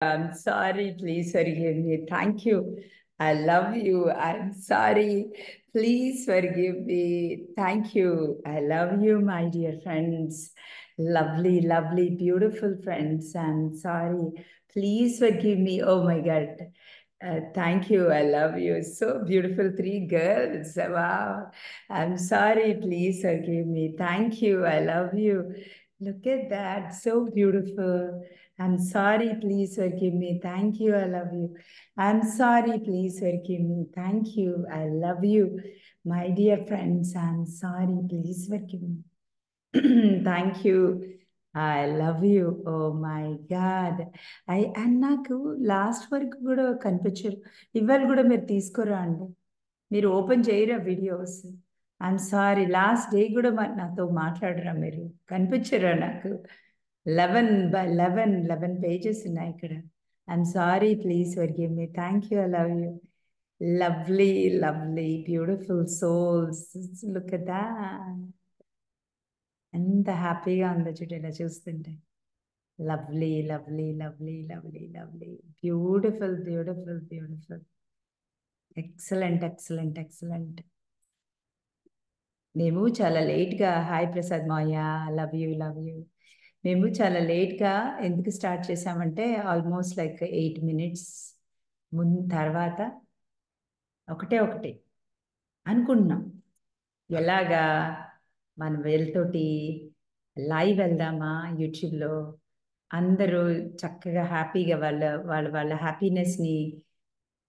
I'm sorry. Please forgive me. Thank you. I love you. I'm sorry. Please forgive me. Thank you. I love you, my dear friends. Lovely, lovely, beautiful friends. I'm sorry. Please forgive me. Oh my God. Thank you. I love you. So beautiful. 3 girls. Wow. I'm sorry. Please forgive me. Thank you. I love you. Look at that. So beautiful. I'm sorry, please forgive me. Thank you, I love you. I'm sorry, please forgive me. Thank you, I love you. My dear friends, I'm sorry, please forgive me. Thank you. I love you. Oh my God. నాకు last వరకు కూడా కనిపించరు. ఇవాళ కూడా మీరు తీసుకురా అండి. మీరు ఓపెన్ చేయరా videos. I'm sorry, last day కూడా నాతో మాట్లాడరా మీరు. కనిపించరా నాకు. 11 pages ఉన్నాయి ఇక్కడ. I'm sorry, please forgive me. Thank you, I love you. Lovely, lovely, beautiful souls. Look at that. ఎంత హ్యాపీగా ఉందో చూడండి చూస్తుంటే. Lovely, lovely, lovely, lovely, lovely, beautiful, beautiful, beautiful. Excellent, excellent, excellent. మేము చాలా లేట్గా, హాయ్ ప్రసాద్ మాయ, లవ్ యూ, లవ్ యూ. మేము చాలా లేట్గా ఎందుకు స్టార్ట్ చేసామంటే ఆల్మోస్ట్ లైక్ 8 minutes తర్వాత ఒకటే అనుకుంటున్నాం, ఎలాగా మనం వెళ్తోటి లైవ్ వెళ్దామా యూట్యూబ్లో, అందరూ చక్కగా హ్యాపీగా వాళ్ళ హ్యాపీనెస్ని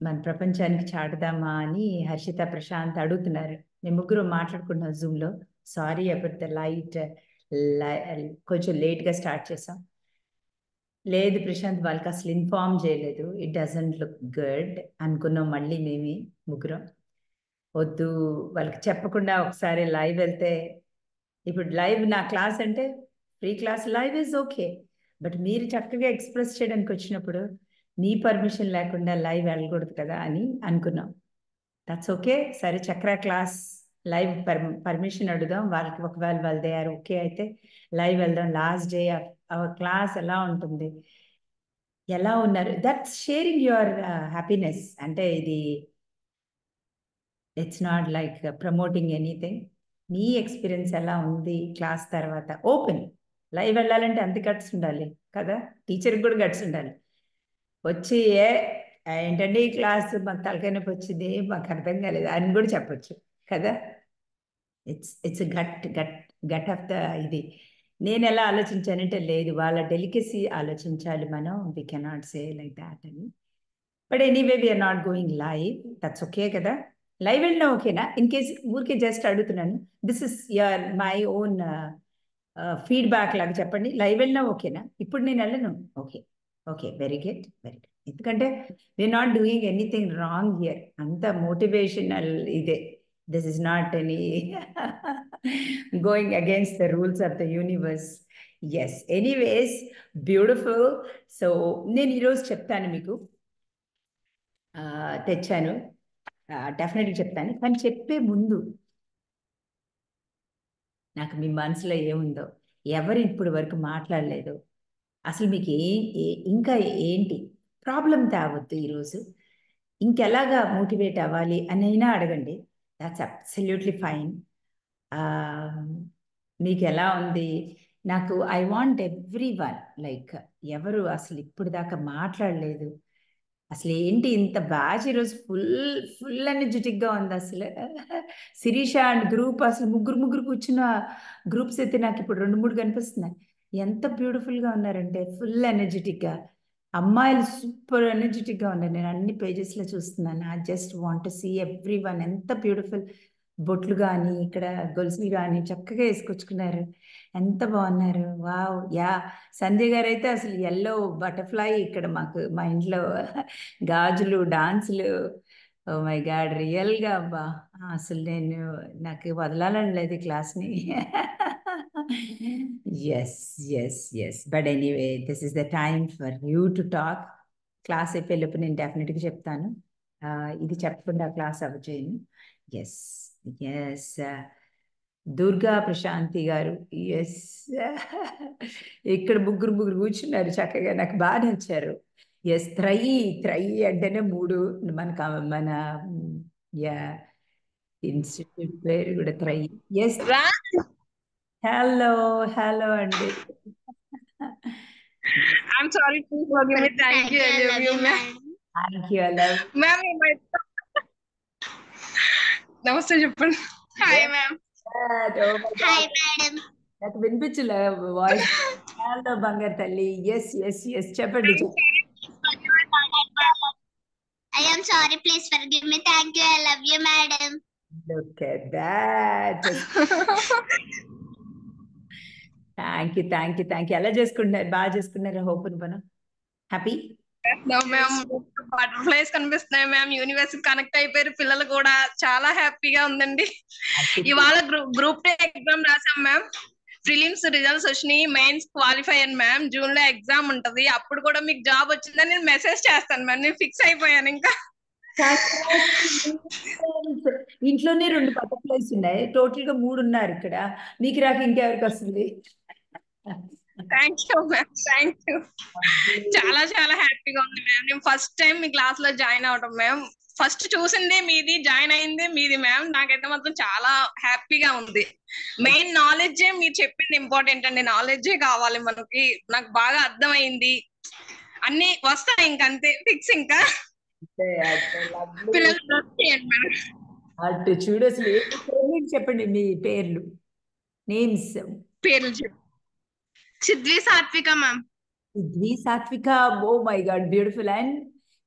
మన ప్రపంచానికి చాటుదామా అని హర్షిత, ప్రశాంత్ అడుగుతున్నారు. మేము ముగ్గురు మాట్లాడుకుంటున్నాం జూమ్లో. సారీ అబౌట్ ద లైట్, కొంచెం లేట్గా స్టార్ట్ చేసాం. లేదు ప్రశాంత్, వాళ్ళకి అసలు ఇన్ఫార్మ్ చేయలేదు. ఇట్ డజంట్ లుక్ గుడ్ అనుకున్నాం. మళ్ళీ మేమే ముగ్గురం వద్దు వాళ్ళకి చెప్పకుండా ఒకసారి లైవ్ వెళ్తే, ఇప్పుడు లైవ్ నా క్లాస్ అంటే free class, live is okay. But మీరు చక్కగా ఎక్స్ప్రెస్ చేయడానికి వచ్చినప్పుడు నీ పర్మిషన్ లేకుండా లైవ్ వెళ్ళకూడదు కదా అని అనుకున్నాం. That's okay. సరే, చక్ర క్లాస్ లైవ్ పర్మిషన్ అడుగుదాం వాళ్ళకి. ఒకవేళ వాళ్ళు దే ఆర్ ఓకే అయితే లైవ్ వెళ్దాం. లాస్ట్ డే అవర్ క్లాస్ ఎలా ఉంటుంది, ఎలా ఉన్నారు, దట్స్ షేరింగ్ యువర్ హ్యాపీనెస్. అంటే ఇది it's not like promoting anything. నీ ఎక్స్పీరియన్స్ ఎలా ఉంది క్లాస్ తర్వాత. ఓపెన్ లైవ్ వెళ్ళాలంటే అంత గట్స్ ఉండాలి కదా, టీచర్కి కూడా గట్స్ ఉండాలి. వచ్చి ఏంటంటే ఈ క్లాస్ మాకు తలకాయ నొప్పి వచ్చింది, మాకు అర్థం కాలేదు అని కూడా చెప్పచ్చు కదా. ఇట్స్ గట్ ఆఫ్ ద ఇది. నేను ఎలా ఆలోచించానంటే, లేదు వాళ్ళ డెలికసీ ఆలోచించాలి మనం, we cannot say like that అని. But anyway we're not going live, that's okay కదా. లైవ్ వెళ్ళినా ఓకేనా? ఇన్ కేస్ ఊరికే జస్ట్ అడుగుతున్నాను. This is your my own feedback లాగా చెప్పండి. లైవ్ వెళ్ళినా ఓకేనా? ఇప్పుడు నేను వెళ్ళను. Okay, okay, very good, very good. ఎందుకంటే we're not doing anything wrong here. అంత మోటివేషనల్ ఇదే. This is not any going against the rules of the universe. Yes, anyways, beautiful. So నేను ఈరోజు చెప్తాను మీకు, తెచ్చాను, డెఫినెట్గా చెప్తాను. కానీ చెప్పే ముందు నాకు మీ మనసులో ఏముందో, ఎవరు ఇప్పుడు వరకు మాట్లాడలేదు, అసలు మీకు ఇంకా ఏంటి ప్రాబ్లం తేవద్దు ఈరోజు, ఇంకెలాగా మోటివేట్ అవ్వాలి అని అయినా అడగండి. That's absolutely fine. మీకు ఎలా ఉంది? నాకు I want every one, like ఎవరు అసలు ఇప్పుడు దాకా మాట్లాడలేదు, అసలు ఏంటి ఇంత బ్యాచ్ ఈరోజు ఫుల్ ఎనర్జెటిక్గా ఉంది అసలు. శిరీష అండ్ గ్రూప్, అసలు ముగ్గురు కూర్చున్న గ్రూప్స్ అయితే నాకు ఇప్పుడు 2-3 కనిపిస్తున్నాయి. ఎంత బ్యూటిఫుల్గా ఉన్నారంటే, ఫుల్ ఎనర్జెటిక్గా. అమ్మాయిలు సూపర్ ఎనర్జెటిక్గా ఉన్నారు. నేను అన్ని పేజెస్లో చూస్తున్నాను. I just want to see every one. ఎంత బ్యూటిఫుల్ బొట్లు కానీ, ఇక్కడ గొలుసులు కానీ చక్కగా వేసుకొచ్చుకున్నారు. ఎంత బాగున్నారు. వావ్. యా, సంధ్య గారు అయితే అసలు ఎల్లో బటర్ఫ్లై ఇక్కడ మాకు మా ఇంట్లో. గాజులు, డాన్సులు, ఓ మై గాడ్, రియల్గా అబ్బా, అసలు నాకు వదలాలని లేదు క్లాస్ని. Yes, yes, yes. But anyway, this is the time for you to talk. Class అయిపోయేలోపు నేను డెఫినెట్గా చెప్తాను. ఇది చెప్పకుండా క్లాస్ అవ్వచేయను. Yes, yes. Durga Prashanti garu, yes. ఇక్కడ ముగ్గురు కూర్చున్నారు చక్కగా, నాకు బాగా నచ్చారు. ఎస్ త్రయి అంటేనే 3 మన యా ఇన్స్టిట్యూట్ పేరు కూడా త్రయి. ఎస్ హలో హలో అండి. I'm sorry, please forgive me. Thank you. I love you, ma'am. Thank you. I love Ma'am, నమస్తే చెప్పండి. Hi ma'am. Hi madam. నాకు వినిపించలే వాయిస్. హలో బంగారు తల్లి. ఎస్ ఎస్ ఎస్ చెప్పండి. I am sorry, please forgive me. Thank you, I love you, madam. Look at that. Thank you. ఎలా చేసుకుంటున్నారు? బాగా చేసుకున్నారా? హోప్ పన హ్యాపీ. మ్యామ్ బటర్ఫ్లైస్ కనిపిస్తున్నాయి మ్యామ్. యూనివర్స్ కనెక్ట్ అయిపోయారు పిల్లలు కూడా. చాలా హ్యాపీగా ఉందండి. ఇవాళ గ్రూప్ 2 ఎగ్జామ్ రాసాం మ్యామ్. ప్రిలిమ్స్ రిజల్ట్స్ వచ్చినాయి. మెయిన్స్ క్వాలిఫై అయ్యాను మ్యామ్. జూన్ లో ఎగ్జామ్ ఉంటది. అప్పుడు కూడా మీకు జాబ్ వచ్చిందని నేను మెసేజ్ చేస్తాను మ్యామ్. నేను ఫిక్స్ అయిపోయాను ఇంకా. ఇంట్లోనే 2 బటర్ఫ్లైస్ ఉన్నాయి. టోటల్ గా 3 ఉన్నారు ఇక్కడ. మీకు రాక ఇంకెవరికి వస్తుంది? Thank you ma'am. Thank you. చాలా చాలా హ్యాపీగా ఉంది మ్యామ్. నేను ఫస్ట్ టైం మీ క్లాస్ లో జాయిన్ అవడం మ్యామ్. ఫస్ట్ చూసిందే మీది, జాయిన్ అయిందే మీది మ్యామ్. నాకైతే మాత్రం చాలా హ్యాపీగా ఉంది. మెయిన్ నాలెడ్జే మీరు చెప్పింది ఇంపార్టెంట్ అండి. నాలెడ్జే కావాలి మనకి. నాకు బాగా అర్థమైంది. అన్ని వస్తాయి ఇంకంతే ఫిక్స్. ఇంకా పిల్లలు డ్రెస్ చేయండి మ్యామ్. అటు చూడు. అసలు చెప్పండి మీ పేర్లు, నేమ్స్. పేర్లు చెప్పు. సిద్వి సాత్విక ma'am. Sidvi Satvika. Oh my god, beautiful. And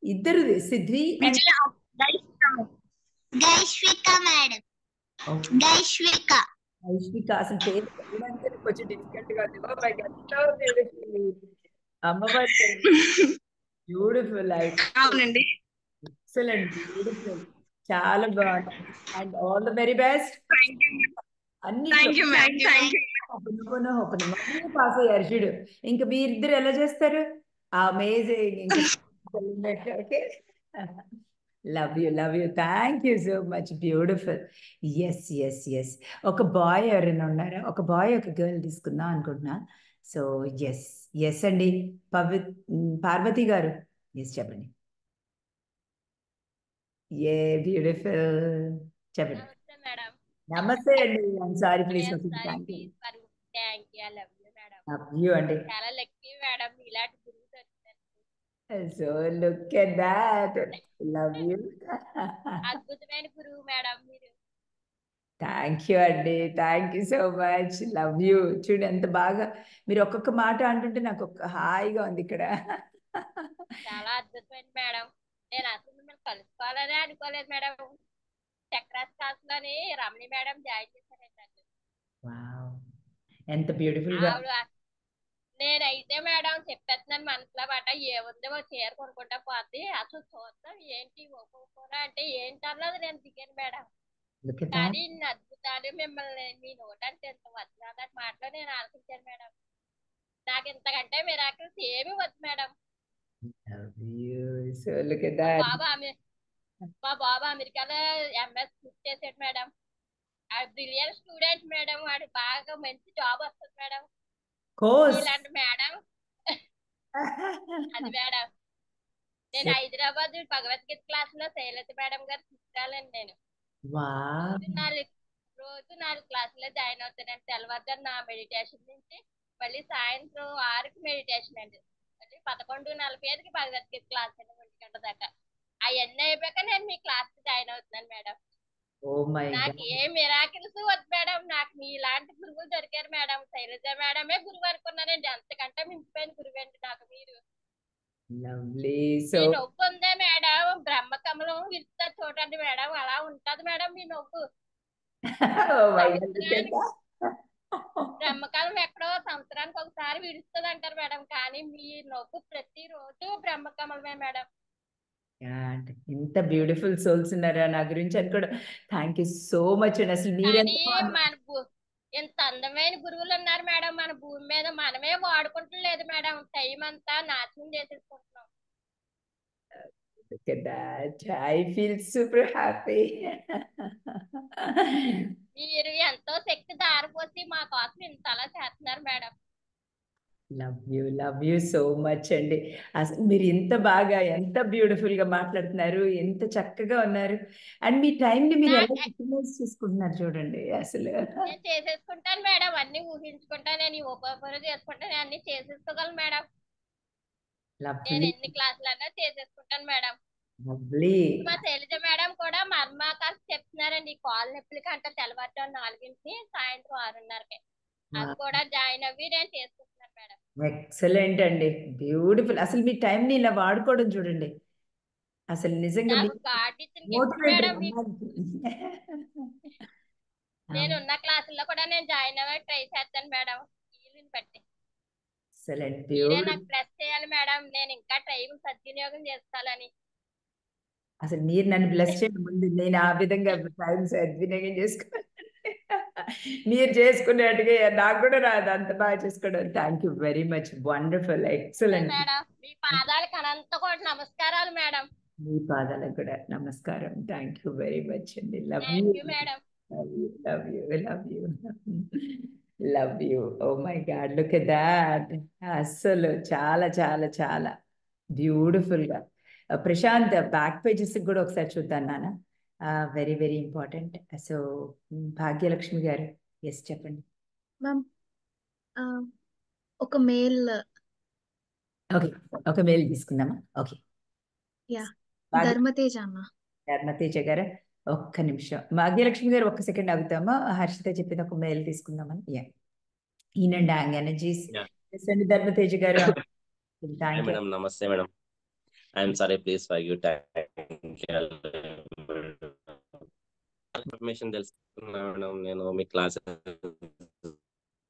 ఇద్దరు సిద్వి గైష్విక మేడం. గైష్విక. గైష్విక అసలు పేరు కొంచెం డిఫికల్ట్ గా ఉంది. Oh my god, so beautiful. అమ్మవారి బ్యూటిఫుల్. అవునండి. ఎక్సలెంట్, బ్యూటిఫుల్, చాలా బాగుంది. And all the very best. Pass అయ్యారు చూడు. ఇంకా మీరిద్దరు ఎలా చేస్తారు? అమేజింగ్. ఇంకా okay. Love you. Thank you so much. Beautiful. Yes yes yes. ఒక బాయ్ ఎవరైనా ఉన్నారా? ఒక బాయ్ ఒక గర్ల్ తీసుకుందాం అనుకుంటున్నా. సో ఎస్ ఎస్ అండి. పార్వతి గారు ఎస్ చెప్పండి. A beautiful. చెప్పండి. నమస్తే అండి. I'm sorry please. Thank you. Love you అండి. చాలా లక్కీ మేడం, ఇలాంటి గురువు దొరికారు. So look at that. Love you. అద్భుతమైన గురువు మేడం మీరు. థ్యాంక్ యూ అండి. Thank you so much. Love you. చూడు ఎంత బాగా మీరు ఒక్కొక్క మాట అంటుంటే నాకు ఒక హాయిగా ఉంది ఇక్కడ. చాలా అద్భుతమైన మేడం. నేను అసలు మిమ్మల్ని కలుసుకోవాలనే అనుకోలేదు మేడం. చక్రాస్ క్లాస్ లోని రమణి మేడం జాయిన్ చేశారండి. ఎంత బ్యూటిఫుల్ గా. నేనైతే మేడం చెప్పేస్తున్నాను మనసులో మాట. ఏముందేమో చీర కొనుక్కుంటా పోతే అసలు చూద్దాం ఏంటి ఒక్కొక్కరా అంటే ఏంటి అన్నది నేను దిగాను మేడం. కానీ ఇన్ని అద్భుతాలు మిమ్మల్ని మీ నోటంటే ఎంత వద్దాదని మాటలో నేను ఆలోచించాను మేడం. నాకు ఇంతకంటే మిరాకిల్స్ ఏమి వద్దు మేడం. మా బాబు అమెరికాలో ఎంఎస్ పూర్తి చేసాడు మేడం. Brilliant student madam. వాడు బాగా మంచి జాబ్ వస్తుంది మేడం. ఇలాంటి మేడం అది మేడం. నేను హైదరాబాద్ భగవద్గీత క్లాస్ లో శైలజ మేడం గారు తీసుకురాలండి. నేను రోజు 4 క్లాసులో జాయిన్ అవుతానండి. తెల్లవారుజాము నా మెడిటేషన్ నుంచి మళ్ళీ సాయంత్రం 6కి మెడిటేషన్ అండి. మళ్ళీ 11:45కి భగవద్గీత క్లాస్ అండి 1 గంట దాకా. అవన్నీ అయిపోయాక నేను మీ క్లాస్ కి జాయిన్ అవుతున్నాను మేడం. నాకు ఏ మిరాకిల్స్ వద్దు మేడం. నాకు మీలాంటి గురువులు దొరికారు మేడం. శైలజ మేడమే గురువు అనుకున్నానండి. అంతకంటే మించిపోయిన గురువు అండి నాకు మీరు. నొప్పి ఉందే మేడం. బ్రహ్మకమలం విరుస్తా చూడండి మేడం. అలా ఉంటది మేడం మీ నొప్పు. బ్రహ్మకమలం ఎక్కడో సంవత్సరానికి ఒకసారి విడుస్తుంది అంటారు మేడం. కానీ మీ నొప్పు ప్రతిరోజు బ్రహ్మకమలమే మేడం. ఇంత బ్యూటిఫుల్ సోల్స్ ఉన్నారా నా గురించి అని కూడా. థ్యాంక్ యూ సో మచ్ అండి. అసలు మీరు ఇంత అందమైన గురువులు ఉన్నారు మేడం మన భూమి మీద. మనమే వాడుకుంటలేదు మేడం. టైం అంతా నాశనం చేసేసుకుంటున్నాం. I feel super happy. మీరు ఎంతో శక్తి దారిపోసి మా కోసం ఇంతలా చేస్తున్నారు madam. Love you so much అండి. అసలు మీరు ఎంత బాగా, ఎంత బ్యూటిఫుల్ గా మాట్లాడుతున్నారు, ఎంత చక్కగా ఉన్నారు. అండ్ మీ టైంని మీరు ఎలా యూటిలైజ్ చేసుకుంటున్నారు చూడండి అసలు. నేను చేసేసుకుంటాను మేడం, అన్ని ఊహించుకుంటా, నేను ఈ ఉపయోగ చేసుకుంటా, నేను అన్ని చేసేసుకోగలను మేడం. నేను లవ్లీ ఎన్ని క్లాసులు అన్నా చేసేసుకుంటాను మేడం. లవ్లీ. మా శైలజ మేడం కూడా మర్మాకాలు చెప్తున్నారండి, కాలు నొప్పులకి అంటే తెల్లవారుజాము 4కి సాయంత్రం 6:30కి. అది కూడా జాయిన్ అవ్వి నేను చేసుకుంటున్నాను మేడం. ఎక్సలెంట్ అండి, బ్యూటిఫుల్. అసలు మీ టైంని ఇలా వాడుకోవడం చూడండి, అసలు నిజంగా నాకు గాడ్ ఇచ్చిన గిఫ్ట్ మేడం. నేను ఉన్న క్లాసుల్లో కూడా నేను జాయిన్ అవ్వ ట్రై చేస్తాను మేడం, వీలుని బట్టి. మీరే నాకు బ్లెస్ చేయాలి మేడం, నేను ఇంకా టైం సద్వినియోగం చేసుకోవాలని. అసలు మీరు నన్ను బ్లెస్ చేయడం ముందు నేను ఆ విధంగా టైం సద్వినియోగం చేసుకోవాలి. మీరు చేసుకునేట్టుగా నాకు కూడా రాదు అంత బాగా చేసుకోవడం. Thank you very much, wonderful, excellent madam. మీ పాదాలకు అనంత కూడా నమస్కారాలు మేడం. మీ పాదాలకు కూడా నమస్కారం. థ్యాంక్ యూ వెరీ మచ్ అండి. Love you madam. Love you love you love you. Oh my God, look at that. అస్సలు చాలా చాలా చాలా బ్యూటిఫుల్ గా. ప్రశాంత్, బ్యాక్ పేజెస్ కూడా ఒకసారి చూద్దాం నాన్న, very very important. So Bhagyalakshmi గారు, ఎస్ చెప్పండి మ్యామ్. ఒక మెయిల్. ఓకే, ఒక మెయిల్ తీసుకుందామా? ఓకే, యా, ధర్మతేజ అన్న. ధర్మతేజ గారు ఒక్క నిమిషం. భాగ్యలక్ష్మి గారు ఒక్క సెకండ్ ఆగుతామా? హర్షిత చెప్పింది ఒక మెయిల్ తీసుకుందామని. Yeah, yin and yang energies. Dharmateja garu madam, నమస్తే madam. I'm sorry, please forgive. Information తెలుసుకున్నా మేడం, నేను మీ క్లాస్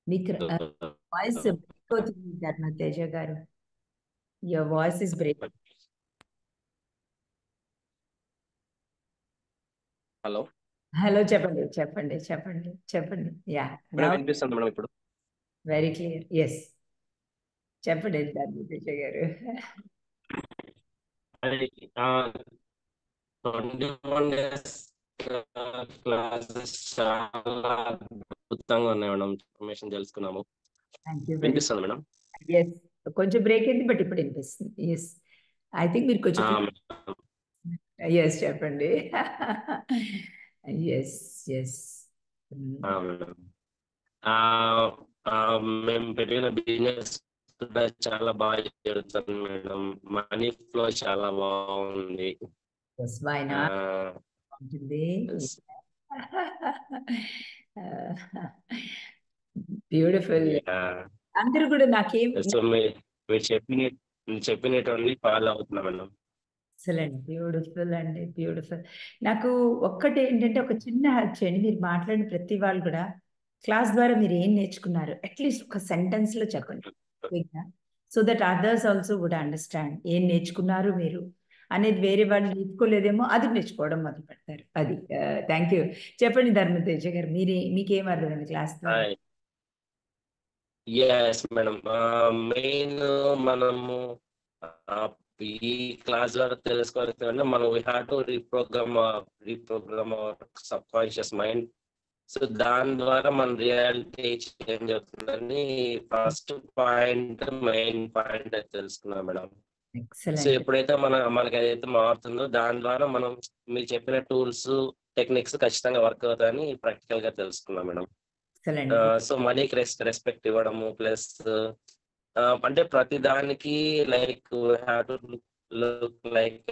మీకు వాయిస్ బ్రేక్ అవుతుంది Dharmateja garu, your voice is break. Hello hello, చెప్పండి చెప్పండి చెప్పండి చెప్పండి. యా, వినిపిస్తుంది మేడం ఇప్పుడు? Very clear. ఎస్, చెప్పండి ధర్మతేజ గారు. 21 days క్లాసెస్ చాలా అద్భుతంగా ఉన్నాయి మేడం, ఇన్ఫర్మేషన్ తెలుసుకున్నాము. వినిపిస్తుంది మేడం? ఎస్, కొంచెం బ్రేక్ అయింది బట్ ఇప్పుడు వినిపిస్తుంది. ఎస్, ఐ థింక్ మీరు కొంచెం ఎస్ చెప్పండి. Yes yes. మేము పెట్టిన బిజినెస్ కూడా చాలా బాగా జరుగుతుంది మేడం, మనీ ఫ్లో చాలా బాగుంది. బ్యూటిఫుల్. అందరూ కూడా నాకేం మీరు చెప్పినటువంటి ఫాలో అవుతున్నా మేడం. ఎక్సలెంట్, బ్యూటిఫుల్ అండి, బ్యూటిఫుల్. నాకు ఒక్కటి ఏంటంటే, ఒక చిన్న హెల్ప్ చేయండి. మీరు మాట్లాడిన ప్రతి వాళ్ళు కూడా క్లాస్ ద్వారా మీరు ఏం నేర్చుకున్నారు అట్లీస్ట్ ఒక సెంటెన్స్ లో చెప్పండి, so that others also would understand ఏం నేర్చుకున్నారు మీరు అనేది. వేరే వాళ్ళు నేర్చుకోలేదేమో, అది నేర్చుకోవడం మొదలు పెడతారు. అది. Thank you. చెప్పండి ధర్మతేజ గారు, మీకేం అర్థమైంది క్లాస్ ద్వారా? yes మేడం, మెయిన్ మనము ఈ క్లాస్ ద్వారా తెలుసుకోవాలంటే మనం we have to reprogram our subconscious mind. So దాని ద్వారా మన రియాలిటీ చేంజ్ అవుతుందని ఫస్ట్ పాయింట్, మెయిన్ పాయింట్ అయితే తెలుసుకున్నాం మేడం. సో ఎప్పుడైతే మనకి ఏదైతే మారుతుందో దాని ద్వారా మనం మీరు చెప్పిన టూల్స్, టెక్నిక్స్ ఖచ్చితంగా వర్క్ అవుతాయని ప్రాక్టికల్ గా తెలుసుకున్నాం మేడం. సో మనీకి రెస్పెక్ట్ ఇవ్వడము, ప్లస్ అంటే ప్రతి దానికి like have to look like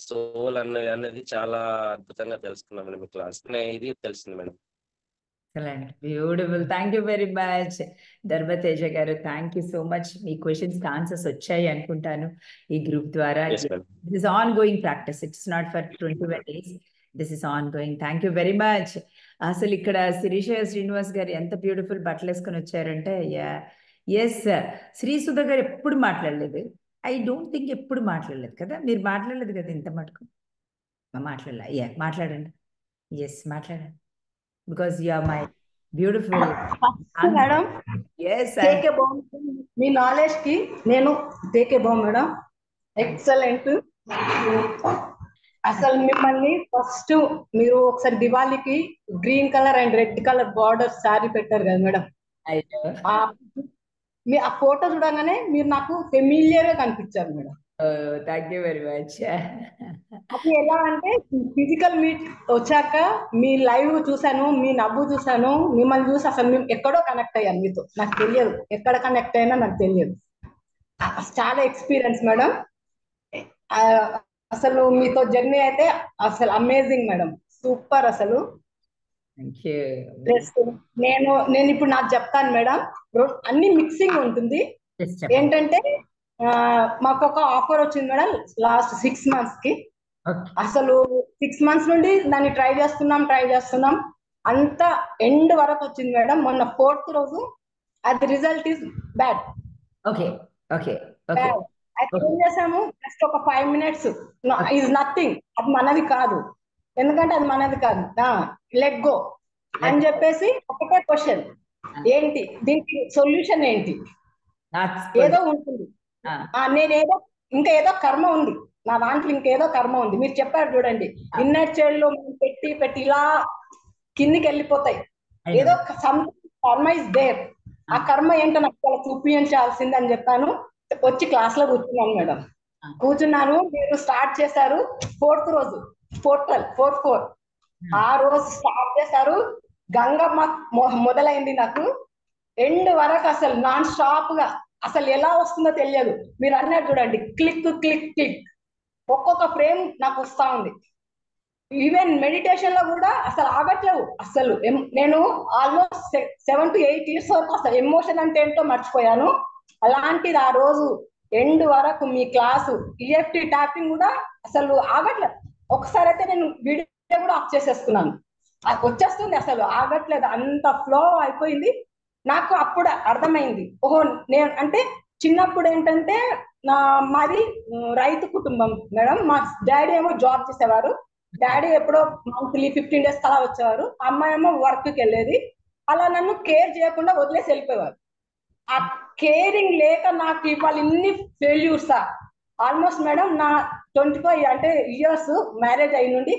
soul అనేది చాలా అద్భుతంగా తెలుసుకున్నాం మేడం మీ క్లాస్. ఇది తెలిసింది madam. Excellent, beautiful. Thank you very much Dharmateja garu. Thank you so much. మీ క్వశ్చన్స్ ఆన్సర్స్ వచ్చాయి అనుకుంటాను ఈ గ్రూప్ ద్వారా. This is on going practice, it's not for 21 days, this is on going. Thank you very much. అసలు ఇక్కడ శిరీష శ్రీనివాస్ గారు ఎంత beautiful బట్టలు వేసుకొని వచ్చారంటే, ఎస్, శ్రీసుధ గారు ఎప్పుడు మాట్లాడలేదు. ఐ డోంట్ థింక్ ఎప్పుడు మాట్లాడలేదు కదా, మీరు మాట్లాడలేదు కదా ఇంత మటుకు. మాట్లాడలే. మాట్లాడండి. ఎస్, మాట్లాడండి. Because you are my beautiful madam. yes, take a balm. మీ నాలెడ్జ్ కి నేను take a balm madam. Excellent. అసలు మిమ్మల్ని ఫస్ట్ మీరు ఒకసారి దివాళీకి green colour and red colour border sari పెట్టారు కదా మేడం. మీ ఆ ఫోటో చూడగానే మీరు నాకు ఫెమిలియర్ గా కనిపించారు madam. Thank you very much. అది ఎలా అంటే ఫిజికల్ మీట్ వచ్చాక మీ లైవ్ చూసాను, మీ నవ్వు చూసాను, మిమ్మల్ని చూసి అసలు మేము ఎక్కడో కనెక్ట్ అయ్యాను మీతో. నాకు తెలియదు ఎక్కడ కనెక్ట్ అయినా, నాకు తెలియదు. చాలా ఎక్స్పీరియన్స్ మేడం. అసలు మీతో జర్నీ అయితే అసలు అమేజింగ్ మేడం, సూపర్ అసలు. Thank you. ప్లస్ నేను ఇప్పుడు నాకు చెప్తాను మేడం, అన్ని మిక్సింగ్ ఉంటుంది. ఏంటంటే మాకు ఒక ఆఫర్ వచ్చింది మేడం లాస్ట్ 6 months కి. అసలు 6 months నుండి దాన్ని ట్రై చేస్తున్నాం అంత ఎండ్ వరకు వచ్చింది మేడం. మొన్న 4th రోజు అది result is bad. Okay okay అయితే ఏం చేసాము, జస్ట్ ఒక 5 minutes ఈజ్ నథింగ్, అది మనది కాదు, ఎందుకంటే అది మనది కాదు, లెట్ గో అని చెప్పేసి ఒకటే క్వశ్చన్, ఏంటి దీనికి సొల్యూషన్ ఏంటి, ఏదో ఉంటుంది, నేనేదో ఇంకా ఏదో కర్మ ఉంది నా దాంట్లో, ఇంకేదో కర్మ ఉంది. మీరు చెప్పారు చూడండి, ఇన్నర్ చైల్డ్ లో మనం పెట్టి ఇలా కిందికి వెళ్ళిపోతాయి, ఏదో సంథింగ్ కర్మ ఇస్ దేర్, ఆ కర్మ ఏంటో నాకు చాలా చూపించాల్సింది అని చెప్పాను. వచ్చి క్లాస్ లో కూర్చున్నాను మేడం. కూర్చున్నాను, మీరు స్టార్ట్ చేశారు 4th రోజు, 4 ఆ రోజు స్టార్ట్ చేశారు. గంగమ్మ మొదలైంది నాకు, ఎండ్ వరకు అసలు నాన్ స్టాప్ గా, అసలు ఎలా వస్తుందో తెలియదు. మీరు అన్నారు చూడండి, క్లిక్ క్లిక్ క్లిక్, ఒక్కొక్క ఫ్రేమ్ నాకు వస్తా ఉంది. ఈవెన్ మెడిటేషన్ లో కూడా అసలు ఆగట్లేవు. అసలు నేను ఆల్మోస్ట్ 7 to 8 years వరకు అసలు ఎమోషన్ అంటే ఏంటో మర్చిపోయాను. అలాంటిది ఆ రోజు ఎండ్ వరకు మీ క్లాసు ఈఎఫ్టీ ట్యాపింగ్ కూడా అసలు ఆగట్లేదు. ఒకసారి అయితే నేను వీడియో కూడా ఆఫ్ చేసేసుకున్నాను, వచ్చేస్తుంది, అసలు ఆగట్లేదు, అంత ఫ్లో అయిపోయింది. నాకు అప్పుడు అర్థమైంది, ఓహో నేను అంటే చిన్నప్పుడు ఏంటంటే మాది రైతు కుటుంబం మేడం. మా డాడీ ఏమో జాబ్ చేసేవారు, డాడీ ఎప్పుడో మంత్లీ 15 days అలా వచ్చేవారు, అమ్మాయి ఏమో వర్క్కి వెళ్ళేది. అలా నన్ను కేర్ చేయకుండా వదిలేసి వెళ్ళిపోయేవారు. ఆ కేరింగ్ లేక నాకు ఇవాళ ఇన్ని ఫెయిల్యూర్సా ఆల్మోస్ట్ మేడం. నా 25 అంటే ఇయర్స్ మ్యారేజ్ అయి నుండి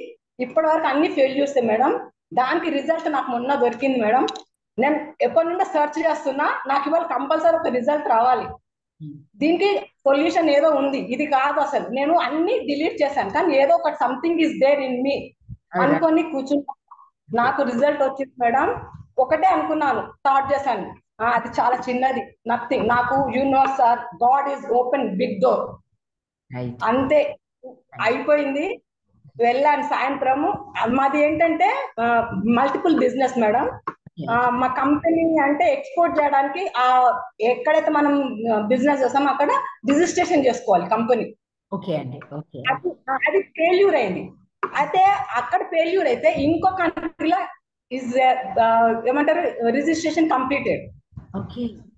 ఇప్పటి వరకు అన్ని ఫెయిల్యూర్సే మేడం. దానికి రిజల్ట్ నాకు మొన్న దొరికింది మేడం. నేను ఎప్పటి నుండో సెర్చ్ చేస్తున్నా, నాకు ఇవాళ కంపల్సరీ ఒక రిజల్ట్ రావాలి, దీనికి సొల్యూషన్ ఏదో ఉంది, ఇది కాదు అసలు. నేను అన్ని డిలీట్ చేశాను, కానీ ఏదో ఒకటి something is there in me అనుకొని కూర్చున్నా. నాకు రిజల్ట్ వచ్చింది మేడం. ఒకటే అనుకున్నాను, స్టార్ట్ చేశాను, అది చాలా చిన్నది, నథింగ్. నాకు sir, god is open big door, అంతే అయిపోయింది. వెళ్ళాను సాయంత్రము. మాది ఏంటంటే మల్టిపుల్ బిజినెస్ మేడం. మా కంపెనీ అంటే ఎక్స్పోర్ట్ చేయడానికి ఎక్కడైతే మనం బిజినెస్ చేస్తామో అక్కడ రిజిస్ట్రేషన్ చేసుకోవాలి కంపెనీ. అది ఫెయిల్యూర్ అయింది. అయితే అక్కడ ఫెయిల్యూర్ అయితే ఇంకో కంట్రీలో ఏమంటారు రిజిస్ట్రేషన్ కంప్లీటెడ్,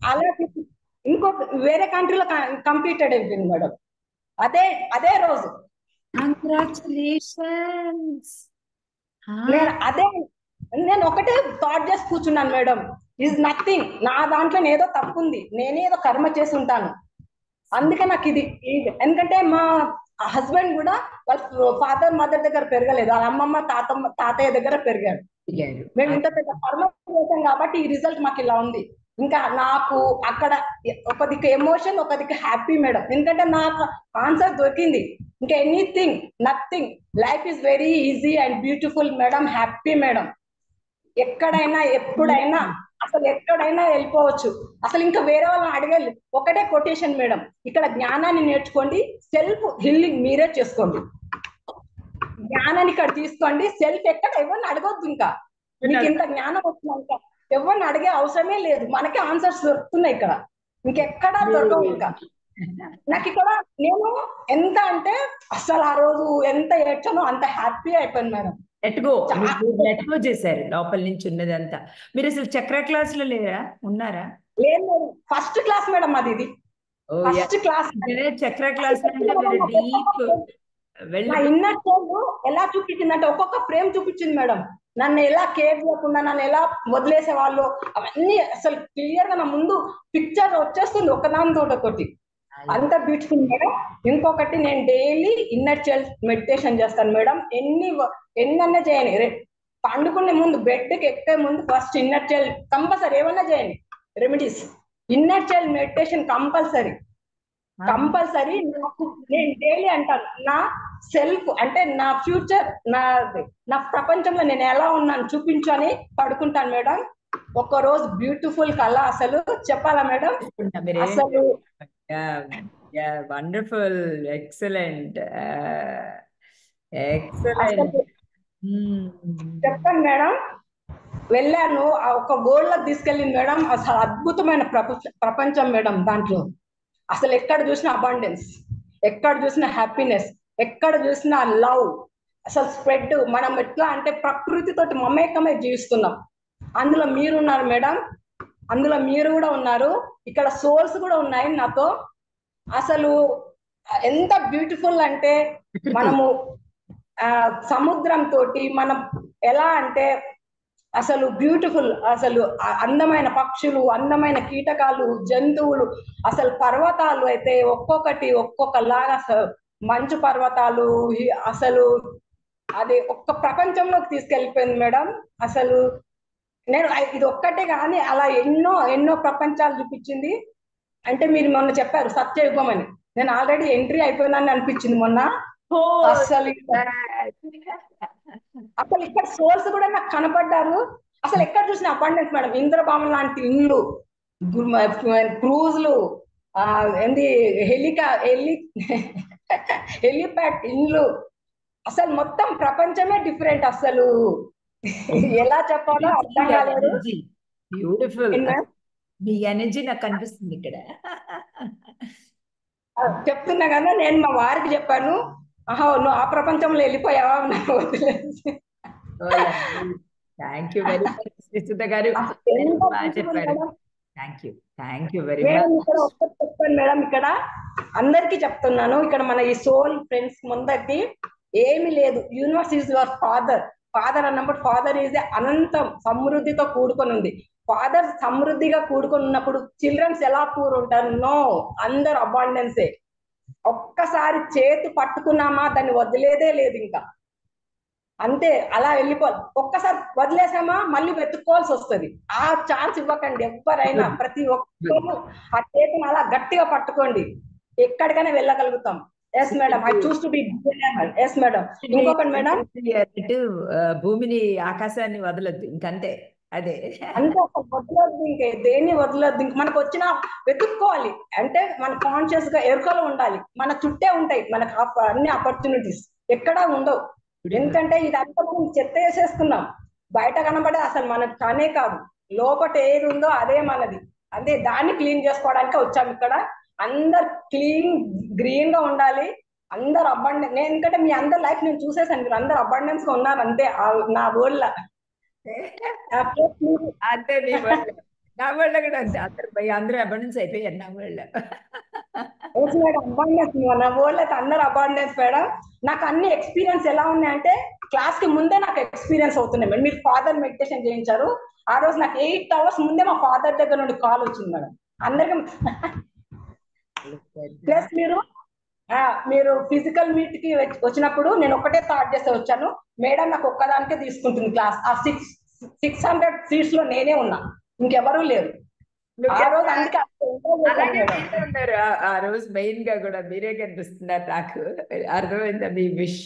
అలా ఇంకో వేరే కంట్రీలో కంప్లీటెడ్ అయిపోయింది మేడం. అదే రోజు నేను ఒకటే థాట్ చేసి కూర్చున్నాను మేడం, ఈజ్ నథింగ్, నా దాంట్లో ఏదో తప్పు ఉంది, నేనేదో కర్మ చేసి ఉంటాను. అందుకే నాకు ఇది, ఎందుకంటే మా హస్బెండ్ కూడా వాళ్ళ ఫాదర్ మదర్ దగ్గర పెరగలేదు, వాళ్ళ అమ్మమ్మ తాతయ్య దగ్గర పెరిగాడు. మేము ఇంత పెద్ద కర్మ చేసాం కాబట్టి ఈ రిజల్ట్ మాకు ఇలా ఉంది. ఇంకా నాకు అక్కడ ఒక దిక్కు ఎమోషన్, ఒక దిక్కు హ్యాపీ మేడం, ఎందుకంటే నాకు ఆన్సర్ దొరికింది. ఇంకా anything, nothing, life is very easy and beautiful madam, happy madam. ఎక్కడైనా ఎప్పుడైనా అసలు ఎక్కడైనా వెళ్ళిపోవచ్చు. అసలు ఇంకా వేరే వాళ్ళని అడగాలి. ఒకటే కొటేషన్ మేడం, ఇక్కడ జ్ఞానాన్ని నేర్చుకోండి, సెల్ఫ్ హీలింగ్ మీరే చేసుకోండి. జ్ఞానాన్ని ఇక్కడ తీసుకోండి, సెల్ఫ్ ఎక్కడ ఎవరిని అడగొద్దు. ఇంకా మీకు ఇంత జ్ఞానం వచ్చినాక ఎవరిని అడిగే అవసరమే లేదు, మనకే ఆన్సర్స్ దొరుకుతున్నాయి ఇక్కడ, ఇంకెక్కడా దొరకవు. ఇంకా నాకు ఇక్కడ నేను ఎంత అంటే అసలు ఆ రోజు ఎంత ఏడ్చానో అంత హ్యాపీ అయిపోయింది మేడం. లెట్ గో చేశారు లోపల నుంచి ఉన్నదంతా. మీరు అసలు చక్ర క్లాస్ లో ఉన్నారా? లేదు, ఫస్ట్ క్లాస్ మేడం అది, ఇది ఫస్ట్ క్లాస్. చక్ర క్లాస్ ఇన్నర్ చైల్డ్ ఎలా చూపించిందంటే ఒక్కొక్క ఫ్రేమ్ చూపించింది మేడం. నన్ను ఎలా కేర్ చేయకుండా నన్ను ఎలా వదిలేసే వాళ్ళు, అవన్నీ అసలు క్లియర్ గా నా ముందు పిక్చర్ వచ్చేస్తుంది ఒకదానితో ఒకటి, అంత బ్యూటిఫుల్ మేడం. ఇంకొకటి, నేను డైలీ ఇన్నర్ చైల్డ్ మెడిటేషన్ చేస్తాను మేడం. ఎన్నన్నా చేయని, పండుకునే ముందు బెడ్కి ఎక్కే ముందు ఫస్ట్ ఇన్నర్ చైల్డ్ కంపల్సరీ ఏమన్నా చేయండి remedies. Inner child meditation compulsory compulsory. నేను డైలీ అంటాను నా సెల్ఫ్ అంటే నా ఫ్యూచర్ నా ప్రపంచంలో నేను ఎలా ఉన్నాను చూపించు అని పడుకుంటాను మేడం. ఒక రోజు బ్యూటిఫుల్ కళ అసలు చెప్పాలా మేడం అసలు. Wonderful, excellent, excellent. చెప్పండి మేడం. వెళ్ళాను ఒక గోల్డ్ తీసుకెళ్ళింది మేడం. అసలు అద్భుతమైన ప్రపంచం మేడం. దాంట్లో అసలు ఎక్కడ చూసినా అబాండెన్స్, ఎక్కడ చూసినా హ్యాపీనెస్, ఎక్కడ చూసినా లవ్ అసలు స్ప్రెడ్. మనం ఎట్లా అంటే ప్రకృతితోటి మమేకమై జీవిస్తున్నాం. అందులో మీరున్నారు మేడం, అందులో మీరు కూడా ఉన్నారు. ఇక్కడ సోల్స్ కూడా ఉన్నాయి నాతో. అసలు ఎంత బ్యూటిఫుల్ అంటే మనము సముద్రం తోటి మనం ఎలా అంటే అసలు బ్యూటిఫుల్, అసలు అందమైన పక్షులు, అందమైన కీటకాలు, జంతువులు, అసలు పర్వతాలు అయితే ఒక్కొక్కలాగా మంచు పర్వతాలు అసలు అది ఒక్క ప్రపంచంలోకి తీసుకెళ్ళిపోయింది మేడం. అసలు నేను ఇది ఒక్కటే కానీ అలా ఎన్నో ప్రపంచాలు చూపించింది. అంటే మీరు మొన్న చెప్పారు సత్యయుగం అని, నేను ఆల్రెడీ ఎంట్రీ అయిపోయినాన్ని అనిపించింది మొన్న. అసలు ఇక్కడ సోర్స్ కూడా నాకు కనపడ్డారు. అసలు ఎక్కడ చూసిన అపార్ట్మెంట్ మేడం. ఇంద్రభవనం లాంటి ఇల్లు, క్రూజ్లు, ఏంది హెలిప్యాడ్ ఇల్లు, అసలు మొత్తం ప్రపంచమే డిఫరెంట్. అసలు ఎలా చెప్పాలో అర్థం కాలేదు. బ్యూటిఫుల్. మీ ఎనర్జీ నాకు కనిపిస్తుంది ఇక్కడ. చెప్తున్నా కదా, నేను మా వారికి చెప్పాను, నువ్వు ఆ ప్రపంచంలో వెళ్ళిపోయావా నాకు వదిలేసి. Thank you very much Srisudha గారు, బాగా చెప్పారు. Thank you very much. ఇక్కడ ఒక్కటి చెప్పాను మేడం, ఇక్కడ అందరికీ చెప్తున్నాను, ఇక్కడ మన ఈ సోల్ ఫ్రెండ్స్ ముందరికి ఏమి లేదు. Universe is your father. Father అన్నప్పుడు ఫాదర్ ఈజ్ అనంతం సమృద్ధితో కూడుకొని ఉంది. ఫాదర్ సమృద్ధిగా కూడుకొని ఉన్నప్పుడు చిల్డ్రన్స్ ఎలా పూర్ ఉంటారు? నో, అందరు అబాండెన్సే. ఒక్కసారి చేతి పట్టుకున్నామా దాన్ని వదిలేదే లేదు ఇంకా, అంతే అలా వెళ్ళిపోవాలి. ఒక్కసారి వదిలేసామా మళ్ళీ వెతుక్కోవాల్సి వస్తుంది. ఆ ఛాన్స్ ఇవ్వకండి ఎవరైనా. ప్రతి ఒక్కరు ఆ చేతిని అలా గట్టిగా పట్టుకోండి, ఎక్కడికైనా వెళ్ళగలుగుతాం. Yes madam, I choose to be. Yes madam. ఇంకొకటి మేడం, భూమిని ఆకాశాన్ని వదలొద్దు ఇంకంతే. అదే అంతే, వదలొద్దు, ఇంకే దేన్ని వదలొద్దు. ఇంక మనకు వచ్చిన వెతుక్కోవాలి. అంటే మన కాన్షియస్ గా ఎరుకలు ఉండాలి. మన చుట్టే ఉంటాయి మనకు అన్ని ఆపర్చునిటీస్, ఎక్కడా ఉండవు. ఎందుకంటే ఇదంతా మనం చెత్త వేసేస్తున్నాం. బయట కనబడే అసలు మనకు కానే కాదు, లోపట ఏది ఉందో అదే మనది. అదే దాన్ని క్లీన్ చేసుకోవడానికి వచ్చాము ఇక్కడ. అందరు క్లీన్ గ్రీన్ గా ఉండాలి, అందరు అబండెన్స్. నేను ఎందుకంటే మీ అందరి లైఫ్ నేను చూసేసాను, మీరు అందరు అబండెన్స్ గా ఉన్నారు అంతే నా వరల్డ్. అంతే మీ వరల్డ్, నా వరల్డ్ కూడా అంతే. అందరూ అబండెన్స్ అయిపోయారు నా వరల్డ్. అబాండెన్స్ నా వరల్డ్ అయితే అందరు అబాండెన్స్ మేడం. నాకు అన్ని ఎక్స్పీరియన్స్ ఎలా ఉన్నాయంటే క్లాస్ కి ముందే నాకు ఎక్స్పీరియన్స్ అవుతున్నాయి మేడం. మీరు ఫాదర్ మెడిటేషన్ చేయించారు ఆ రోజు, నాకు 8 hours ముందే మా ఫాదర్ దగ్గర నుండి కాల్ వచ్చింది మేడం అందరికి. ప్లస్ మీరు ఫిజికల్ మీట్ కి వచ్చినప్పుడు నేను ఒకటే థాట్ చేస్తే వచ్చాను, మేడం నాకు ఒక్కదానికే తీసుకుంటుంది క్లాస్. ఆ 600 seats లో నేనే ఉన్నా, ఇంకెవరూ లేరు ఆ రోజు. అందుకే ఉన్నారు ఆ రోజు మెయిన్ గా కూడా మీరే కనిపిస్తున్నారు నాకు. అర్థమైందా మీ విష్?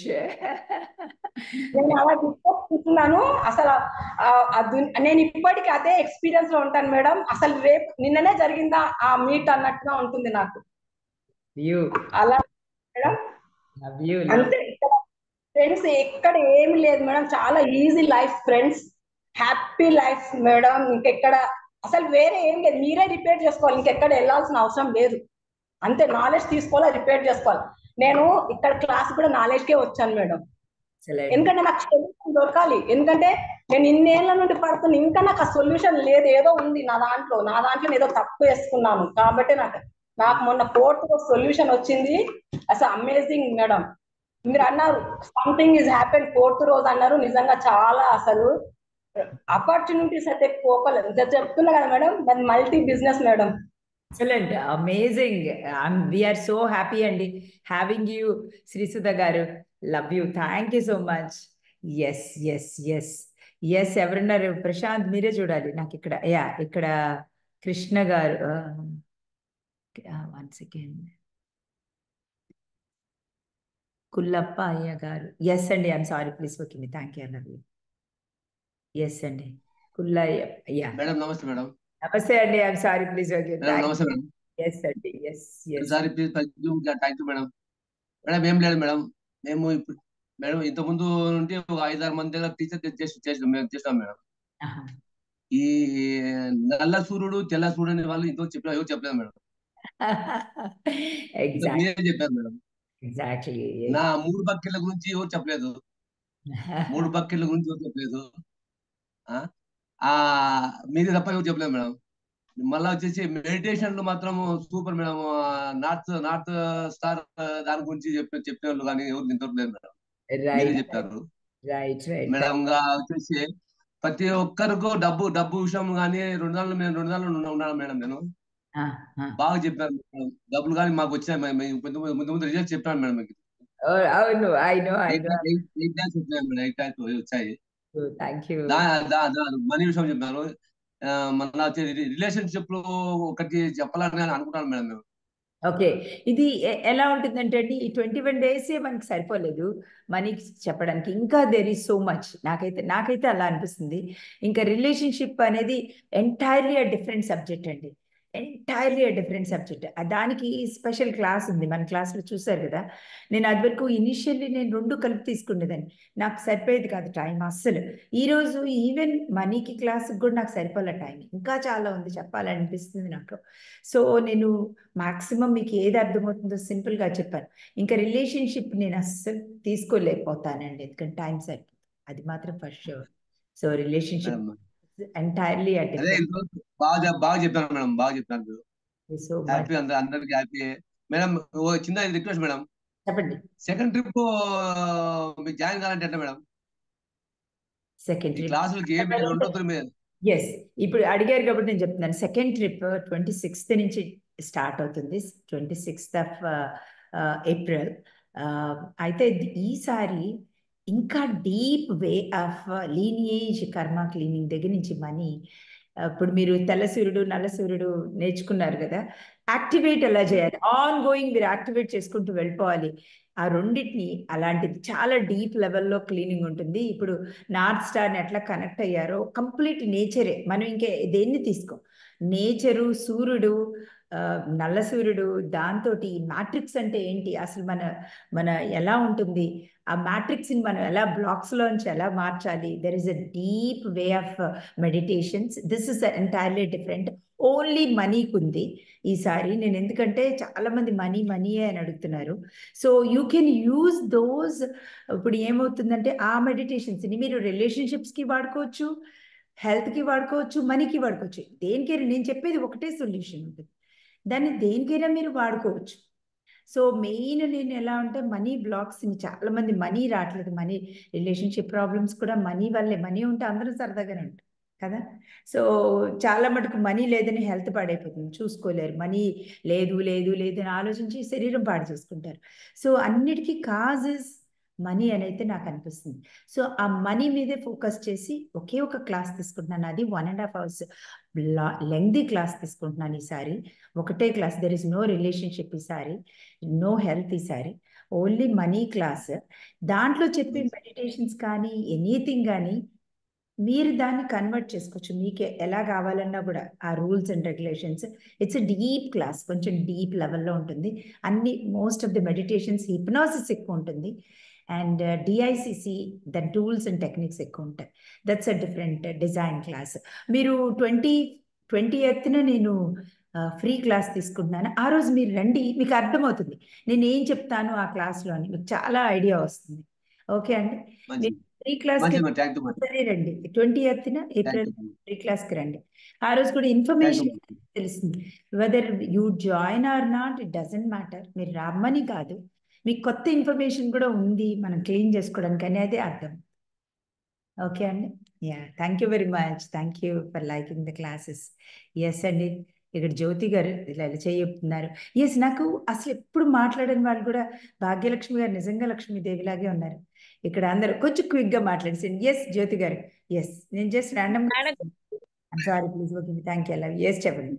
నేను అలా చూస్తున్నాను. అసలు నేను ఇప్పటికీ అదే ఎక్స్పీరియన్స్ లో ఉంటాను మేడం. అసలు రేపు నిన్ననే జరిగిందా ఆ మీట్ అన్నట్టుగా ఉంటుంది నాకు. అలా మేడం అంతే. ఇక్కడ ఫ్రెండ్స్ ఎక్కడ ఏమి లేదు మేడం, చాలా easy life friends, happy life madam. ఇంకెక్కడ అసలు వేరే ఏం లేదు, మీరే రిపేర్ చేసుకోవాలి, ఇంకెక్కడ వెళ్ళాల్సిన అవసరం లేదు. అంతే, నాలెడ్జ్ తీసుకోవాలి, రిపేర్ చేసుకోవాలి. నేను ఇక్కడ క్లాస్ కూడా నాలెడ్జ్ కే వచ్చాను మేడం, ఎందుకంటే నాకు సొల్యూషన్ దొరకాలి. ఎందుకంటే నేను ఇన్నేళ్ల నుండి పడుతున్నా, ఇంకా నాకు ఆ సొల్యూషన్ లేదు. ఏదో ఉంది నా దాంట్లో ఏదో తప్పు వేసుకున్నాను కాబట్టి నాకు మొన్న 4th సొల్యూషన్ వచ్చింది. అసలు అమేజింగ్ మేడం. మీరు అన్నారు సంథింగ్ ఈజ్ హ్యాపెన్ 4th రోజు అన్నారు. నిజంగా చాలా అసలు ఆపర్చునిటీస్ అయితే పోకలేదు. చెప్తున్నా కదా మేడం, దాని multi business madam. Excellent, amazing. We're so happy అండి having you Srisudha garu. Love you, thank you so much. Yes yes yes yes ఎవరున్నారు? ప్రశాంత్ మీరే చూడాలి నాకు ఇక్కడ. ఇక్కడ కృష్ణ గారు వన్ సెకండ్. కుల్లప్ప అయ్య గారు. ఎస్ అండి, I'm sorry, please okay me. Thank you అన్నది. ఎస్ అండి, కుల్లయ్య. మేడం నమస్తే మేడం. నమస్తే అండి, ఐఎమ్ సారీ, ప్లీజ్ ఓకే. నమస్తే మేడం. ఎస్ అండి, yes yes. Sorry please, thank you madam. Madam ఏం లేదు మేడం, మేము ఇప్పుడు మేడం ఇంతకుముందు నుండి ఒక 5-6 మంది దగ్గర టీచర్ చేస్తాం మేడం. ఈ నల్ల సూర్యుడు తెల్ల సూర్యుడు అనే వాళ్ళు ఇంతకు చెప్పలేదు, ఎవరు చెప్పలేదు మేడం. మీరే చెప్పారు మేడం. ఎగ్జాక్ట్లీ. నా 3 బకెట్ల గురించి ఎవరు చెప్పలేదు, 3 బకెట్ల గురించి ఎవరు చెప్పలేదు. మీది తప్ప ఎవరు చెప్పలేదు మేడం. మళ్ళా వచ్చేసి మెడిటేషన్ మాత్రం సూపర్ మేడం. నార్త్ స్టార్ దాని గురించి చెప్పిన వాళ్ళు కానీ ఎవరు ఇంతవరకు లేదు మేడం, మీరే చెప్పారు మేడం. వచ్చేసి ప్రతి ఒక్కరికి డబ్బు విషయం కానీ 2 నెలలు ఉన్నాను మేడం. నేను బాగా చెప్పాను మేడం, డబ్బులు కానీ మాకు వచ్చాయి. ముందు రిజల్ట్ చెప్పాను మేడం. మీకు అవును, ఐ నో 8 టైమ్స్ వచ్చాయి మేడం, 8 టైమ్స్ వచ్చాయి. Thank you. మనీ విషయం చెప్పాను. మళ్ళీ రిలేషన్షిప్ లో ఒకటి చెప్పాలని అనుకుంటాను మేడం మేము. ఓకే, ఇది ఎలా ఉంటుందంటే అండి, ఈ 21 days మనకి సరిపోలేదు మనీకి చెప్పడానికి. ఇంకా దేర్ ఈజ్ సో మచ్. నాకైతే అలా అనిపిస్తుంది. ఇంకా రిలేషన్షిప్ అనేది ఎంటైర్లీ డిఫరెంట్ సబ్జెక్ట్ అండి, ఎంటైర్లీ డిఫరెంట్ సబ్జెక్ట్. దానికి స్పెషల్ క్లాస్ ఉంది, మన క్లాస్లో చూసారు కదా. నేను అది వరకు ఇనిషియల్లీ నేను 2 కలిపి తీసుకునేదాన్ని, నాకు సరిపోయేది కాదు టైం అస్సలు. ఈరోజు ఈవెన్ మనీకి క్లాస్కి కూడా నాకు సరిపోలే టైం, ఇంకా చాలా ఉంది చెప్పాలనిపిస్తుంది నాకు. సో నేను మాక్సిమం మీకు ఏది అర్థమవుతుందో సింపుల్గా చెప్పాను. ఇంకా రిలేషన్షిప్ నేను అస్సలు తీసుకోలేకపోతానండి, ఎందుకంటే టైం సరిపోతుంది, అది మాత్రం first sure. So relationship entirely బాగా చెప్పాను మేడం, బాగా చెప్పాను. హ్యాపీ, అందరికి హ్యాపీ మేడం. చిన్న రిక్వెస్ట్ మేడం, చెప్పండి. సెకండ్ ట్రిప్ మీకు జాయిన్ కావాలంటే ఎట్లా మేడం? సెకండ్ ట్రిప్ క్లాసులకి ఎస్, ఇప్పుడు అడిగారు కాబట్టి నేను చెప్తున్నాను. సెకండ్ ట్రిప్ 26th నుంచి స్టార్ట్ అవుతుంది, 26th of April. అయితే ఈసారి ఇంకా డీప్ వే ఆఫ్ లీనియేజ్ కర్మ క్లీనింగ్ దగ్గర నుంచి మనీ. ఇప్పుడు మీరు తెల్ల సూర్యుడు నల్ల సూర్యుడు నేర్చుకున్నారు కదా, యాక్టివేట్ ఎలా చేయాలి, ఆన్ గోయింగ్ మీరు యాక్టివేట్ చేసుకుంటూ వెళ్ళిపోవాలి. ఆ రెండింటిని అలాంటిది చాలా డీప్ లెవెల్లో క్లీనింగ్ ఉంటుంది. ఇప్పుడు నార్త్ స్టార్ని ఎట్లా కనెక్ట్ అయ్యారో కంప్లీట్ నేచరే, మనం ఇంకే దేన్ని తీసుకో, నేచరు, సూర్యుడు, నల్ల సూర్యుడు, దాంతో మ్యాట్రిక్స్ అంటే ఏంటి, అసలు మన ఎలా ఉంటుంది, ఆ మ్యాట్రిక్స్ని మనం ఎలా బ్లాక్స్లోంచి ఎలా మార్చాలి. There is a deep way of meditations. This is entirely different. Only మనీకి ఉంది ఈసారి. నేను ఎందుకంటే చాలా మంది మనీయే అని అడుగుతున్నారు. So you can use those. ఇప్పుడు ఏమవుతుందంటే ఆ మెడిటేషన్స్ని మీరు రిలేషన్షిప్స్కి వాడుకోవచ్చు, హెల్త్కి వాడుకోవచ్చు, మనీకి వాడుకోవచ్చు. దేనికైనా నేను చెప్పేది ఒకటే సొల్యూషన్ ఉంటుంది, దాన్ని దేనికైనా మీరు వాడుకోవచ్చు. సో మెయిన్ నేను ఎలా అంటే మనీ బ్లాక్స్ని, చాలా మంది మనీ రావట్లేదు, మనీ రిలేషన్షిప్ ప్రాబ్లమ్స్ కూడా మనీ వల్లే. మనీ ఉంటే అందరూ సరదాగానే ఉంటారు కదా. సో చాలా మటుకు మనీ లేదని హెల్త్ పాడైపోతుంది, చూసుకోలేరు. మనీ లేదు అని ఆలోచించి శరీరం పాడు చేసుకుంటారు. సో అన్నిటికీ కాజెస్ మనీ అని అయితే నాకు అనిపిస్తుంది. సో ఆ మనీ మీదే ఫోకస్ చేసి ఒకే ఒక క్లాస్ తీసుకుంటున్నాను, అది 1.5 hours లెంగ్దీ క్లాస్ తీసుకుంటున్నాను ఈసారి. ఒకటే class, there is no relationship ఈసారి, నో హెల్త్ ఈసారి, ఓన్లీ మనీ క్లాస్. దాంట్లో చెప్పే మెడిటేషన్స్ కానీ ఎనీథింగ్ కానీ మీరు దాన్ని కన్వర్ట్ చేసుకోవచ్చు మీకే ఎలా కావాలన్నా కూడా. ఆ rules and regulations, it's a deep class, కొంచెం డీప్ లెవెల్లో ఉంటుంది. Most of the meditations, hypnosis ఎక్కువ ఉంటుంది, and DICC the tools and techniques ఎక్కువ ఉంటాయి. That's a different design class. మీరు 20th నేను ఫ్రీ క్లాస్ తీసుకుంటున్నాను. ఆ రోజు మీరు రండి, మీకు అర్థమవుతుంది నేను ఏం చెప్తాను ఆ క్లాస్లో అని, మీకు చాలా ఐడియా వస్తుంది. ఓకే అండి, ఫ్రీ క్లాస్కి రండి. 20th April ఫ్రీ క్లాస్కి రండి. ఆ రోజు కూడా ఇన్ఫర్మేషన్ తెలుస్తుంది. Whether you join or not, it doesn't matter. మీరు రమ్మని కాదు, మీకు కొత్త ఇన్ఫర్మేషన్ కూడా ఉంది మనం క్లీన్ చేసుకోవడానికి అని అదే అర్థం. ఓకే అండి, thank you very much. Thank you for liking the classes. Yes అండి, ఇక్కడ జ్యోతి గారు ఇలా చెప్తున్నారు. ఎస్, నాకు అసలు ఎప్పుడు మాట్లాడని వాళ్ళు కూడా భాగ్యలక్ష్మి గారు నిజంగా లక్ష్మీదేవిలాగే ఉన్నారు. ఇక్కడ అందరూ కొంచెం క్విక్గా మాట్లాడేసండి. ఎస్ జ్యోతి గారు, ఎస్ నేను just random I'm sorry please. Okay, thank you. Love. Yes చెప్పండి.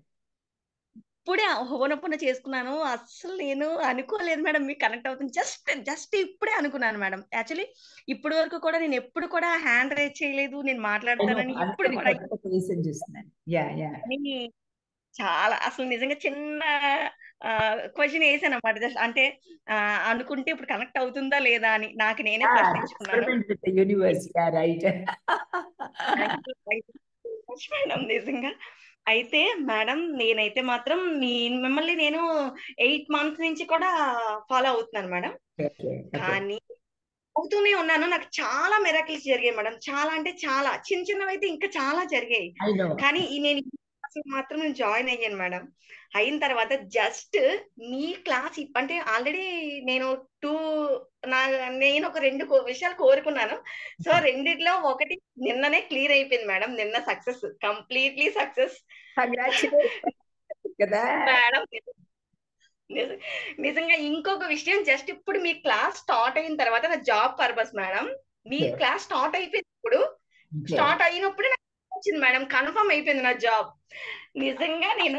ఇప్పుడే హోనప్పున చేసుకున్నాను. అస్సలు నేను అనుకోలేదు మేడం మీకు కనెక్ట్ అవుతుంది. జస్ట్ ఇప్పుడే అనుకున్నాను మేడం. యాక్చువల్లీ ఇప్పటి వరకు కూడా నేను ఎప్పుడు కూడా హ్యాండ్ రైజ్ చేయలేదు, నేను మాట్లాడతానని ఇప్పుడు కూడా చూస్తున్నాను. యా యా అని చాలా అసలు నిజంగా చిన్న క్వశ్చన్ వేసాను అన్నమాట. జస్ట్ అంటే అనుకుంటే ఇప్పుడు కనెక్ట్ అవుతుందా లేదా అని నాకు నేనే ప్రశ్నించుకున్నాను. యూనివర్స్. Yeah right. మేడం నిజంగా అయితే మేడం నేనైతే మాత్రం మిమ్మల్ని నేను 8 months నుంచి కూడా ఫాలో అవుతున్నాను మేడం. కానీ అవుతూనే ఉన్నాను. నాకు చాలా మిరాకిల్స్ జరిగాయి మేడం. చాలా అంటే చాలా చిన్న చిన్నవి అయితే ఇంకా చాలా జరిగాయి. కానీ నేను మాత్రం నేను జాయిన్ అయ్యాను మేడం. అయిన తర్వాత జస్ట్ మీ క్లాస్ అంటే ఆల్రెడీ నేను నేను ఒక 2 విషయాలు కోరుకున్నాను. సో రెండిట్లో ఒకటి నిన్ననే క్లియర్ అయిపోయింది మేడం. నిన్న సక్సెస్, కంప్లీట్లీ సక్సెస్ మేడం. నిజంగా ఇంకొక విషయం, జస్ట్ ఇప్పుడు మీ క్లాస్ స్టార్ట్ అయిన తర్వాత నా జాబ్ పర్పస్ మేడం. మీ క్లాస్ స్టార్ట్ అయిపోయినప్పుడు స్టార్ట్ అయినప్పుడు నాకు వచ్చింది మేడం, కన్ఫర్మ్ అయిపోయింది నా జాబ్. నిజంగా నేను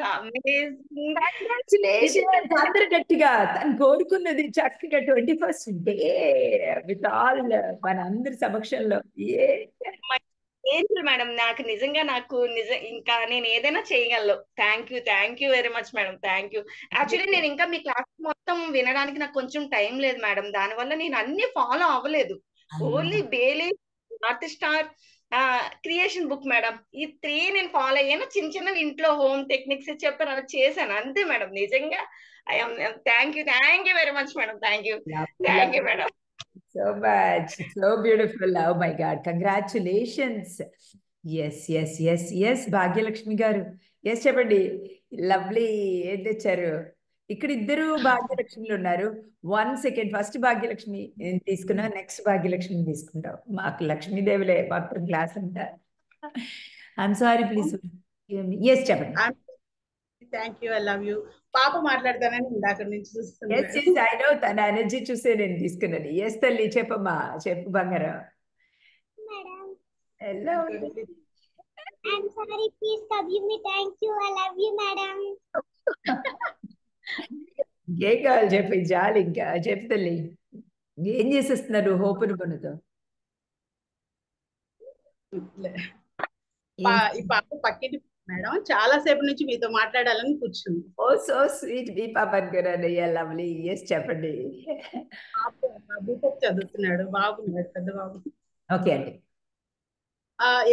అందరు గట్టిగా తను కోరుకున్నది చక్కగా 21st డే విత్ ఆల్ మన అందరి సమక్షంలో. మేడం నాకు నిజంగా ఇంకా నేను ఏదైనా చేయగలను. Thank you very much madam. Thank you. Actually నేను ఇంకా మీ క్లాస్ మొత్తం వినడానికి నాకు కొంచెం టైం లేదు మేడం. దానివల్ల నేను అన్ని ఫాలో అవ్వలేదు. ఓన్లీ బేలీ, north star, creation book madam, ఈ 3 నేను ఫాలో అయ్యాను. చిన్న ఇంట్లో హోమ్ టెక్నిక్స్ చెప్పాను, అలా చేశాను అంతే మేడం. నిజంగా thank you very much madam. Thank you madam. So much. So beautiful. Oh my God. Congratulations. Yes. Bhagyalakshmi గారు. ఎస్ చెప్పండి. లవ్లీ. ఏం తెచ్చారు? ఇక్కడ 2 భాగ్యలక్ష్మిలు ఉన్నారు. 1 second. ఫస్ట్ భాగ్యలక్ష్మి నేను తీసుకున్నా, నెక్స్ట్ భాగ్యలక్ష్మి తీసుకుంటావు. మాకు లక్ష్మీదేవులే మొత్తం క్లాస్ అంతా. I'm sorry please. ఎస్ చెప్పండి. Thank you. I love you. పాప మాట్లాడతానని ఇందాక నుంచి చూస్తున్నాను. ఐ నో, తన ఎనర్జీ చూసే నేను తీసుకున్నాను. ఎస్ తల్లి చెప్పమ్మా, చెప్పు బంగారం. Hello. I'm sorry, please forgive me. Thank you. I love you, madam. ఏం కావాలి చెప్పి చాలు. ఇంకా చెప్పు తల్లి. ఏం చేసేస్తున్నారు హోపును పనుతో? ఈ పాప పక్కింటి మేడం, చాలా సేపు నుంచి మీతో మాట్లాడాలని కూర్చుంది. ఓ సో స్వీట్. మీ పాప అనుకున్నాను. లవ్లీ. ఎస్ చెప్పండి. బీటెక్ చదువుతున్నాడు బాబు, పెద్ద బాబు. ఓకే అండి.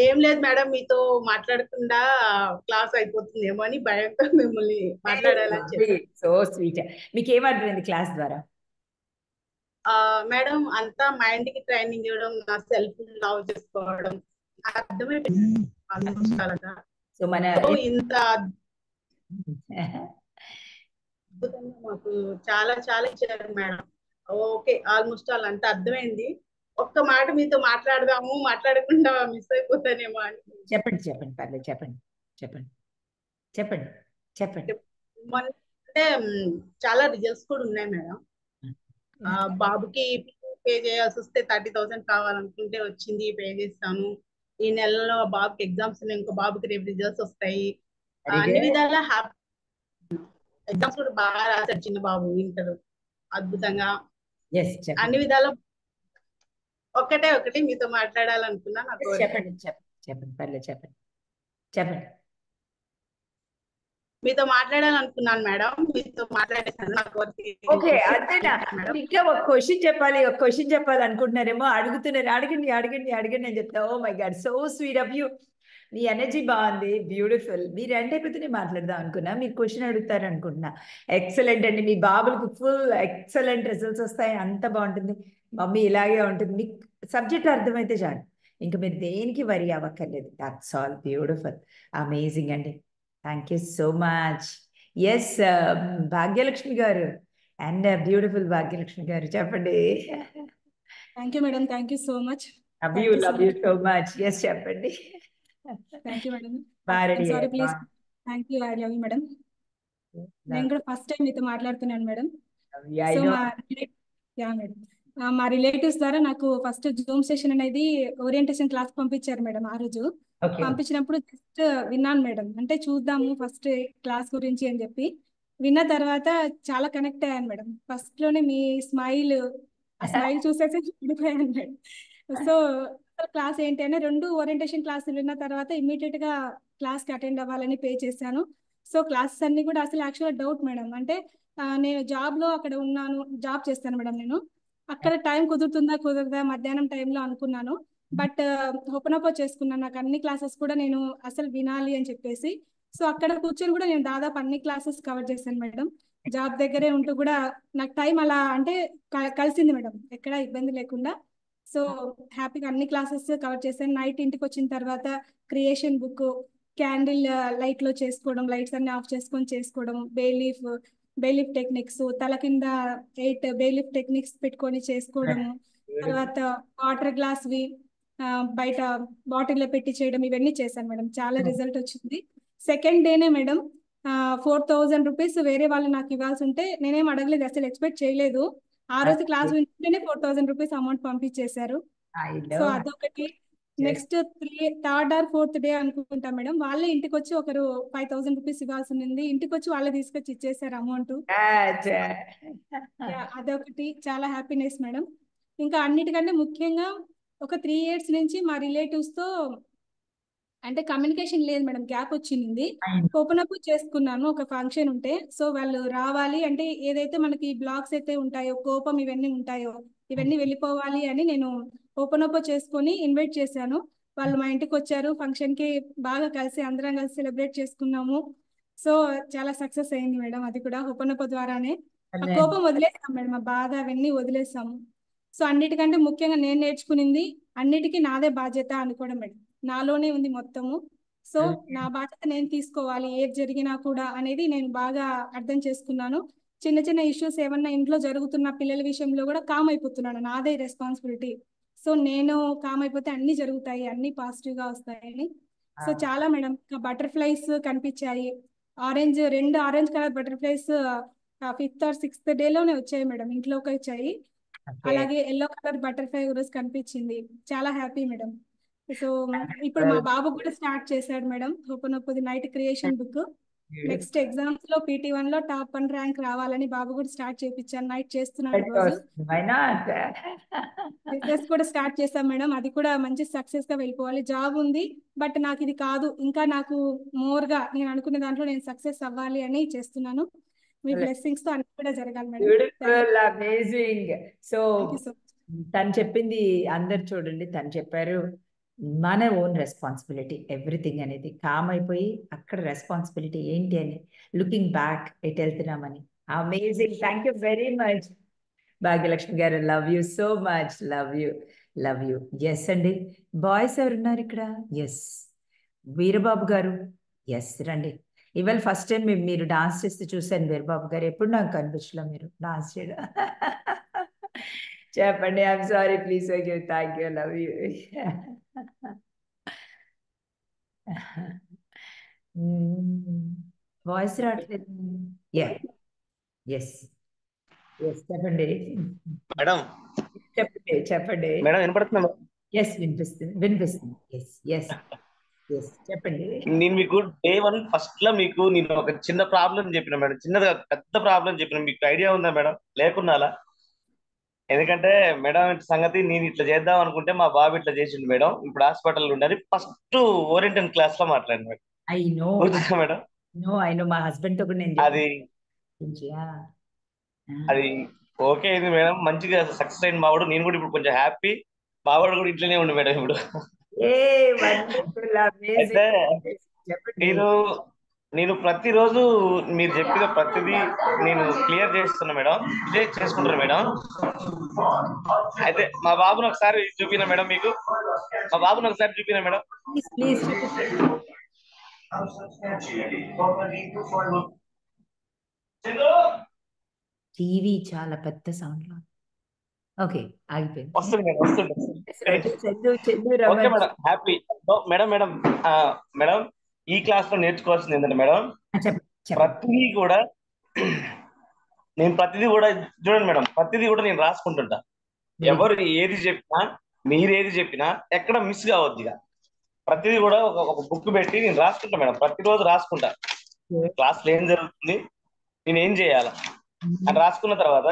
ఏం లేదు మేడం, మీతో మాట్లాడకుండా క్లాస్ అయిపోతుందేమో అని భయంతో మిమ్మల్ని మాట్లాడాలని చెప్పి. So sweet. మీకు ఏమర్థమైంది క్లాస్ ద్వారా? మేడం అంతా మైండ్ కి ట్రైనింగ్ ఇవ్వడం, నా సెల్ఫ్ లవ్ చేసుకోవడం అర్థమైపోయింది. సో మన ఇంత అద్భుతంగా మాకు చాలా చాలా ఇచ్చారు మేడం. ఓకే, ఆల్మోస్ట్ ఆల్ అంతా అర్థమైంది. ఒక్క మాట మీతో మాట్లాడదాము, మాట్లాడకుండా మిస్ అయిపోతానేమో అని. చెప్పండి పర్లేదు. చెప్పండి. అంటే చాలా రిజల్ట్స్ కూడా ఉన్నాయి మేడం. బాబుకి పే చేయాల్సి వస్తే 30,000 కావాలనుకుంటే వచ్చింది, పే చేస్తాను. ఈ నెలలో బాబుకి ఎగ్జామ్స్ ఉన్నాయి, ఇంకో బాబుకి రేపు రిజల్ట్స్ వస్తాయి. అన్ని విధాలా హ్యాపీ. ఎగ్జామ్స్ కూడా బాగా రాశాడు చిన్న బాబు, ఇంటర్ అద్భుతంగా. అన్ని విధాలా ఒకటి మీతో మాట్లాడాలనుకున్నా. నాకు చెప్పండి పర్లేదు. చెప్పండి. మీతో మాట్లాడాలనుకున్నాను మేడం, మీతో మాట్లాడేసాను. ఓకే, అంతేనా? ఇంకా ఒక క్వశ్చన్ చెప్పాలి అనుకుంటున్నారేమో. అడుగుతున్నారు. అడగండి అని చెప్తా. Oh my god, so sweet of you. మీ ఎనర్జీ బాగుంది, బ్యూటిఫుల్. మీరు అంటే అయిపోతేనే మాట్లాడదాం అనుకున్నా, మీరు క్వశ్చన్ అడుగుతారు అనుకుంటున్నా. ఎక్సలెంట్ అండి. మీ బాబులకు ఫుల్ ఎక్సలెంట్ రిజల్ట్స్ వస్తాయి. అంత బాగుంటుంది. మమ్మీ ఇలాగే ఉంటుంది. మీకు సబ్జెక్ట్ అర్థమైతే చాలు, ఇంకా మీరు దేనికి వరి అవ్వక్కర్లేదు. That's all. బ్యూటిఫుల్, అమేజింగ్ అండి. Thank you so much. Yes Bhagyalakshmi garu and beautiful Bhagyalakshmi garu చెప్పండి. Thank you madam. Thank you so much. Love you so much. Yes చెప్పండి. Thank you madam. Sorry please. Thank you. I love you madam. నేను కూడా first time మీతో మాట్లాడుతున్నాను మేడం. So madam, మా relatives ద్వారా నాకు ఫస్ట్ జూమ్ సెషన్ అనేది ఓరియంటేషన్ క్లాస్ పంపించారు మేడం. ఆ రోజు ఓకే పంపించినప్పుడు జస్ట్ విన్నాను మేడం, అంటే చూద్దాము ఫస్ట్ క్లాస్ గురించి అని చెప్పి విన్న తర్వాత చాలా కనెక్ట్ అయ్యాను మేడం. ఫస్ట్ లోనే మీ స్మైల్, ఆ స్మైల్ చూసేసి ఉండిపోయాను మేడం. సో క్లాస్ ఏంటి అని 2 ఓరియంటేషన్ క్లాసులు విన్న తర్వాత ఇమీడియట్ గా క్లాస్ కి అటెండ్ అవ్వాలని పే చేశాను. సో క్లాసెస్ అన్ని కూడా అసలు యాక్చువల్ డౌట్ మేడం, అంటే నేను జాబ్ లో అక్కడ ఉన్నాను, జాబ్ చేస్తాను మేడం నేను. అక్కడ టైం కుదురుతుందా కుదరదా మధ్యాహ్నం టైంలో అనుకున్నాను. బట్ ఓపెన్ అప్ చేసుకున్నాను, నాకు అన్ని క్లాసెస్ కూడా నేను అసలు వినాలి అని చెప్పేసి. సో అక్కడ కూర్చొని కూడా నేను దాదాపు అన్ని క్లాసెస్ కవర్ చేశాను మేడం. జాబ్ దగ్గరే ఉంటూ కూడా నాకు టైం అలా అంటే కలిసింది మేడం, ఎక్కడ ఇబ్బంది లేకుండా. సో హ్యాపీగా అన్ని క్లాసెస్ కవర్ చేశాను. నైట్ ఇంటికి వచ్చిన తర్వాత క్రియేషన్ బుక్, క్యాండిల్ లైట్ లో చేసుకోవడం, లైట్స్ అన్ని ఆఫ్ చేసుకొని చేసుకోవడం, బేలీఫ్ టెక్నిక్స్, తల కింద 8 బేలీఫ్ టెక్నిక్స్ పెట్టుకొని చేసుకోవడము, తర్వాత వాటర్ గ్లాస్ వి బయట బాటిల్లో పెట్టి చేయడం, ఇవన్నీ చేశాను మేడం. చాలా రిజల్ట్ వచ్చింది. సెకండ్ డేనే మేడం 4000 రూపీస్ వేరే వాళ్ళు నాకు ఇవ్వాల్సి ఉంటే నేనేం అడగలేదు, అసలు ఎక్స్పెక్ట్ చేయలేదు. ఆ రోజు క్లాస్ వింటేనే 4000 రూపీస్ అమౌంట్ పంపించేశారు. సో అదొకటి. Next third or fourth day అనుకుంటా మేడం, వాళ్ళే ఇంటికి వచ్చి ఒకరు 5000 రూపీస్ ఇవ్వాల్సి ఉంది, ఇంటికి వచ్చి వాళ్ళే తీసుకొచ్చి ఇచ్చేసారు అమౌంట్. అదొకటి చాలా హ్యాపీనెస్ మేడం. ఇంకా అన్నిటికంటే ముఖ్యంగా ఒక 3 years నుంచి మా రిలేటివ్స్ తో అంటే కమ్యూనికేషన్ లేదు మేడం, గ్యాప్ వచ్చింది. ఓపెన్ అప్ చేసుకున్నాను ఒక ఫంక్షన్ ఉంటే. సో వాళ్ళు రావాలి అంటే ఏదైతే మనకి బ్లాగ్స్ అయితే ఉంటాయో, కోపం ఇవన్నీ ఉంటాయో, ఇవన్నీ వెళ్ళిపోవాలి అని నేను ఓపెన్ అప్ చేసుకొని ఇన్వైట్ చేశాను. వాళ్ళు మా ఇంటికి వచ్చారు, ఫంక్షన్ కి బాగా కలిసి అందరం కలిసి సెలబ్రేట్ చేసుకున్నాము. సో చాలా సక్సెస్ అయింది మేడం, అది కూడా ఓపెన్ అప్ ద్వారానే. ఆ కోపం వదిలేసాం మేడం, ఆ బాధ అవన్నీ వదిలేసాము. సో అన్నిటికంటే ముఖ్యంగా నేను నేర్చుకునింది, అన్నిటికీ నాదే బాధ్యత అనుకోవడం మేడం. నాలోనే ఉంది మొత్తము. సో నా బాధ్యత నేను తీసుకోవాలి ఏది జరిగినా కూడా అనేది నేను బాగా అర్థం చేసుకున్నాను. చిన్న చిన్న ఇష్యూస్ ఏమన్నా ఇంట్లో జరుగుతున్న పిల్లల విషయంలో కూడా కామ్ అయిపోతున్నాను, నాదే రెస్పాన్సిబిలిటీ. సో నేను కామ్ అయిపోతే అన్ని జరుగుతాయి, అన్ని పాజిటివ్ గా వస్తాయని. సో చాలా మేడం, బటర్ఫ్లైస్ కనిపించాయి. 2 orange colour butterflies 5th or 6th డేలోనే వచ్చాయి మేడం, ఇంట్లోకి వచ్చాయి. అలాగే ఎల్లో కలర్ బటర్ఫ్లై రోజు కనిపించింది, చాలా హ్యాపీ మేడం. సో ఇప్పుడు మా బాబు కూడా స్టార్ట్ చేశాడు madam open up night creation book. Next exams లో PT1 లో టాప్ 1 ర్యాంక్ రావాలని బాబు కూడా స్టార్ట్ చేయించాను, నైట్ చేస్తున్నాడు రోజు. బిజినెస్ కూడా స్టార్ట్ చేశాం మేడం, అది కూడా మంచి సక్సెస్ గా వెళ్ళిపోవాలి. జాబ్ ఉంది బట్ నాకు ఇది కాదు, ఇంకా నాకు మోర్ గా నేను అనుకునే దాంట్లో నేను సక్సెస్ అవ్వాలి అని చేస్తున్నాను. మీ బ్లెస్సింగ్స్ తో అన్ని కూడా జరగాలి మేడం. Beautiful, amazing. సో తను చెప్పింది అందరు చూడండి, తను చెప్పారు మన ఓన్ రెస్పాన్సిబిలిటీ ఎవ్రీథింగ్ అనేది. కామ్ అయిపోయి అక్కడ రెస్పాన్సిబిలిటీ ఏంటి అని లుకింగ్ బ్యాక్ ఎటు వెళ్తున్నామని. Amazing, thank you very much Bhagyalakshmi garu. Love you so much, love you, love you. Yes అండి, బాయ్స్ ఎవరున్నారు ఇక్కడ? ఎస్ వీరబాబు గారు, ఎస్ రండి. ఇవాళ ఫస్ట్ టైం మీరు డాన్స్ చేస్తే చూశాను వీరబాబు గారు, ఎప్పుడు నాకు కనిపించలే మీరు డాన్స్ చేయడం. చెప్పండి. I'm sorry, please okay, thank you, love you. Voice రావట్లేదు. ఎస్ ఎస్ చెప్పండి మేడం. చెప్పండి చెప్పండి మేడం వినపడుతుందా? ఎస్ వినిపిస్తుంది వినిపిస్తుంది. ఎస్ ఎస్ ఎస్ చెప్పండి. నేను మీకు Day 1 ఫస్ట్ లో మీకు నేను ఒక చిన్న ప్రాబ్లం చెప్పిన మేడం, చిన్నగా పెద్ద ప్రాబ్లం చెప్పిన, మీకు ఐడియా ఉందా మేడం? లేకున్నా అలా, ఎందుకంటే మేడం సంగతి నేను ఇట్లా చేద్దాం అనుకుంటే మా బాబు ఇట్లా చేసిండు మేడం, ఇప్పుడు హాస్పిటల్ ఉండాలి. ఫస్ట్ ఓరియంటల్ క్లాస్ లో మాట్లాడి madam. I know madam, I know మా హస్బెండ్ తో కూడా నేను అది ఓకే అయింది మేడం, మంచిగా సక్సెస్ అయింది మావాడు. నేను కూడా ఇప్పుడు కొంచెం హ్యాపీ, మావాడు కూడా ఇట్లనే ఉండు మేడం ఇప్పుడు. అయితే నేను ప్రతిరోజు మీరు చెప్పిన ప్రతిదీ నేను క్లియర్ చేస్తున్నా మేడం, ఇదే చేసుకుంటాను మేడం. అయితే మా బాబుని ఒకసారి చూపినా మేడం, మీకు మా బాబుని ఒకసారి చూపినా మేడం. టీవీ చాలా పెద్ద సౌండ్ లో. ఓకే ఆగిపోయింది. వస్తుంది మేడం, వస్తుంది. Okay madam, happy madam. Madam ఈ క్లాస్ లో నేర్చుకోవాల్సింది ఏంటంటే మేడం, ప్రతిదీ కూడా చూడండి మేడం, ప్రతిదీ కూడా నేను రాసుకుంటుంటా. ఎవరు ఏది చెప్పినా, మీరు ఏది చెప్పినా ఎక్కడ మిస్ కావద్దు. ఇక ప్రతిదీ కూడా ఒక బుక్ పెట్టి నేను రాసుకుంటా మేడం, ప్రతిరోజు రాసుకుంటా క్లాస్లో ఏం జరుగుతుంది, నేను ఏం చేయాలా అని రాసుకున్న తర్వాత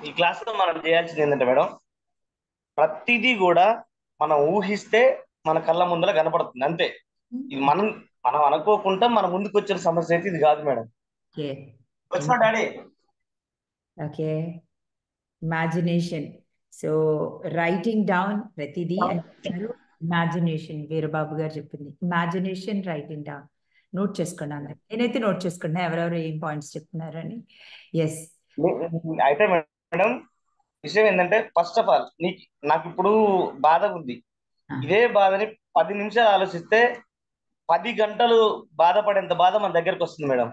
ఈ క్లాస్ లో మనం చేయాల్సింది ఏంటంటే మేడం, ప్రతిదీ కూడా మనం ఊహిస్తే మన కళ్ళ ముందర కనపడుతుంది అంతే. ఇది మనం మనం అనుకోకుండా మన ముందుకు వచ్చిన సమస్య అయితే ఇది కాదు మేడం. వచ్చిన daddy okay, imagination. So writing down ప్రతిదీ అంటారు. ఇమాజినేషన్ వీరబాబు గారు చెప్పింది, ఇమాజినేషన్ రైటింగ్ డౌన్. నోట్ చేసుకున్నాను, నేనైతే నోట్ చేసుకున్నా ఎవరెవరు ఏం పాయింట్స్ చెప్తున్నారని. ఎస్ అయితే మేడం విషయం ఏంటంటే, ఫస్ట్ ఆఫ్ ఆల్ నాకు ఇప్పుడు బాధ ఉంది. ఇదే బాధని 10 నిమిషాలు ఆలోచిస్తే 10 గంటలు బాధపడేంత బాధ మన దగ్గరకు వస్తుంది మేడం.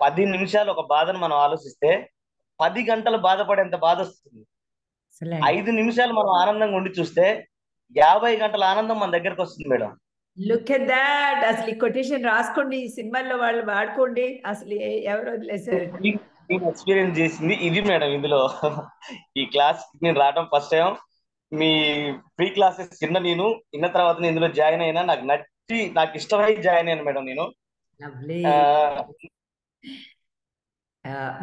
10 నిమిషాలు ఒక బాధను మనం ఆలోచిస్తే 10 గంటలు బాధపడేంత బాధ వస్తుంది. 5 నిమిషాలు మనం ఆనందంగా ఉండి చూస్తే 50 గంటల ఆనందం మన దగ్గరకు వస్తుంది మేడం. Look at that. అసలు ఈ కొటేషన్ రాసుకోండి, ఈ సినిమాల్లో వాళ్ళు వాడుకోండి. అసలు ఎవరు వదిలేసారు? నేను ఎక్స్పీరియన్స్ చేసింది ఇది మేడం. ఇందులో ఈ క్లాస్ నేను రావడం ఫస్ట్ టైం. మీ ఫ్రీ క్లాసెస్ నేను విన్న తర్వాత ఇందులో జాయిన్ అయినా, నాకు నచ్చి నాకు ఇష్టమై జాయిన్ అయ్యాను మేడం. నేను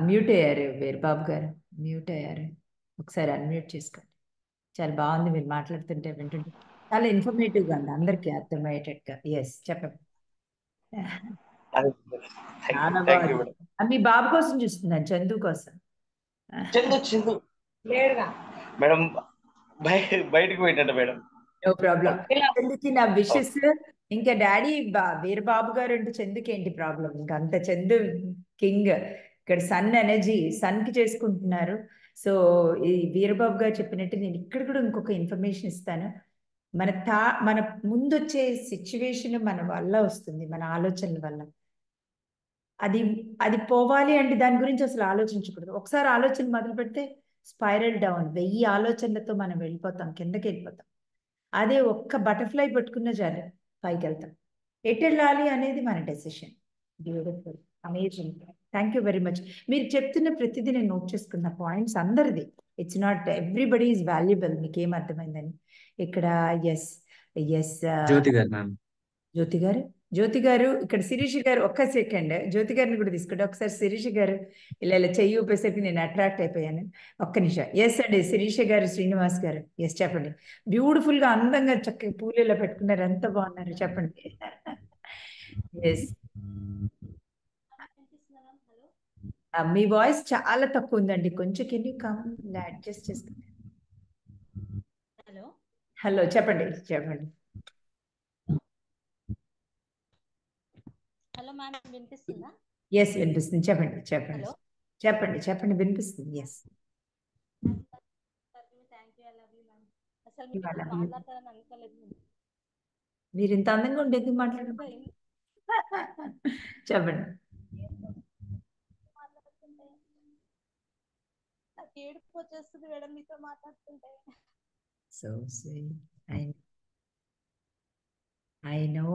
మ్యూట్ అయ్యారు వీరబాబు గారు, మ్యూట్ అయ్యారు. ఒకసారి అన్మ్యూట్ చేసుకోండి. చాలా బాగుంది మీరు మాట్లాడుతుంటే, వింటుంటే చాలా ఇన్ఫర్మేటివ్ గా ఉంది, అందరికీ అర్థమయ్యేటట్టుగా. ఎస్ చెప్పండి. చాలా బాగుంది. మీ బాబు కోసం చూస్తున్నాను, చందు కోసం. చందు మేడం బయటకు పోయిందంట మేడం. No problem. చందుకి నా విషెస్. ఇంకా డాడీ వీరబాబు గారు అంటే చందుకి ఏంటి ప్రాబ్లం? ఇంకా అంత చందు కింగ్. ఇక్కడ సన్ ఎనర్జీ, సన్ కి చేసుకుంటున్నారు. సో ఈ వీరబాబు గారు చెప్పినట్టు నేను ఇక్కడ కూడా ఇంకొక ఇన్ఫర్మేషన్ ఇస్తాను. మన ముందు వచ్చే సిచ్యువేషన్ మన వల్ల వస్తుంది, మన ఆలోచనల వల్ల. అది పోవాలి అంటే దాని గురించి అసలు ఆలోచించకూడదు. ఒకసారి ఆలోచన మొదలు పెడితే స్పైరల్ డౌన్, 1000 ఆలోచనలతో మనం వెళ్ళిపోతాం, కిందకి వెళ్ళిపోతాం. అదే ఒక్క బటర్ఫ్లై పట్టుకున్న చాలు పైకి వెళ్తాం. ఎటు వెళ్ళాలి అనేది మన decision. Beautiful, amazing. Thank you very much. మీరు చెప్తున్న ప్రతిదీ నేను నోట్ చేసుకున్న పాయింట్స్ అందరిది. It's not everybody is valuable. మీకు ఏం అర్థమైందని ఇక్కడ. ఎస్ ఎస్ జ్యోతి గారు మ్యామ్. జ్యోతి గారు ఇక్కడ శిరీష్ గారు. ఒక్క సెకండ్, జ్యోతి గారిని కూడా తీసుకుంటే ఒకసారి. శిరీష్ గారు ఇలా చెయ్యి ఊపేసరికి నేను అట్రాక్ట్ అయిపోయాను. ఒక్క నిమిషం. ఎస్ అండి, శిరీష గారు, శ్రీనివాస్ గారు. ఎస్ చెప్పండి. బ్యూటిఫుల్ గా అందంగా చక్కగా పూలు ఇలా పెట్టుకున్నారు, ఎంత బాగున్నారు చెప్పండి. ఎస్ మీ వాయిస్ చాలా తక్కువ ఉందండి, కొంచెం కెన్ యూ కమ్ అడ్జస్ట్ చేసుకోండి. హలో చెప్పండి. హలో మేడం, వినిపిస్తుందా? ఎస్ వినిపిస్తుంది. చెప్పండి వినిపిస్తుంది. ఎస్ మీరు ఇంత అందంగా ఉండి ఎందుకు మాట్లాడుతున్నారు? చెప్పండి. ఏడుపు వచ్చేస్తుంది మేడం మీతో మాట్లాడుతుంటే. So sweet. ఐ నో,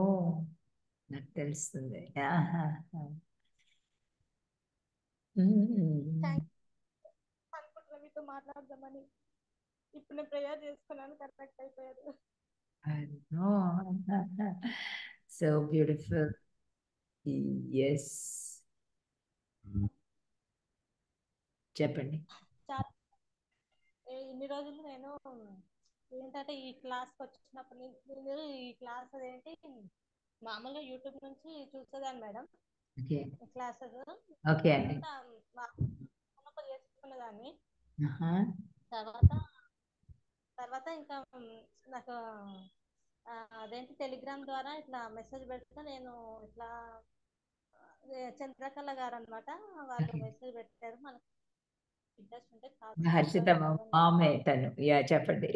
నాకు తెలుస్తుంది. అనుకుంటున్నా మీతో మాట్లాడదామని. ఇప్పుడు నేను ప్రేయర్ చేసుకున్నాను, కరెక్ట్ అయిపోయారు. I know. So beautiful. Yes. చెప్పండి. ఇన్ని రోజులు నేను ఏంటంటే ఈ క్లాస్ వచ్చినప్పుడు నేను ఈ క్లాస్ ఏంటి మామూలుగా యూట్యూబ్ నుంచి చూసేదాన్ని మేడం. క్లాసెస్ చేసుకునేదాన్ని. తర్వాత ఇంకా నాకు అదేంటి టెలిగ్రామ్ ద్వారా ఇట్లా మెసేజ్ పెడితే నేను ఇట్లా చంద్రకళ గారు అనమాట, వాళ్ళు మెసేజ్ పెట్టారు. మనకు ఇంట్రెస్ట్ ఉంటే హర్షిత మామే తను. యా చెప్పండి.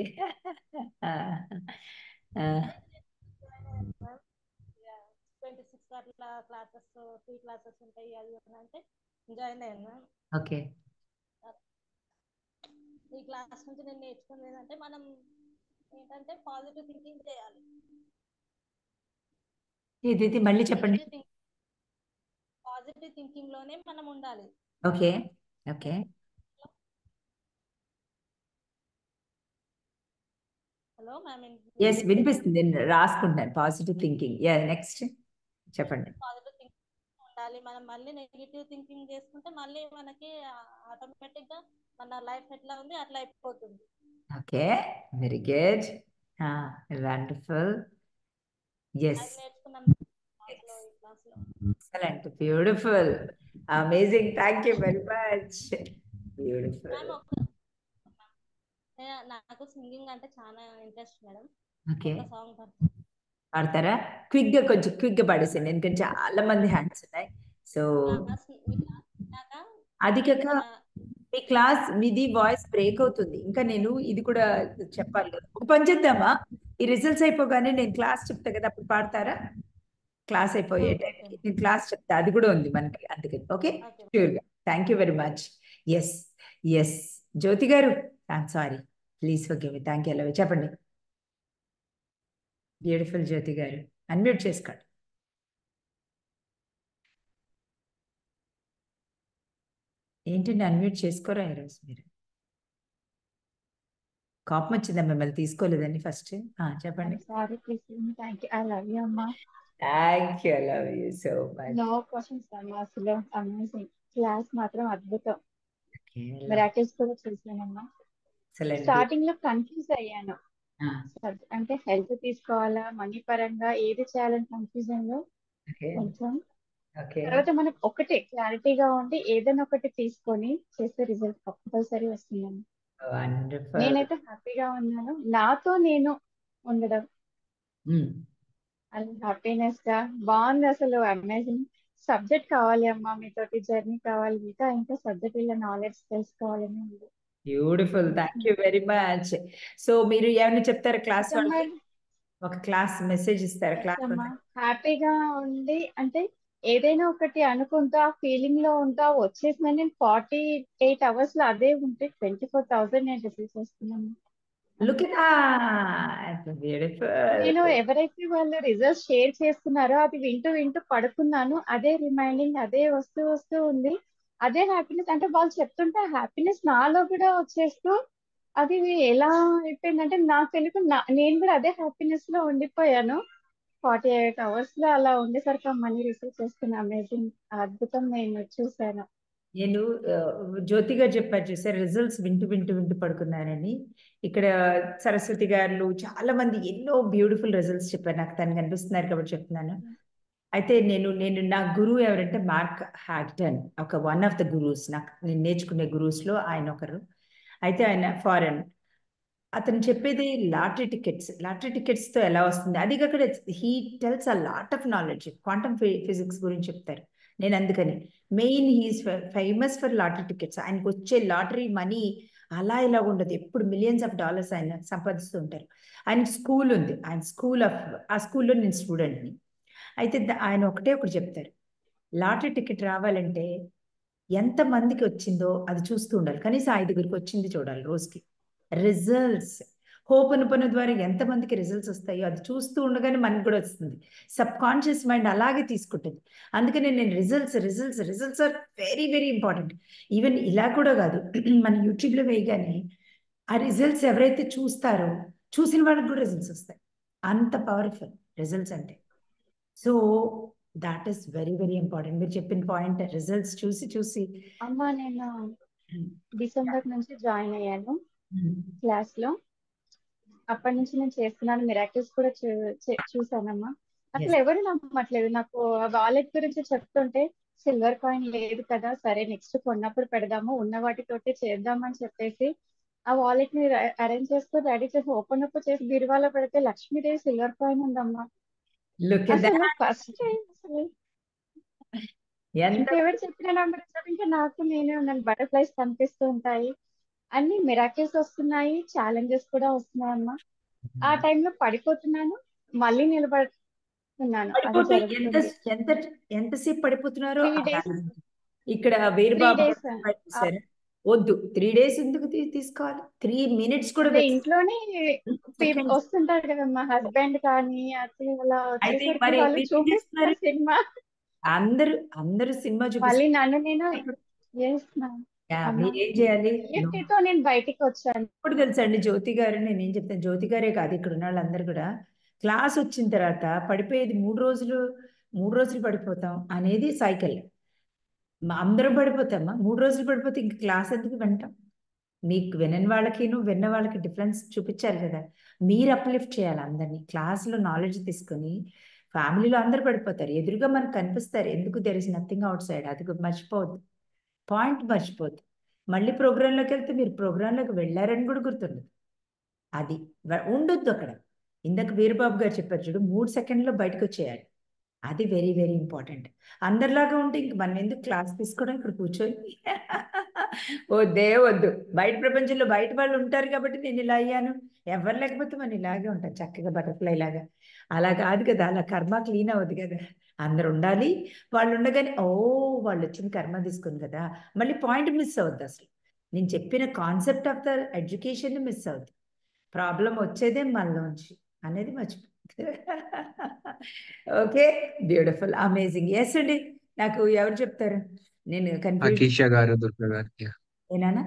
26 అట్లా క్లాసెస్, 3 క్లాసెస్ ఉంటాయి అది అంటే జాయిన్ అయ్యాను. ఓకే. ఈ క్లాస్ నుంచి నేను నేర్చుకునేది ఏంటంటే మనం ఏంటంటే పాజిటివ్ థింకింగ్ చేయాలి. ఇది మళ్ళీ చెప్పండి. పాజిటివ్ థింకింగ్ లోనే మనం ఉండాలి. ఓకే. హలో మ్యామ్ ఎస్ వినిపిస్తుంది, నేను రాసుకుంటాను. Positive thinking. నెక్స్ట్ చెప్పండి. పాజిటివ్ థింకింగ్ ఉండాలి. మనం మళ్ళీ నెగిటివ్ థింకింగ్ చేసుకుంటే మళ్ళీ మనకి ఆటోమేటిక్ గా మన లైఫ్ ఎట్లా ఉంది అట్లా అయిపోతుంది. Okay, very good, wonderful. Yes, అది నేర్చుకున్నాం ఈ క్లాస్ లో. Excellent, beautiful, amazing. Thank you very much. Beautiful. నాకు సింగింగ్ అంటే చాలా ఇంట్రెస్ట్ మేడం. ఓకే, ఒక సాంగ్ పాడతారా? క్విక్ గా, కొంచెం క్విక్ గా పాడేసండి, ఎందుకంటే చాలా మంది హ్యాండ్స్ ఉన్నాయి. సో అది కాక మీ క్లాస్, మీది వాయిస్ బ్రేక్ అవుతుంది. ఇంకా నేను ఇది కూడా చెప్పాలి కదా. ఒక పని చేద్దామా, ఈ రిజల్ట్స్ అయిపోగానే నేను క్లాస్ చెప్తా కదా, అప్పుడు పాడతారా? క్లాస్ అయిపోయే టైంకి నేను క్లాస్ చెప్తా, అది కూడా ఉంది మనకి, అందుకని. ఓకే, ష్యూర్గా. Thank you very much. Yes yes, Jyothi garu, I'm sorry, please forgive me. Thank you. చెప్పండి. బ్యూటిఫుల్ జ్యోతి గారు, అన్మ్యూట్ చేసుకోండి. ఏంటండి అన్మ్యూట్ చేసుకోరా ఈరోజు మీరు? కోపం వచ్చిందా మిమ్మల్ని తీసుకోలేదని ఫస్ట్? చెప్పండి. Sorry please. Thank you. I love you అమ్మా. Thank you, love you so much. No questions అమ్మా, అసలు అమేజింగ్. క్లాస్ మాత్రం అద్భుతం. మిరాకిల్స్ కూడా చూసానమ్మా. స్టార్టింగ్ లో కన్ఫ్యూజ్ అయ్యాను, అంటే హెల్త్ తీసుకోవాలా, మనీ పరంగా ఏది చేయాలని కన్ఫ్యూజన్ లో కొంచెం. తర్వాత మనకు ఒకటే క్లారిటీగా ఉండి ఏదైనా ఒకటి తీసుకొని చేస్తే రిజల్ట్ కంపల్సరీ వస్తుందండి. నేనైతే హ్యాపీగా ఉన్నాను, నాతో నేను ఉండడం అది హ్యాపీనెస్ గా బాగుంది. అసలు అమేజింగ్. సబ్జెక్ట్ కావాలి అమ్మా, మీతోటి జర్నీ కావాలి, ఇంకా సబ్జెక్ట్ ఇలా నాలెడ్జ్ తెలుసుకోవాలని ఉంది. Beautiful, thank you very much. So మీరు ఏమైనా చెప్తారా క్లాస్ వాళ్ళకి? ఒక క్లాస్ మెసేజ్ ఇస్తారా? క్లాస్ హ్యాపీగా ఉండి, అంటే ఏదైనా ఒకటి అనుకుంటూ ఆ ఫీలింగ్ లో ఉంటా వచ్చేసిన నేను 48 hours లో అదే ఉంటే 24,000 నేను రిసీవ్ చేస్తున్నాను. నేను ఎవరైతే వాళ్ళు రిజల్ట్స్ షేర్ చేస్తున్నారో అది వింటూ వింటూ పడుకున్నాను, అదే రిమైండింగ్ అదే వస్తూ ఉంది, అదే హ్యాపీనెస్. అంటే వాళ్ళు చెప్తుంటే హ్యాపీనెస్ నాలో కూడా వచ్చేస్తూ అది ఎలా అయిపోయిందంటే నాకు తెలియదు, నేను కూడా అదే హ్యాపీనెస్ లో ఉండిపోయాను. 48 hours లో అలా ఉండేసరికి మనీ రిసీవ్ చేస్తున్నా. అమేజింగ్, అద్భుతం నేను చూసాను. నేను జ్యోతి గారు చెప్పారు చూసారు, రిజల్ట్స్ వింటూ వింటూ వింటూ పడుకున్నారని. ఇక్కడ సరస్వతి గారు చాలా మంది ఎన్నో బ్యూటిఫుల్ రిజల్ట్స్ చెప్పారు, నాకు తను కనిపిస్తున్నారు కాబట్టి చెప్తున్నాను. అయితే నేను నా గురువు ఎవరంటే మార్క్ హ్యాగ్టన్, ఒక వన్ ఆఫ్ ద గురూస్, నాకు నేను నేర్చుకునే గురూస్ లో ఆయన ఒకరు. అయితే ఆయన ఫారెన్. అతను చెప్పేది లాటరీ టికెట్స్ తో ఎలా వస్తుంది, అది అక్కడ he tells a lot of knowledge. Quantum physics గురించి చెప్తారు. నేను అందుకని main he is famous for lottery tickets. ఆయనకు వచ్చే లాటరీ మనీ అలా ఇలా ఉండదు, ఎప్పుడు మిలియన్స్ ఆఫ్ డాలర్స్ ఆయన సంపాదిస్తూ ఉంటారు. ఆయన స్కూల్ ఉంది, ఆయన ఆ స్కూల్లో నేను స్టూడెంట్ని. అయితే ఆయన ఒకటే చెప్తారు, లాటరీ టికెట్ రావాలంటే ఎంత మందికి వచ్చిందో అది చూస్తూ ఉండాలి, కనీసం 5గురికి వచ్చింది చూడాలి రోజుకి. రిజల్ట్స్ హోపనుపన ద్వారా ఎంతమందికి రిజల్ట్స్ వస్తాయో అది చూస్తూ ఉండగానే మనకు కూడా వస్తుంది. సబ్ కాన్షియస్ మైండ్ అలాగే తీసుకుంటుంది. అందుకనే నేను results are very very important. Even ఇలా కూడా కాదు, మన యూట్యూబ్లో వేయగానే ఆ రిజల్ట్స్ ఎవరైతే చూస్తారో చూసిన వాళ్ళకి కూడా రిజల్ట్స్ వస్తాయి. అంత పవర్ఫుల్ రిజల్ట్స్ అంటే. So that is very very important. మీరు చెప్పిన పాయింట్, రిజల్ట్స్ చూసి. అమ్మా నేను డిసెంబర్ నుంచి జాయిన్ అయ్యాను క్లాస్ లో. అప్పటి నుంచి నేను చేస్తున్నాను, మిరాకిల్స్ కూడా చూసానమ్మా. అసలు ఎవరు నమ్మట్లేదు. నాకు వాలెట్ గురించి చెప్తుంటే సిల్వర్ కాయిన్ లేదు కదా, సరే నెక్స్ట్ కొన్నప్పుడు పెడదాము, ఉన్న వాటితోటి చేద్దామని చెప్పేసి ఆ వాలెట్ ని అరేంజ్ చేసుకుని రెడీ చేసి ఓపెన్ అప్ చేసి బీరువాలో పెడితే లక్ష్మీదేవి సిల్వర్ కాయిన్ ఉందమ్మా. అసలు ఫస్ట్ టైం అసలు ఇంకెవరు చెప్పిన నెంబర్ ఇంకా నాకు నేనే ఉన్నాను. బటర్ఫ్లైస్ కనిపిస్తూ ఉంటాయి, అన్ని మిరాకిల్స్ వస్తున్నాయి, ఛాలెంజెస్ కూడా వస్తున్నాయమ్మా. ఆ టైంలో పడిపోతున్నాను, మళ్ళీ నిలబడుతున్నాను. ఎంతసేపు పడిపోతున్నారో 3 days. ఇక్కడ వేరు బాబు వద్దు, 3 days ఎందుకు తీసుకోవాలి? 3 minutes కూడా ఇంట్లోనే వస్తుంటారు కదమ్మా హస్బెండ్ కానీ అలా వచ్చేసరికి వాళ్ళు చూపిస్తున్నారు సినిమా. అందరూ సినిమా మళ్ళీ నన్ను నేను అమ్మా మీరేం చేయాలి? గిఫ్ట్తో నేను బయటికి వచ్చాను. ఇప్పుడు తెలుసండి జ్యోతి గారు, నేనేం చెప్తాను, జ్యోతి గారే కాదు ఇక్కడ ఉన్న వాళ్ళందరూ కూడా క్లాస్ వచ్చిన తర్వాత పడిపోయేది 3 రోజులు పడిపోతాం అనేది సైకిల్. అందరం పడిపోతామా? 3 రోజులు పడిపోతే ఇంక క్లాస్ ఎందుకు వింటాం? మీకు వినని వాళ్ళకిను విన్న వాళ్ళకి డిఫరెన్స్ చూపించాలి కదా. మీరు అప్లిఫ్ట్ చేయాలి అందరినీ. క్లాస్లో నాలెడ్జ్ తీసుకొని ఫ్యామిలీలో అందరు పడిపోతారు, ఎదురుగా మనకు కనిపిస్తారు. ఎందుకు? There is nothing out side. అది మర్చిపోవద్దు, పాయింట్ మర్చిపోద్దు. మళ్ళీ ప్రోగ్రాంలోకి వెళ్తే మీరు ప్రోగ్రాంలోకి వెళ్ళారని కూడా గుర్తుండదు. అది ఉండొద్దు అక్కడ. ఇందాక వీరబాబు గారు చెప్పారు చూడు, 3 సెకండ్లో బయటకు వచ్చేయాలి. అది వెరీ వెరీ ఇంపార్టెంట్. అందరిలాగా ఉంటే ఇంక మనం ఎందుకు క్లాస్ తీసుకోవడం ఇక్కడ కూర్చొని? వద్దు. బయట ప్రపంచంలో బయట వాళ్ళు ఉంటారు కాబట్టి నేను ఇలా అయ్యాను. ఎవరు లేకపోతే మనం ఇలాగే ఉంటాం చక్కగా బటర్ఫ్లై లాగా. అలా కాదు కదా, అలా కర్మ క్లీన్ అవ్వదు కదా. అందరు ఉండాలి. వాళ్ళు ఉండగానే వాళ్ళు వచ్చిన కర్మ తీసుకుంది కదా, మళ్ళీ పాయింట్ మిస్ అవుద్ది. అసలు నేను చెప్పిన concept of the education miss అవుద్ది. ప్రాబ్లం వచ్చేదే మనలోంచి అనేది మర్చిపోతుంది. Okay, beautiful, amazing. ఎస్ అండి, నాకు ఎవరు చెప్తారు? నేను హకీష గారు, దుర్గా గారు. ఏనానా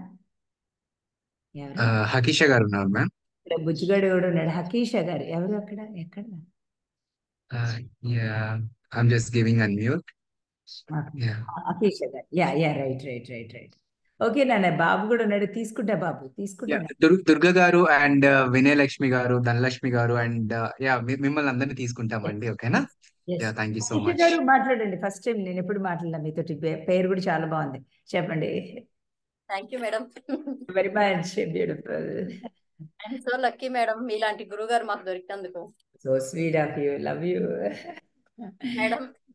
ఎవరు? హకీష గారు ఉన్నారు మ్యామ్. ఇక్కడ బుజ్జిగాడు కూడా ఉన్నాడు. హకీష గారు ఎవరు? అక్కడ ఎక్కడ? I'm just giving unmute. హకీష గారు, రైట్. ఓకే నాన్న, బాబు కూడా ఉన్నాడు. తీసుకుంటా బాబు, తీసుకుంటా. దుర్గా గారు అండ్ వినయలక్ష్మి గారు, ధనలక్ష్మి గారు అండ్ మిమ్మల్ని అందరినీ తీసుకుంటామండి. ఓకేనా? Thank you so much. గారు మాట్లాడండి. ఫస్ట్ టైం నేను ఎప్పుడు మాట్లాడినా మీతోటి. పేరు కూడా చాలా బాగుంది, చెప్పండి. Thank you madam. Very much beautiful. I'm so lucky madam, మీలాంటి గురువు గారు మాకు దొరికినందుకు. So sweet of you, love you.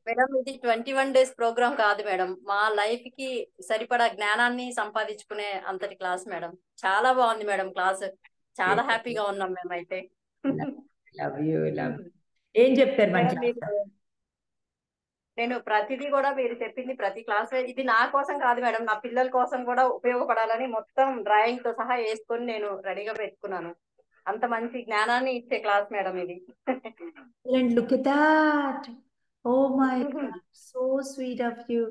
Madam ఇది 21 days ప్రోగ్రామ్ కాదు మేడం, మా లైఫ్ కి సరిపడా జ్ఞానాన్ని సంపాదించుకునే అంతటి క్లాస్ మేడం. చాలా బాగుంది మేడం క్లాస్, చాలా హ్యాపీగా ఉన్నాం మేమైతే. Love you. ఏం చెప్తారు మేడం? నేను ప్రతిదీ కూడా మీరు చెప్పింది ప్రతి క్లాస్ ఇది నా కోసం కాదు మేడం, నా పిల్లల కోసం కూడా ఉపయోగపడాలని మొత్తం డ్రాయింగ్ తో సహా వేసుకొని నేను రెడీగా పెట్టుకున్నాను. అంత మంచి జ్ఞానాన్ని ఇచ్చే క్లాస్ మేడం ఇది. Look at that. Oh my God, so sweet of you.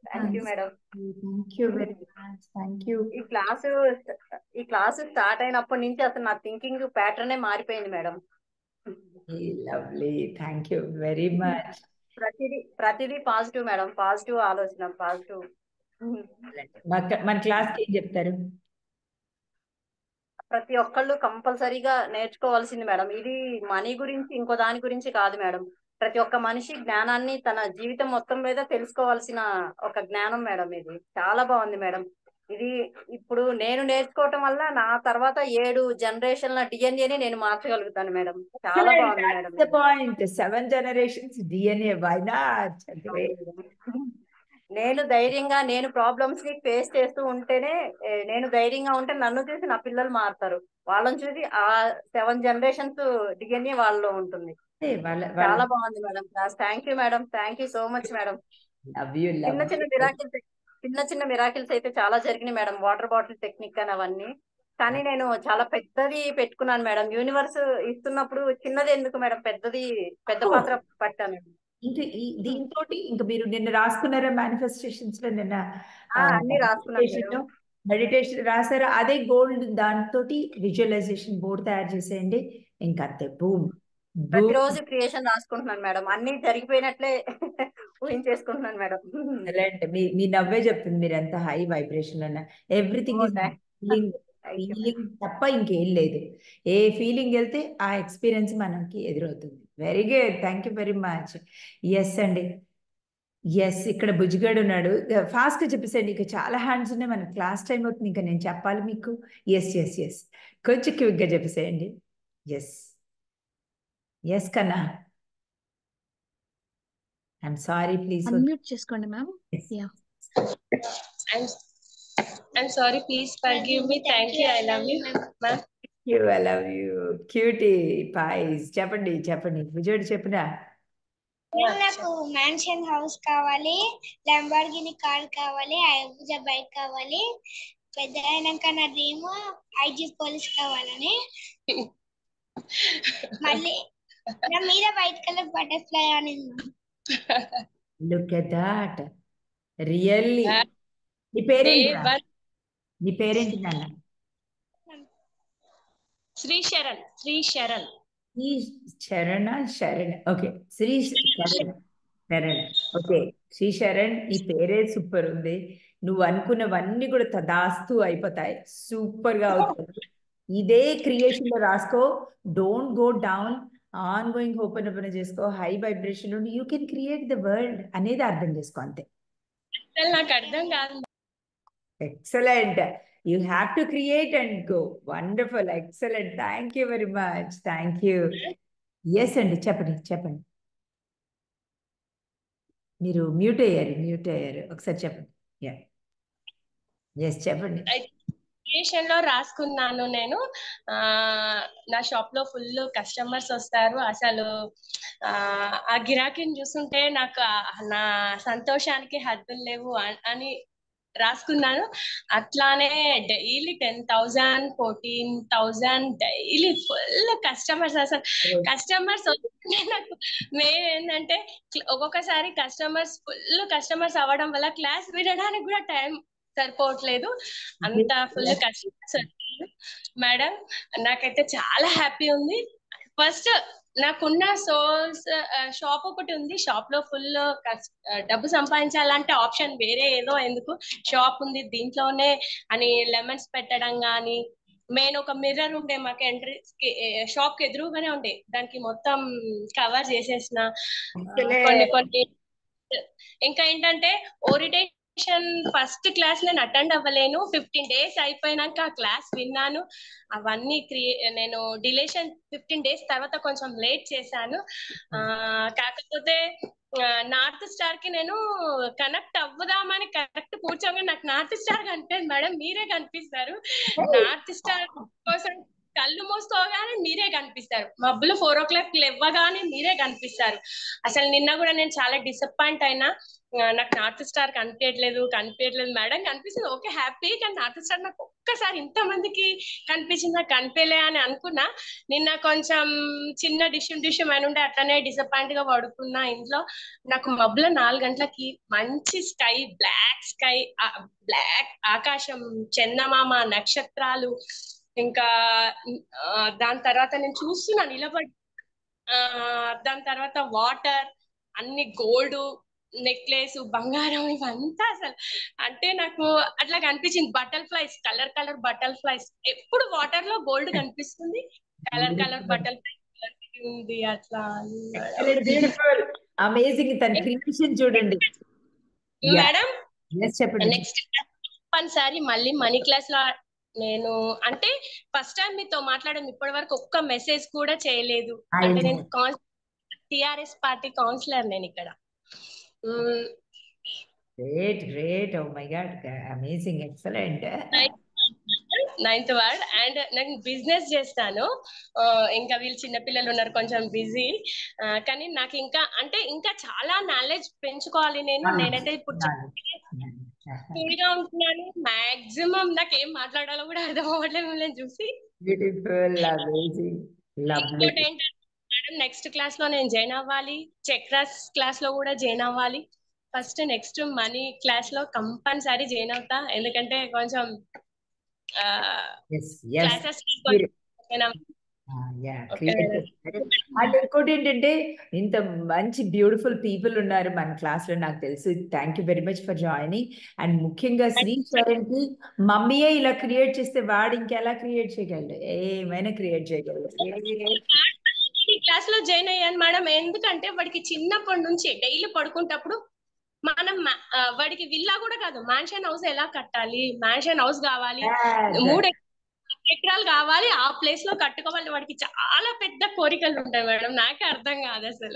Thank you madam. Thank you very much. Thank you. ఈ క్లాస్ స్టార్ట్ అయినప్పటి నుంచి అసలు నా థింకింగ్ ప్యాటర్నే మారిపోయింది madam. Lovely. Thank you very much. ప్రతిదీ పాజిటివ్ మేడం, పాజిటివ్ ఆలోచన, positive. మన class ఏం చెప్తారు? ప్రతి ఒక్కళ్ళు కంపల్సరీగా నేర్చుకోవాల్సింది మేడం. ఇది మనీ గురించి ఇంకో దాని గురించి కాదు మేడం. ప్రతి ఒక్క మనిషి జ్ఞానాన్ని తన జీవితం మొత్తం మీద తెలుసుకోవాల్సిన ఒక జ్ఞానం మేడం. ఇది చాలా బాగుంది మేడం. ఇది ఇప్పుడు నేను నేర్చుకోవటం వల్ల నా తర్వాత 7 జనరేషన్ల డిఎన్ఏని నేను మార్చగలుగుతాను మేడం. చాలా బాగుంది madam. 7 generations DNA, why not? నేను ధైర్యంగా నేను ప్రాబ్లమ్స్ ని ఫేస్ చేస్తూ ఉంటేనే, నేను ధైర్యంగా ఉంటే నన్ను చూసి నా పిల్లలు మారుతారు. వాళ్ళని చూసి ఆ 7 generations డిఎన్ఏ వాళ్ళలో ఉంటుంది. చాలా బాగుంది madam class. Thank you madam, thank you so much madam. చిన్న మిరాకిల్స్ అయితే చాలా జరిగినాయి మేడం. వాటర్ బాటిల్ టెక్నిక్ అని అవన్నీ. కానీ నేను చాలా పెద్దది పెట్టుకున్నాను మేడం. యూనివర్స్ ఇస్తున్నప్పుడు చిన్నది ఎందుకు మేడం, పెద్ద పాత్ర పట్టాను. ఇంకా దీంతో ఇంకా మీరు నిన్న రాసుకున్నారా మేనిఫెస్టేషన్స్ లో? నిన్న అన్ని రాసుకున్నాను, మెడిటేషన్ రాసారా? అదే గోల్డ్, దాంతో విజువలైజేషన్ బోర్డు తయారు చేసేయండి. ఇంకా అంతే, బూమ్. ప్రతిరోజు క్రియేషన్ రాసుకుంటున్నాను మేడం, అన్ని జరిగిపోయినట్లే ఊహించేసుకుంటున్నాను మేడం. మీ నవ్వే చెప్తుంది మీరు ఎంత హై వైబ్రేషన్ అన్న. ఎవ్రీథింగ్ ఇస్ ఫీలింగ్ తప్ప ఇంకేం లేదు. ఏ ఫీలింగ్ వెళ్తే ఆ ఎక్స్పీరియన్స్ మనకి ఎదురవుతుంది. Very good, thank you very much. Yes అండి, ఎస్. ఇక్కడ బుజ్జిగాడు ఉన్నాడు. ఫాస్ట్గా చెప్పేసండి, ఇంకా చాలా హ్యాండ్స్ ఉన్నాయి, మనకి క్లాస్ టైం అవుతుంది. ఇంకా నేను చెప్పాలి మీకు. ఎస్ కొంచెం క్విక్గా చెప్పేసేయండి. ఎస్ కన్నా, ఐఎమ్ సారీ, ప్లీజ్ అన్మ్యూట్ చేసుకోండి ma'am. I'm sorry, please forgive me. Thank you, I love you, ma'am. I love you. Cutie pies. చెప్పండి విజయ్ చెప్పినా. నాకు మ్యాన్షన్ హౌస్ కావాలి, లంబోర్గిని కార్ కావాలి, ఐబుజా బైక్ కావాలి. పెద్ద అయినాక నా డ్రీమ్ ఐజీ పోలీస్ కావాలని. మళ్ళీ నా మీద వైట్ కలర్ బటర్ఫ్లై అని. Look at that. Really. నీ పేరేంటి Day one. నీ పేరేంటి నాన్న? Sri Sharan. Sri Sharan. Okay, Sri Sharan. Okay, Sri Sharan, ఈ పేరే సూపర్ ఉంది. నువ్వు అనుకున్నవన్నీ కూడా తదాస్తు అయిపోతాయి, సూపర్ గా అవుతుంది. ఇదే క్రియేషన్ లో రాసుకో. Don't go down, on going open చేసుకో, హై వైబ్రేషన్ ఉండి you can create the world అనేది అర్థం చేసుకో, అంతే. నాకు అర్థం కాదు. Excellent. You have to create and go. Wonderful. Excellent. Thank you very much. Thank you. Yes అండి, చెప్పండి. మీరు మ్యూట్ అయ్యారు. ఒకసారి చెప్పండి. చెప్పండి. క్రియేషన్ లో రాసుకున్నాను నేను. నా షాప్ లో ఫుల్ కస్టమర్స్ వస్తారు. అసలు ఆ గిరాకీని చూస్తుంటే నాకు నా సంతోషానికి హద్దులు లేవు అని రాసుకున్నాను. అట్లానే డైలీ 10,000 14,000 డైలీ ఫుల్ కస్టమర్స్. అసలు కస్టమర్స్ వస్తుంటే నాకు మెయిన్ ఏంటంటే ఒక్కొక్కసారి ఫుల్ కస్టమర్స్ అవ్వడం వల్ల క్లాస్ వినడానికి కూడా టైం సరిపోవట్లేదు. అంత ఫుల్ కస్టమర్స్ వచ్చారు మేడం. నాకైతే చాలా హ్యాపీ ఉంది. ఫస్ట్ నాకున్న షాప్ ఒకటి ఉంది. షాప్ లో ఫుల్ డబ్బు సంపాదించాలంటే ఆప్షన్ వేరే ఏదో ఎందుకు, షాప్ ఉంది దీంట్లోనే అని లెమన్స్ పెట్టడం గానీ, మెయిన్ ఒక మిర్రర్ ఉండే మాకు ఎంట్రీస్ కి, షాప్ కి ఎదురుగానే ఉండే, దానికి మొత్తం కవర్ చేసేసిన. కొన్ని ఇంకా ఏంటంటే ఓరిటేషన్ ఫస్ట్ క్లాస్ నేను అటెండ్ అవ్వలేను. 15 days అయిపోయినాక ఆ క్లాస్ విన్నాను. అవన్నీ నేను డిలేషన్ 15 days తర్వాత కొంచెం లేట్ చేశాను. కాకపోతే నార్త్ స్టార్ కి నేను కనెక్ట్ అవ్వదామని కరెక్ట్ కూర్చోగా నాకు నార్త్ స్టార్ కనిపించదు మేడం, మీరే కనిపిస్తారు. నార్త్ స్టార్ కోసం కళ్ళు మూసుకోగానే మీరే కనిపిస్తారు. మబ్బులు 4 o'clock లేవగానే మీరే కనిపిస్తారు. అసలు నిన్న కూడా నేను చాలా డిసప్పాయింట్ అయినా. నాకు నార్త్ స్టార్ కనిపించట్లేదు మేడం. కనిపిస్తుంది, ఓకే హ్యాపీ, కానీ నార్త్ స్టార్ నాకు ఒక్కసారి ఇంతమందికి కనిపించింది, నాకు కనిపించలే అని అనుకున్నా. నిన్న కొంచెం చిన్న డిష్యం అని ఉండే, అట్లనే డిసప్పాయింట్ గా పడుకున్నా ఇంట్లో. నాకు మబ్బుల 4 గంటలకి మంచి స్కై, బ్లాక్ ఆకాశం, చందమామ, నక్షత్రాలు, ఇంకా దాని తర్వాత నేను చూస్తున్నా నిలబడి. దాని తర్వాత వాటర్, అన్ని గోల్డ్, నెక్లెస్, బంగారం, ఇవంతా అసలు అంటే నాకు అట్లా కనిపించింది. బటర్ఫ్లైస్, కలర్ బటర్ఫ్లైస్, ఎప్పుడు వాటర్ లో గోల్డ్ కనిపిస్తుంది, కలర్ బటర్ఫ్లై ఉంది. అట్లా బ్యూటిఫుల్, అమేజింగ్. తన క్రియేషన్ చూడండి మేడం. చెప్పండి. నెక్స్ట్ తప్పనిసరి మళ్ళీ మనీ క్లాస్ లో నేను అంటే ఫస్ట్ టైం మీతో మాట్లాడాను. ఇప్పటి వరకు ఒక్క మెసేజ్ కూడా చేయలేదు. అంటే నేను టిఆర్ఎస్ పార్టీ కౌన్సిలర్ నేను ఇక్కడ. Great. Oh my god, amazing, excellent. 9th ward. And నేను బిజినెస్ చేస్తాను. ఇంకా వీళ్ళు చిన్నపిల్లలు ఉన్నారు, కొంచెం బిజీ. కానీ నాకు ఇంకా చాలా నాలెడ్జ్ పెంచుకోవాలి. నేనైతే ఇప్పుడు ఫ్రీగా ఉంటున్నాను. మాక్సిమం నాకు ఏం మాట్లాడాలో కూడా అర్థం అవ్వట్లేదు మిమ్మల్ని చూసి. ఇంకోటి ఏంటంటే మేడం, నెక్స్ట్ క్లాస్ లో నేను జాయిన్ అవ్వాలి. చక్రాస్ క్లాస్ లో కూడా జాయిన్ అవ్వాలి. ఫస్ట్ నెక్స్ట్ మనీ క్లాస్ లో కంపల్సరీ జాయిన్ అవుతా. ఎందుకంటే కొంచెం క్లాసెస్ అండ్ ఇంకోటి ఏంటంటే ఇంత మంచి బ్యూటిఫుల్ పీపుల్ ఉన్నారు మన క్లాస్ లో, నాకు తెలుసు. Thank you very much for joining. And ముఖ్యంగా శ్రీ శరణ్ కి మమ్మీయే ఇలా క్రియేట్ చేస్తే వాడు ఇంకెలా క్రియేట్ చేయగలడు, ఏమైనా క్రియేట్ చేయగలడు. ఈ క్లాస్ లో జాయిన్ అయ్యాను మేడం. ఎందుకంటే వాడికి చిన్నప్పటి నుంచి డైలీ పడుకుంటప్పుడు మనం వాడికి విల్లా కూడా కాదు, మ్యాన్షన్ హౌస్ ఎలా కట్టాలి, మ్యాన్షన్ హౌస్ కావాలి, 3 ఎకరాలు కావాలి, ఆ ప్లేస్ లో కట్టుకోవాలి. వాడికి చాలా పెద్ద కోరికలు ఉంటాయి మేడం. నాకే అర్థం కాదు అసలు.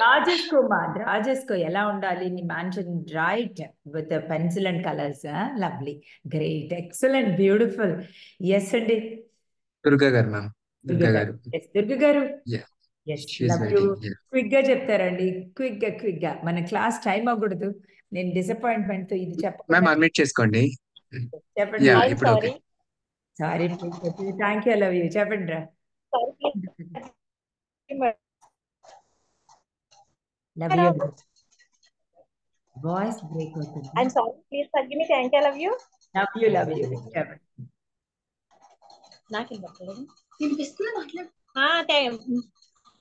డ్రా చేసుకో ఎలా ఉండాలి నీ mansion, write, with pencil and colours. Lovely, great, excellent, beautiful. Yes అండి, దుర్గా గారు మ్యామ్. దుర్గా గారు క్విక్ గా చెప్తారండి. క్విక్ గా మన క్లాస్ టైం అవ్వకూడదు. నేను డిసప్పాయింట్మెంట్ తో ఇది మ్యామ్ అడ్మిట్ చేసుకోండి. చెప్పండి. ఇప్పుడు okay. Sorry, thank you, love you. చెప్పండి రా. Love you. వాయిస్ బ్రేక్ అవుతుంది. I'm sorry, please forgive me. Thank you, love you. Love you చెప్పండి. నాకు వినిపిస్తుంది మాట్లాడు.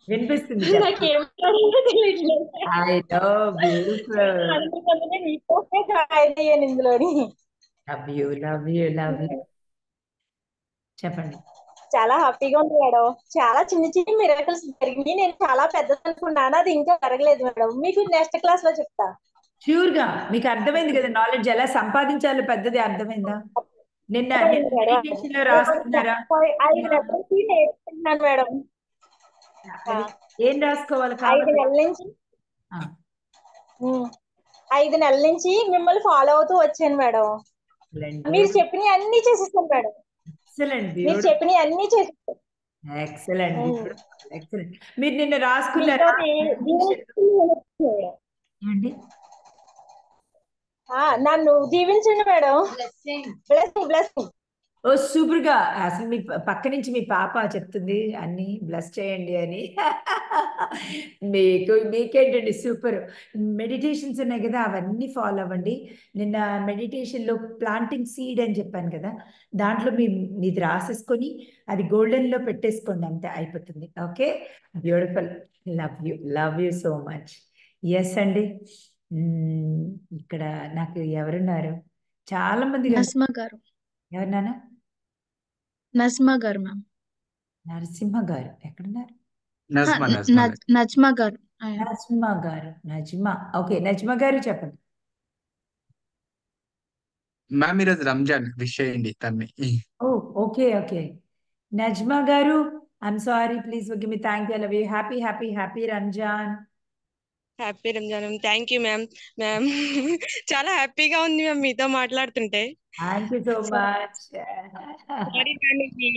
వినిపిస్తుంది నాకు చెప్పండి. ఏం మాట్లాడాలో తెలియట్లేదు. I know beautiful. అందుకనే మీకోసమే జాయిన్ అయ్యాను ఇందులోని. Love you love you love you చెప్పండి. చాలా హ్యాపీగా ఉంది మేడం. చాలా చిన్న చిన్న మిరాకిల్స్ జరిగినాయి. నేను చాలా పెద్దది అనుకున్నాను, అది ఇంకా జరగలేదు మేడం. మీకు నెక్స్ట్ క్లాస్ లో చెప్తా. ష్యూర్ గా మీకు అర్థమైంది కదా, నాలెడ్జ్ ఎలా సంపాదించాలో పెద్దది అర్థమైందా? నిన్న మెడిటేషన్ లో రాసుకున్నారా? 5 నెలల నుంచి నేర్చుకుంటున్నాను మేడం. ఏం రాసుకోవాలి 5 కావాలి? నెలల నుంచి 5 నెలల నుంచి మిమ్మల్ని ఫాలో అవుతూ వచ్చాను మేడం. మీరు చెప్పినవి అన్ని చేసేసాను మేడం. ఎక్సలెంట్ మీరు బ్యూటిఫుల్. చెప్పినవి అన్ని చేసేసాను. Excellent excellent. మీరు నిన్న రాసుకున్నారా? ఏంటి? నన్ను దీవించండి madam. Blessing blessing. Oh super గా. అసలు మీ పక్క నుంచి మీ పాప చెప్తుంది అన్ని బ్లెస్ చేయండి అని. మీకేంటండి సూపర్. మెడిటేషన్స్ ఉన్నాయి కదా, అవన్నీ ఫాలో అవ్వండి. నిన్న మెడిటేషన్ లో ప్లాంటింగ్ సీడ్ అని చెప్పాను కదా, దాంట్లో మీది రాసేసుకొని అది గోల్డెన్ లో పెట్టేసుకోండి, అంతే అయిపోతుంది. Okay, beautiful. Love you so much. Yes అండి. ఇక్కడ నాకు ఎవరున్నారు? చాలా మంది. నస్మా గారు. ఎవరినానా? నజ్మా గారు మ్యామ్. నరసింహ గారు ఎక్కడున్నారు? నజ్మా గారు. నజ్మా గారు. నజ్మా. ఓకే, నజ్మా గారు చెప్పండి. మ్యామ్ ఈరోజు రంజాన్ విష్ చేయండి తన్ని. ఓ okay okay. Najma garu, I'm sorry, please forgive me. Thank you, love you. Happy happy happy Ramzan. Happy Ramzan. Thank you ma'am. Ma'am చాలా హ్యాపీగా ఉంది మ్యామ్ మీతో మాట్లాడుతుంటే. Thank you so much. Sorry ma'am, మీ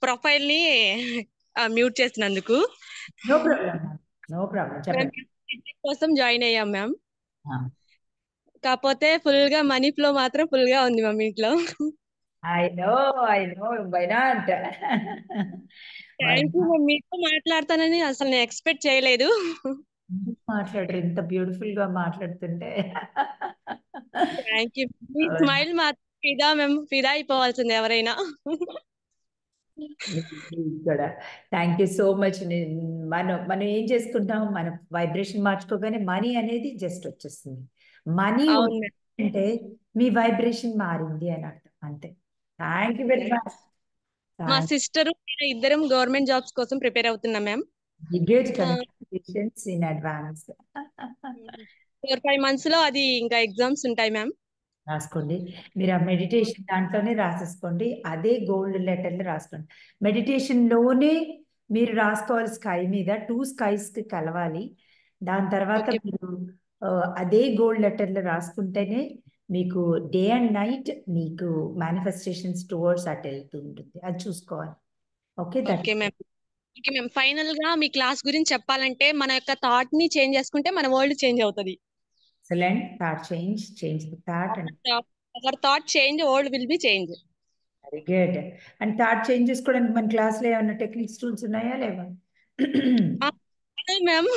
ప్రొఫైల్ ని మ్యూట్ చేసినందుకు. నో ప్రాబ్లం, నో ప్రాబ్లం, చెప్పండి. కోసం జాయిన్ అయ్యాం మ్యామ్. కాకపోతే ఫుల్ గా మనీ ఫ్లో మాత్రం ఫుల్ గా ఉంది మ్యామ్ ఇంట్లో. I know why not. Thank you ma'am. మీతో మాట్లాడతానని అసలు నేను ఎక్స్పెక్ట్ చేయలేదు. మాట్లాడరు ఇంత బ్యూటిఫుల్ గా మాట్లాడుతుంటే. Thank you. మీ స్మైల్ మాత్రం ఫిదా మ్యామ్, ఫిదా అయిపోవాల్సింది ఎవరైనా. కూడా థ్యాంక్ యూ సో మచ్. మనం ఏం చేసుకుంటాం, మన వైబ్రేషన్ మార్చుకోగానే మనీ అనేది జస్ట్ వచ్చేస్తుంది. మనీ అంటే మీ వైబ్రేషన్ మారింది అని అర్థం, అంతే. Thank you very much. మా సిస్టర్ ఇద్దరం గవర్నమెంట్ జాబ్స్ కోసం ప్రిపేర్ అవుతున్నాం ma'am. Congratulations in advance. 4-5 months లో అది ఇంకా ఎగ్జామ్స్ ఉంటాయి మ్యామ్. రాసుకోండి. మీరు ఆ మెడిటేషన్ దాంట్లోనే రాసేసుకోండి, అదే గోల్డ్ లెటర్లు రాసుకోండి. మెడిటేషన్ లోనే మీరు రాసుకోవాలి, స్కై మీద 2 skies కి కలవాలి. దాని తర్వాత మీరు అదే గోల్డ్ లెటర్లు రాసుకుంటేనే మీకు డే అండ్ నైట్ మీకు మేనిఫెస్టేషన్స్ టువర్డ్స్ అటు వెళ్తూ ఉంటుంది, అది చూసుకోవాలి. Okay okay ma'am. Okay ma'am, final గా మీ క్లాస్ గురించి చెప్పాలంటే మన యొక్క థాట్ ని చేంజ్ చేసుకుంటే మన వరల్డ్ చేంజ్ అవుతుంది. Excellent. Thought change the thought and our thought change, world will be change. Very good. And thought change చేసుకోవడానికి మన క్లాస్లో ఏమైనా టెక్నిక్స్, టూల్స్ ఉన్నాయా లేవా? మ్యామ్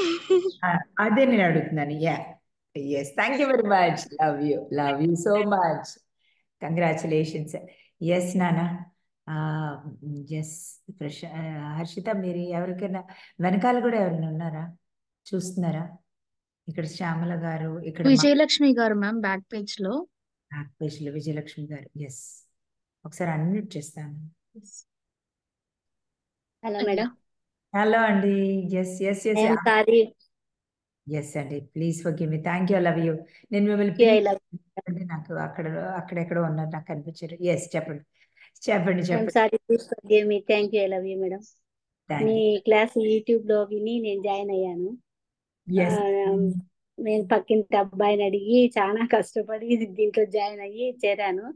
అదే నేను అడుగుతున్నాను. Yes, thank you very much. Love you so much. Congratulations. Yes నానా. ఎస్ హర్షిత, మీరు ఎవరికైనా వెనకాల కూడా ఎవరైనా ఉన్నారా, చూస్తున్నారా? ఇక్కడ శ్యామల గారు, ఇక్కడ Vijayalakshmi garu ma'am back page లో. బ్యాక్ పేజ్ లో విజయలక్ష్మి గారు. ఎస్, ఒకసారి అన్మ్యూట్ చేస్తాను. Hello madam. హలో అండి. Yes yes yes sorry. Yes అండి, please forgive me. Thank you, love you. నేను మిమ్మల్ని నాకు అక్కడెక్కడో ఉన్నారు, నాకు కనిపించారు. ఎస్ చెప్పండి చెప్పండి చెప్పండి. Sorry, please forgive me. Thank you, I love you madam. మీ క్లాస్ యూట్యూబ్ లో విని నేను జాయిన్ అయ్యాను. నేను పక్కింటి అబ్బాయిని అడిగి చాలా కష్టపడి దీంట్లో జాయిన్ అయ్యి చేరాను.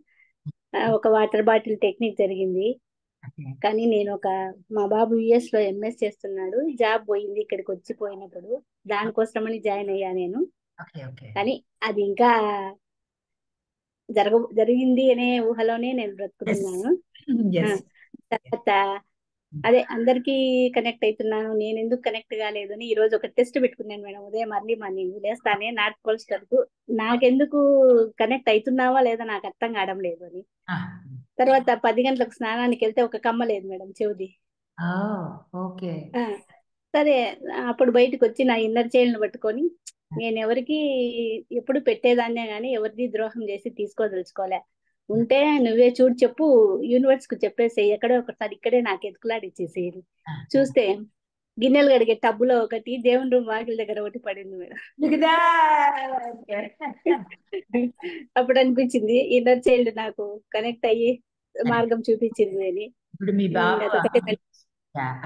ఒక వాటర్ బాటిల్ టెక్నిక్ జరిగింది. కానీ నేను మా బాబు US లో MS చేస్తున్నాడు, జాబ్ పోయింది ఇక్కడికి వచ్చిపోయినప్పుడు, దానికోసమని జాయిన్ అయ్యా నేను. కానీ అది ఇంకా జరిగింది అనే ఊహలోనే నేను బ్రతుకుతున్నాను. తర్వాత అదే అందరికీ కనెక్ట్ అవుతున్నాను, నేను ఎందుకు కనెక్ట్ కాలేదు అని ఈ రోజు ఒక టెస్ట్ పెట్టుకున్నాను మేడం. ఉదయం అర్లీ మార్నింగ్ లేస్తానే నాటుకోల్స్టర్కు నాకెందుకు కనెక్ట్ అవుతున్నావా లేదా నాకు అర్థం కావడం లేదు అని. తర్వాత 10 గంటలకు స్నానానికి వెళ్తే ఒక కమ్మ లేదు మేడం చెవిది. ఓకే. సరే అప్పుడు బయటకు వచ్చి నా ఇన్నర్ చైల్డ్ పట్టుకొని నేను ఎవరికి ఎప్పుడు పెట్టేదాన్నే గానీ ఎవరిది ద్రోహం చేసి తీసుకోదలుచుకోలే. ఉంటే నువ్వే చూడు చెప్పు, యూనివర్స్ కు చెప్పేసి ఎక్కడో ఒకసారి ఇక్కడే నాకు ఎత్తుకులాడిచ్చేసేది. చూస్తే గిన్నెలు కడిగే టబ్బులో ఒకటి, దేవుని రూమ్ వాకిల దగ్గర ఒకటి పడింది మేడం. అప్పుడు అనిపించింది ఇన్నర్ చైల్డ్ నాకు కనెక్ట్ అయ్యి మార్గం చూపించింది అని. ఇప్పుడు మీ బాబు అదొకటి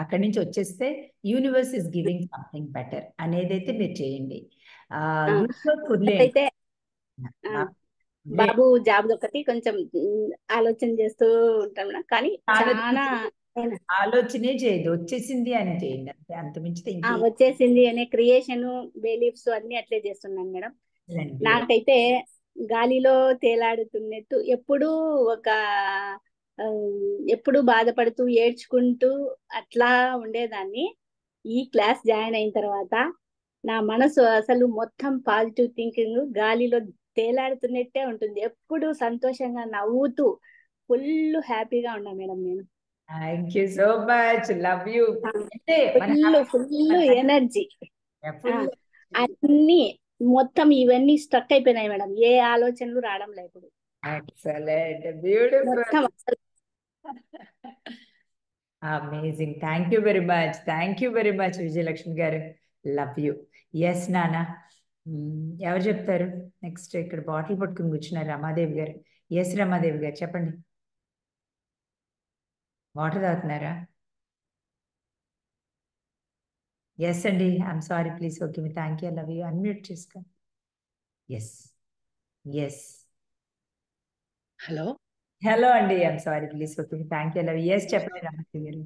అక్కడి నుంచి వచ్చేస్తే universe is giving something better అనేదైతే మీరు చేయండి. అయితే బాబు జాబ్ ఒకటి కొంచెం ఆలోచన చేస్తూ ఉంటాం కానీ చాలా ఆలోచనే చేయదు, వచ్చేసింది అని చేయండి అంతే, అంత మించితే వచ్చేసింది అనే క్రియేషన్ బిలీఫ్స్ అన్ని అట్లే చేస్తున్నాను మేడం. నాకైతే గాలిలో తేలాడుతున్నట్టు ఎప్పుడు బాధపడుతూ ఏడ్చుకుంటూ అట్లా ఉండేదాన్ని. ఈ క్లాస్ జాయిన్ అయిన తర్వాత నా మనసు అసలు మొత్తం పాజిటివ్ థింకింగ్, గాలిలో తేలాడుతున్నట్టే ఉంటుంది. ఎప్పుడు సంతోషంగా నవ్వుతూ ఫుల్ హ్యాపీగా ఉన్నా మేడం నేను. Thank you so much, love you. Full energy అన్ని మొత్తం ఇవన్నీ స్ట్రక్ అయిపోయినాయి మేడం, ఏ ఆలోచనలు రావడం లేదు. Excellent, beautiful, amazing. Thank you very much, thank you very much Vijayalakshmi గారు, లవ్ యూ. ఎస్ నాన్న, ఎవరు చెప్తారు నెక్స్ట్? ఇక్కడ బాటిల్ పట్టుకుని కూర్చున్నారు రమాదేవి గారు. ఎస్ రమాదేవి గారు చెప్పండి. వాటర్ తాగుతున్నారా? ఎస్ అండి, I'm sorry please. Okay, me thank you, love you. Unmute చేసుకో. ఎస్ ఎస్ హలో హలో అండి, I'm sorry please. Okay, me thank you, love you. Yes చెప్పండి రమాదేవి గారు.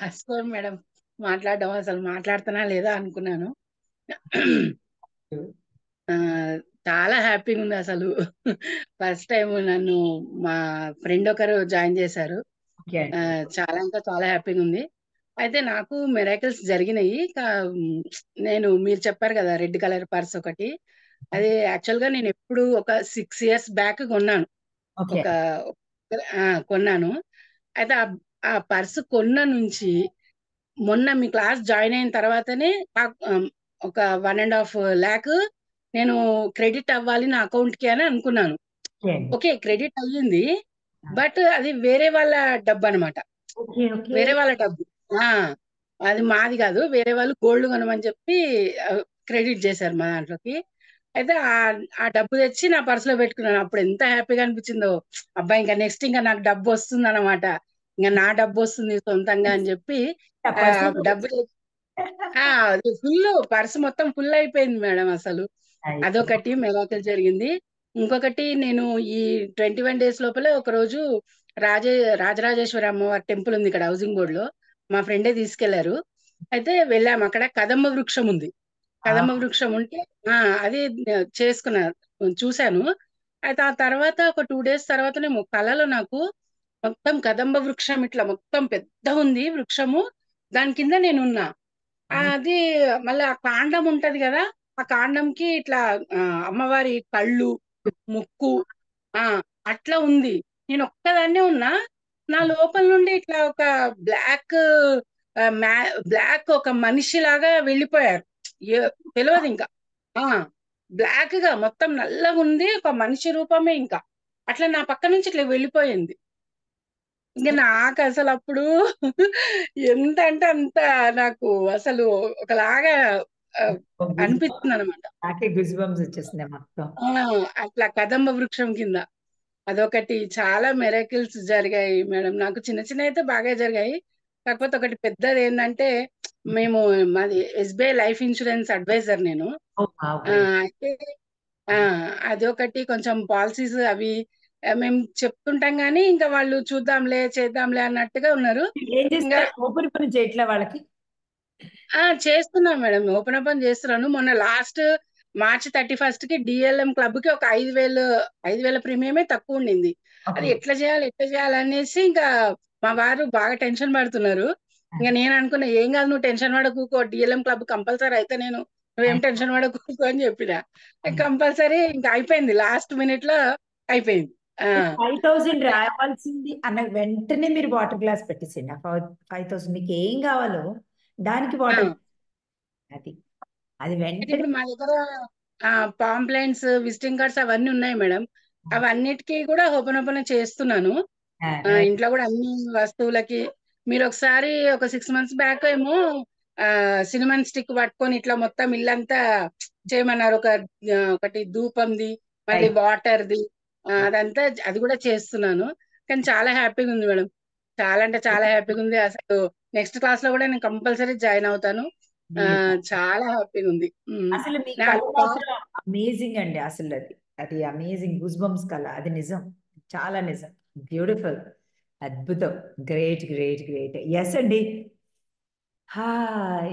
ఫస్ట్ మేడం మాట్లాడడం అసలు మాట్లాడుతున్నా లేదా అనుకున్నాను. చాలా హ్యాపీగా ఉంది అసలు. ఫస్ట్ టైం నన్ను మా ఫ్రెండ్ ఒకరు జాయిన్ చేశారు. చాలా ఇంకా చాలా హ్యాపీగా ఉంది. అయితే నాకు మిరాకిల్స్ జరిగినాయి. నేను మీరు చెప్పారు కదా రెడ్ కలర్ పర్స్ ఒకటి, అది యాక్చువల్ గా నేను ఎప్పుడు ఒక 6 years బ్యాక్ కొన్నాను. కొన్నాను. అయితే ఆ పర్స్ కొన్న నుంచి మొన్న మీ క్లాస్ జాయిన్ అయిన తర్వాతనే ఒక 1.5 lakh నేను క్రెడిట్ అవ్వాలి నా అకౌంట్ కి అని అనుకున్నాను. ఓకే, క్రెడిట్ అయ్యింది, బట్ అది వేరే వాళ్ళ డబ్బు అనమాట. వేరే వాళ్ళ డబ్బు, అది మాది కాదు. వేరే వాళ్ళు గోల్డ్ కొనమని చెప్పి క్రెడిట్ చేశారు మా దాంట్లోకి. అయితే ఆ డబ్బు తెచ్చి నా పర్సులో పెట్టుకున్నాను. అప్పుడు ఎంత హ్యాపీగా అనిపించిందో, అబ్బాయి ఇంకా నెక్స్ట్ ఇంకా నాకు డబ్బు వస్తుంది అనమాట, ఇంకా నా డబ్బు వస్తుంది సొంతంగా అని చెప్పి డబ్బు ఫుల్ పర్సు మొత్తం ఫుల్ అయిపోయింది మేడం అసలు. అదొకటి మిరాకిల్ జరిగింది. ఇంకొకటి, నేను ఈ 21 days లోపలే ఒక రోజు రాజరాజేశ్వరి అమ్మవారి టెంపుల్ ఉంది ఇక్కడ హౌసింగ్ బోర్డ్ లో, మా ఫ్రెండే తీసుకెళ్లారు. అయితే వెళ్ళాము, అక్కడ కదంబ వృక్షం ఉంది. కదంబ వృక్షం ఉంటే అది చూశాను. అయితే ఆ తర్వాత ఒక 2 days తర్వాతనేమో కళలో నాకు మొత్తం కదంబ వృక్షం ఇట్లా మొత్తం పెద్ద ఉంది వృక్షము, దాని కింద నేనున్నా. అది మళ్ళీ ఆ కాండం ఉంటది కదా, ఆ కాండంకి ఇట్లా అమ్మవారి కళ్ళు, ముక్కు అట్లా ఉంది. నేను ఒక్కదాన్నే ఉన్నా. నా లోపల నుండి ఇట్లా ఒక బ్లాక్ ఒక మనిషి లాగా వెళ్ళిపోయారు. తెలియదు ఇంకా, బ్లాక్ గా మొత్తం నల్లగా ఉంది, ఒక మనిషి రూపమే. ఇంకా అట్లా నా పక్క నుంచి ఇట్లా వెళ్ళిపోయింది. ఇంకా నాకు అసలు అప్పుడు ఎంత అంటే అంత నాకు అసలు ఒకలాగా అనిపిస్తుంది అనమాట. అట్లా కదంబ వృక్షం కింద అదొకటి. చాలా మెరాకిల్స్ జరిగాయి మేడం నాకు. చిన్న చిన్న అయితే బాగా జరిగాయి. కాకపోతే ఒకటి పెద్దది ఏంటంటే, మాది SBI లైఫ్ ఇన్సూరెన్స్ అడ్వైజర్ నేను. అయితే అదొకటి కొంచెం పాలసీస్ అవి మేము చెప్తుంటాం గానీ ఇంకా వాళ్ళు చూద్దాంలే చేద్దాంలే అన్నట్టుగా ఉన్నారు. వాళ్ళకి చేస్తున్నాం మేడం, ఓపెన్ ఓపెన్ చేస్తున్నాను. మొన్న లాస్ట్ March 31st కి DLM క్లబ్ కి ఒక 5,000 ప్రీమియమే తక్కువ ఉండింది. అది ఎట్లా చేయాలి అనేసి ఇంకా మా వారు బాగా టెన్షన్ పడుతున్నారు. ఇంకా నేను అనుకున్నా ఏం కాదు, నువ్వు టెన్షన్ పడకూకో, డిఎల్ఎం క్లబ్ కంపల్సరీ అయితే నేను, నువ్వేం టెన్షన్ పడకూకో అని చెప్పిన. కంపల్సరీ ఇంకా అయిపోయింది, లాస్ట్ మినిట్ లో అయిపోయింది. 5,000 రావాల్సింది అన్న వెంటనే మీరు వాటర్ గ్లాస్ పెట్టేసిండి. 5,000 మీకు ఏం కావాలో దానికి వాటర్, అది అది వెంటనే. ఇప్పుడు మా దగ్గర పాంప్లెంట్స్, విజిటింగ్ కార్డ్స్ అవన్నీ ఉన్నాయి మేడం. అవన్నిటికీ కూడా ఓపెన్ చేస్తున్నాను. ఇంట్లో కూడా అన్ని వస్తువులకి. మీరు ఒకసారి ఒక 6 months బ్యాక్ ఏమో సినిమన్ స్టిక్ పట్టుకొని ఇట్లా మొత్తం ఇల్లంతా చేయమన్నారు. ఒకటి ధూపంది, మళ్ళీ వాటర్ది, అదంతా అది కూడా చేస్తున్నాను. కానీ చాలా హ్యాపీగా ఉంది మేడం, చాలా అంటే చాలా హ్యాపీగా ఉంది. అసలు నెక్స్ట్ క్లాస్ లో కూడా నేను కంపల్సరీ జాయిన్ అవుతాను. చాలా హ్యాపీగా ఉంది. అసలు మీ కళ మాత్రం అమేజింగ్ అండి. అసలు అది అది అమేజింగ్, గూస్ బంప్స్ కళ, అది నిజం, చాలా నిజం, బ్యూటిఫుల్, అద్భుతం, గ్రేట్ గ్రేట్ గ్రేట్. ఎస్ అండి.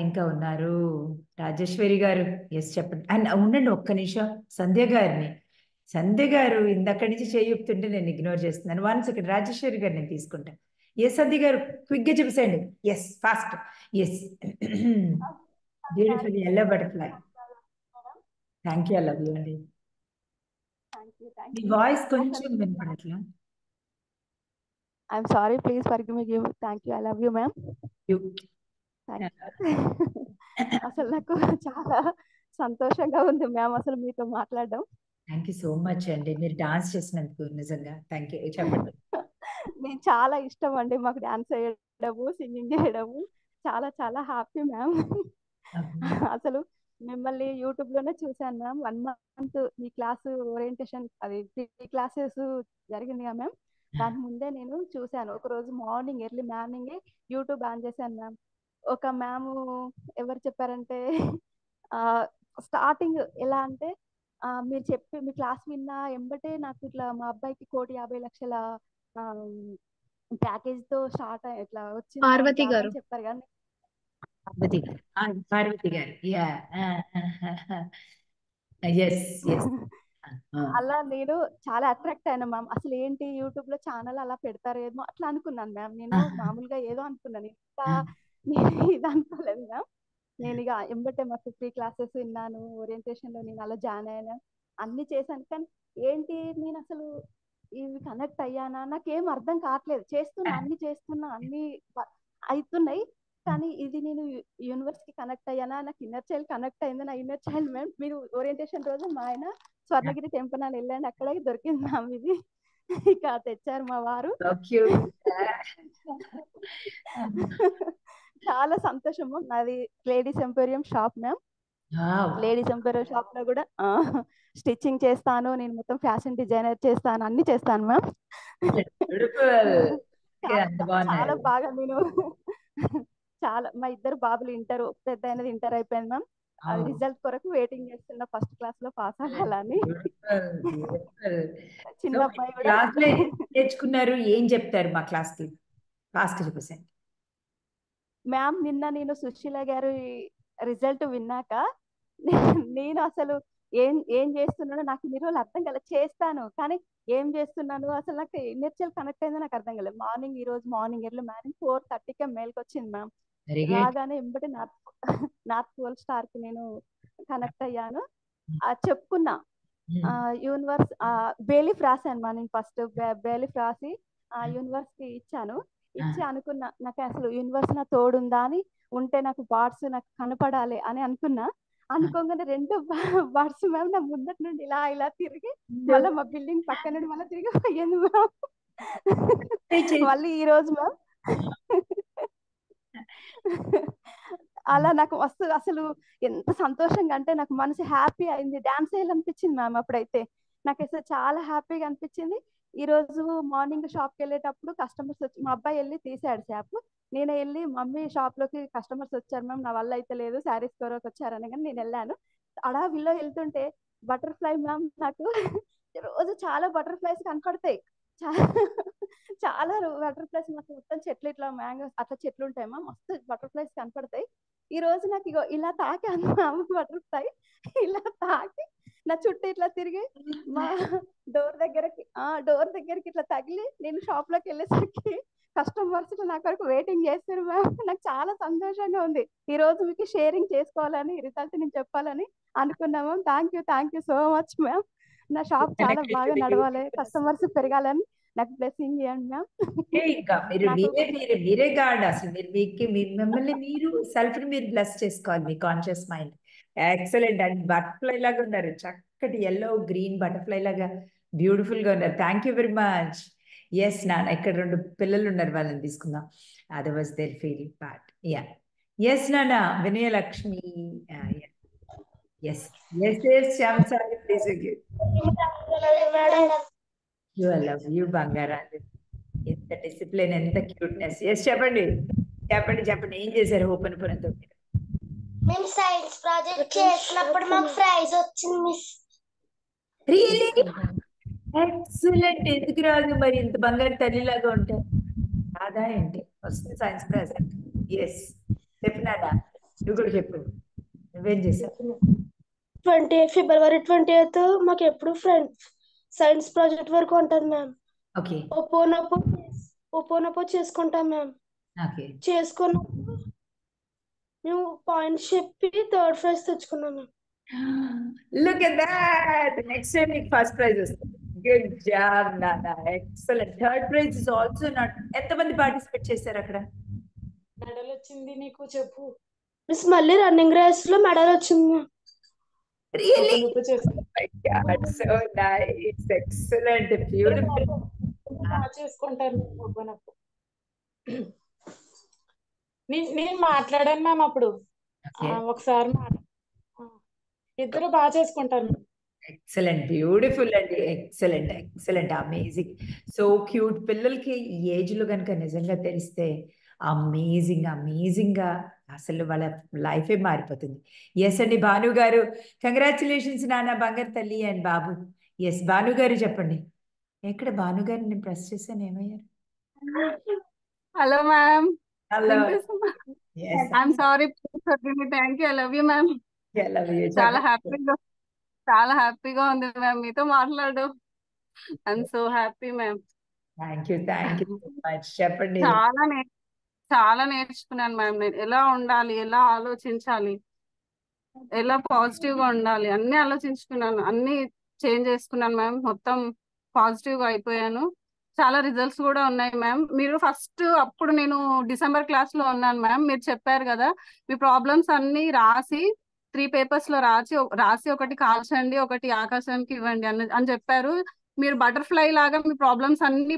ఇంకా ఉన్నారు రాజేశ్వరి గారు. ఎస్ చెప్పండి. అండ్ ఉండండి ఒక్క నిమిషం, సంధ్య గారిని, సంధ్య గారు ఇందక్కడి నుంచి చేయుపుతుంటే నేను ఇగ్నోర్ చేస్తున్నాను. 1 second, రాజేశ్వరి గారు నేను తీసుకుంటాను. ఎస్ సంధ్య గారు, క్విక్గా చెప్పేసేయండి. Yes fast. Yes beautiful yellow butterfly. Thank you, I love you అండి. మీ వాయిస్ కొంచెం వినపడట్లా. I'm sorry, please forgive me. Thank you, I love you, ma'am. అసలు నాకు చాలా సంతోషంగా ఉంది మ్యామ్ అసలు మీతో మాట్లాడడం. థ్యాంక్ యూ సో మచ్ అండి, మీరు డాన్స్ చేసినందుకు నిజంగా థ్యాంక్ యూ. చెప్పండి. నేను చాలా ఇష్టం అండి మాకు డాన్స్ చేయడము, సింగింగ్ చేయడము, చాలా చాలా హ్యాపీ మ్యామ్. అసలు మిమ్మల్ని యూట్యూబ్ లోనే చూసాను మ్యామ్. 1 month మీ క్లాస్ ఓరియంటేషన్, అది 3 classes జరిగింది కదా మ్యామ్. దాని ముందే నేను చూశాను. ఒక రోజు మార్నింగ్, ఎర్లీ మార్నింగే యూట్యూబ్ ఆన్ చేశాను మ్యామ్. ఒక మ్యామ్ ఎవరు చెప్పారంటే, స్టార్టింగ్ ఎలా అంటే, మీరు చెప్పి మీ క్లాస్ విన్నా ఎంబటే నాకు ఇట్లా మా అబ్బాయికి 1,50,00,000 ప్యాకేజ్ తో స్టార్ట్ ఇట్లా వచ్చింది పార్వతి గారు చెప్పారు కానీ. పార్వతి గారు, యా. Yes yes. అలా నేను చాలా అట్రాక్ట్ అయినా మ్యామ్. అసలు ఏంటి యూట్యూబ్ లో ఛానల్ అలా పెడతారేమో అట్లా అనుకున్నాను మ్యామ్. నేను మామూలుగా ఏదో అనుకున్నాను, ఇది అనుకోలేదు మ్యామ్. నేను ఇక ఎంబటే మాకు 3 classes విన్నాను, ఓరియంటేషన్ లో నేను అలా జాయిన్ అయ్యాను, అన్ని చేశాను. కానీ ఏంటి నేను అసలు ఇవి కనెక్ట్ అయ్యానా నాకేం అర్థం కావట్లేదు. అన్ని చేస్తున్నా, అన్ని అవుతున్నాయి, కానీ ఇది నేను యూనివర్స్ కి కనెక్ట్ అయ్యానా, నాకు ఇన్నర్ చైల్డ్ కనెక్ట్ అయింది. నా ఇన్నర్ చైల్డ్ మ్యామ్ మీరు ఓరియంటేషన్ రోజు మా ఆయన స్వర్ణగిరి టెంపుల్ అని వెళ్ళండి, అక్కడే దొరికింది మ్యామ్ ఇది. ఇక తెచ్చారు మా వారు. చాలా సంతోషం. నాది ladies emporium shop ma'am. Ladies emporium shop లో కూడా స్టిచ్చింగ్ చేస్తాను నేను, మొత్తం ఫ్యాషన్ డిజైనర్ చేస్తాను, అన్ని చేస్తాను మ్యామ్. చాలా బాగా నేను చాలా, మా 2 బాబులు ఇంటర్, పెద్ద అయినది ఇంటర్ అయిపోయింది మ్యామ్. అది రిజల్ట్ కొరకు వెయిటింగ్ చేస్తున్నా, ఫస్ట్ క్లాస్ లో పాస్ అవ్వాలని. చిన్న అబ్బాయి కూడా నేర్చుకున్నారు. ఏం చెప్తారు మా క్లాస్ కి? ఫాస్ట్ చెప్పేసండి మ్యామ్. నిన్న నేను సుశీల గారి రిజల్ట్ విన్నాక నేను అసలు ఏం చేస్తున్నానో నాకు ఇన్ని రోజులు అర్థం కాలేదు. చేస్తాను కానీ ఏం చేస్తున్నాను అసలు నాకు ఇన్నర్ చైల్డ్ కనెక్ట్ అయిందో నాకు అర్థం కాలేదు. ఈ రోజు మార్నింగ్ ఎర్లీ మార్నింగ్ 4:30కే మెయిల్కి వచ్చింది మ్యామ్. రాగానే ఎంబటి నార్త్ పోల్ స్టార్ కి నేను కనెక్ట్ అయ్యాను. చెప్పుకున్నా యూనివర్స్ బేలిఫ్ రాశాను మా, నేను ఫస్ట్ బేలిఫ్ రాసి యూనివర్స్ కి ఇచ్చాను. ఇచ్చి అనుకున్నా నాకు అసలు యూనివర్స్ నా తోడుందా అని, ఉంటే నాకు బార్డ్స్ నాకు కనపడాలి అని అనుకున్నా. అనుకోగానే 2 బార్డ్స్ మ్యామ్ నా ముందటి నుండి ఇలా ఇలా తిరిగి మళ్ళీ మా బిల్డింగ్ పక్క నుండి మళ్ళీ తిరిగి పోయింది మ్యామ్. మళ్ళీ ఈ రోజు మ్యామ్ అలా నాకు మస్తు అసలు ఎంత సంతోషంగా అంటే నాకు మనసు హ్యాపీ అయింది, డాన్స్ చేయాలనిపించింది మ్యామ్. అప్పుడైతే నాకు అసలు చాలా హ్యాపీగా అనిపించింది. ఈ రోజు మార్నింగ్ షాప్కి వెళ్ళేటప్పుడు కస్టమర్స్ వచ్చి, మా అబ్బాయి వెళ్ళి తీసాడు షాప్, నేను వెళ్ళి మమ్మీ షాప్ లోకి కస్టమర్స్ వచ్చారు మ్యామ్, నా వల్ల అయితే లేదు, శారీస్ కొరకు వచ్చారని, కానీ నేను వెళ్ళాను. అడవిలో వెళ్తుంటే బటర్ఫ్లై మ్యామ్ నాకు రోజు చాలా బటర్ఫ్లైస్ కనపడతాయి, చాలా బటర్ఫ్లైస్ నాకు మొత్తం చెట్లు ఇట్లా మ్యాంగోస్ అట్లా చెట్లు ఉంటాయి మ్యామ్, మస్తు బటర్ఫ్లైస్ కనపడతాయి. ఈ రోజు నాకు ఇగో ఇలా తాకి బటర్ఫ్లై ఇలా తాకి నా చుట్టూ ఇట్లా తిరిగి మా డోర్ దగ్గరకి ఇట్లా తగిలి నేను షాప్ లోకి వెళ్ళేసరికి కస్టమర్ కస్టమర్స్ నా కొరకు వెయిటింగ్ చేస్తారు మ్యామ్. నాకు చాలా సంతోషంగా ఉంది. ఈ రోజు మీకు షేరింగ్ చేసుకోవాలని, రిజల్ట్ నేను చెప్పాలని అనుకున్నా ma'am. Thank you so much ma'am. నా షాప్ చాలా బాగా నడవాలి, కస్టమర్స్ పెరగాలని నాకు బ్లెస్సింగ్ చేయండి మ్యామ్. ఇంకా మీరు నాకు మీరే గాడ్. అసలు మిమ్మల్ని మీరు సెల్ఫ్ ని మీరు బ్లెస్ చేసుకోవాలి. మీ conscious mind excellent and butterfly లాగా ఉన్నారు. చక్కటి ఎల్లో గ్రీన్ బటర్ఫ్లై లాగా బ్యూటిఫుల్ గా ఉన్నారు. Thank you very much. Yes నాన్న, ఇక్కడ 2 పిల్లలు ఉన్నారు, వాళ్ళని తీసుకుందాం. అది was their feeling part. Yeah yes నాన్న. Vinayalakshmi. Yes Shyam sir please. You love you బంగారాలు. ఎంత డిసిప్లిన్, ఎంత క్యూట్నెస్. ఎస్ చెప్పండి. ఏం చేశారు ఓపెన్ పురంతో? మేము సైన్స్ ప్రాజెక్ట్ చేసినప్పుడు మాకు ప్రైజ్ వచ్చింది మిస్. Really excellent. ఎందుకు రాదు మరి, ఇంత బంగారు తల్లిలాగా ఉంటారు. రాదా ఏంటి? వస్తుంది సైన్స్ ప్రాజెక్ట్. ఎస్ చెప్పినాడా? నువ్వు కూడా చెప్పు, నువ్వేం చేశావు? ఫిబ్రవరి 28 మాకు ఎప్పుడు సైన్స్ ప్రాజెక్ట్ వరకు ఉంటుంది మ్యామ్. ఓకే. ఒపోనొపో చేసుకుంటాం మ్యామ్. ఓకే. చేసుకున్నప్పుడు మేము పాయింట్స్ చెప్పి 3rd ప్రైజ్ తెచ్చుకున్నాం ma'am. Look at that. Next time మీకు ఫస్ట్ ప్రైజ్ వస్తుంది. గుడ్ జాబ్ నాన్న, excellent. 3rd prize is also not. ఎంతమంది పార్టిసిపేట్ చేశారు అక్కడ? మెడల్ వచ్చింది నీకు చెప్పు మిస్. మళ్ళీ రన్నింగ్ రేస్ లో మెడల్ వచ్చింది ma'am. Really? My God, so nice, excellent, beautiful. చేసుకుంటాను. నేను మాట్లాడాను మ్యామ్ అప్పుడు. ఒకసారి ఇద్దరు బాగా చేసుకుంటారు. ఎక్సలెంట్, బ్యూటిఫుల్ అండి. Excellent, amazing, so cute. పిల్లలకి ఈ ఏజ్ లో కనుక నిజంగా తెలిస్తే అమేజింగ్ గా అసలు వాళ్ళ లైఫే మారిపోతుంది. ఎస్ అండి. భాను గారు, కంగ్రాచులేషన్స్ నాన్న, బంగారు తల్లి అండ్ బాబు. ఎస్ భాను గారు చెప్పండి. ఎక్కడ భాను గారు? నేను ప్రెస్ చేశాను, ఏమయ్యారు? Hello ma'am. Hello. I'm sorry. Thank you. I love you ma'am. చాలా హ్యాపీగా ఉంది మ్యామ్ మీతో మాట్లాడు. I'm so happy ma'am. Thank you so much. చెప్పండి. చాలా నేర్చుకున్నాను మ్యామ్. నేను ఎలా ఉండాలి, ఎలా ఆలోచించాలి, ఎలా పాజిటివ్ గా ఉండాలి అన్ని ఆలోచించుకున్నాను, అన్ని చేంజ్ చేసుకున్నాను మ్యామ్. మొత్తం పాజిటివ్ గా అయిపోయాను. చాలా రిజల్ట్స్ కూడా ఉన్నాయి మ్యామ్. మీరు ఫస్ట్ అప్పుడు నేను డిసెంబర్ క్లాస్ లో ఉన్నాను మ్యామ్. మీరు చెప్పారు కదా మీ ప్రాబ్లమ్స్ అన్ని రాసి 3 పేపర్స్ లో రాసి ఒకటి కాల్చండి, ఒకటి ఆకాశానికి ఇవ్వండి అని చెప్పారు. మీరు బటర్ఫ్లై లాగా మీ ప్రాబ్లమ్స్ అన్ని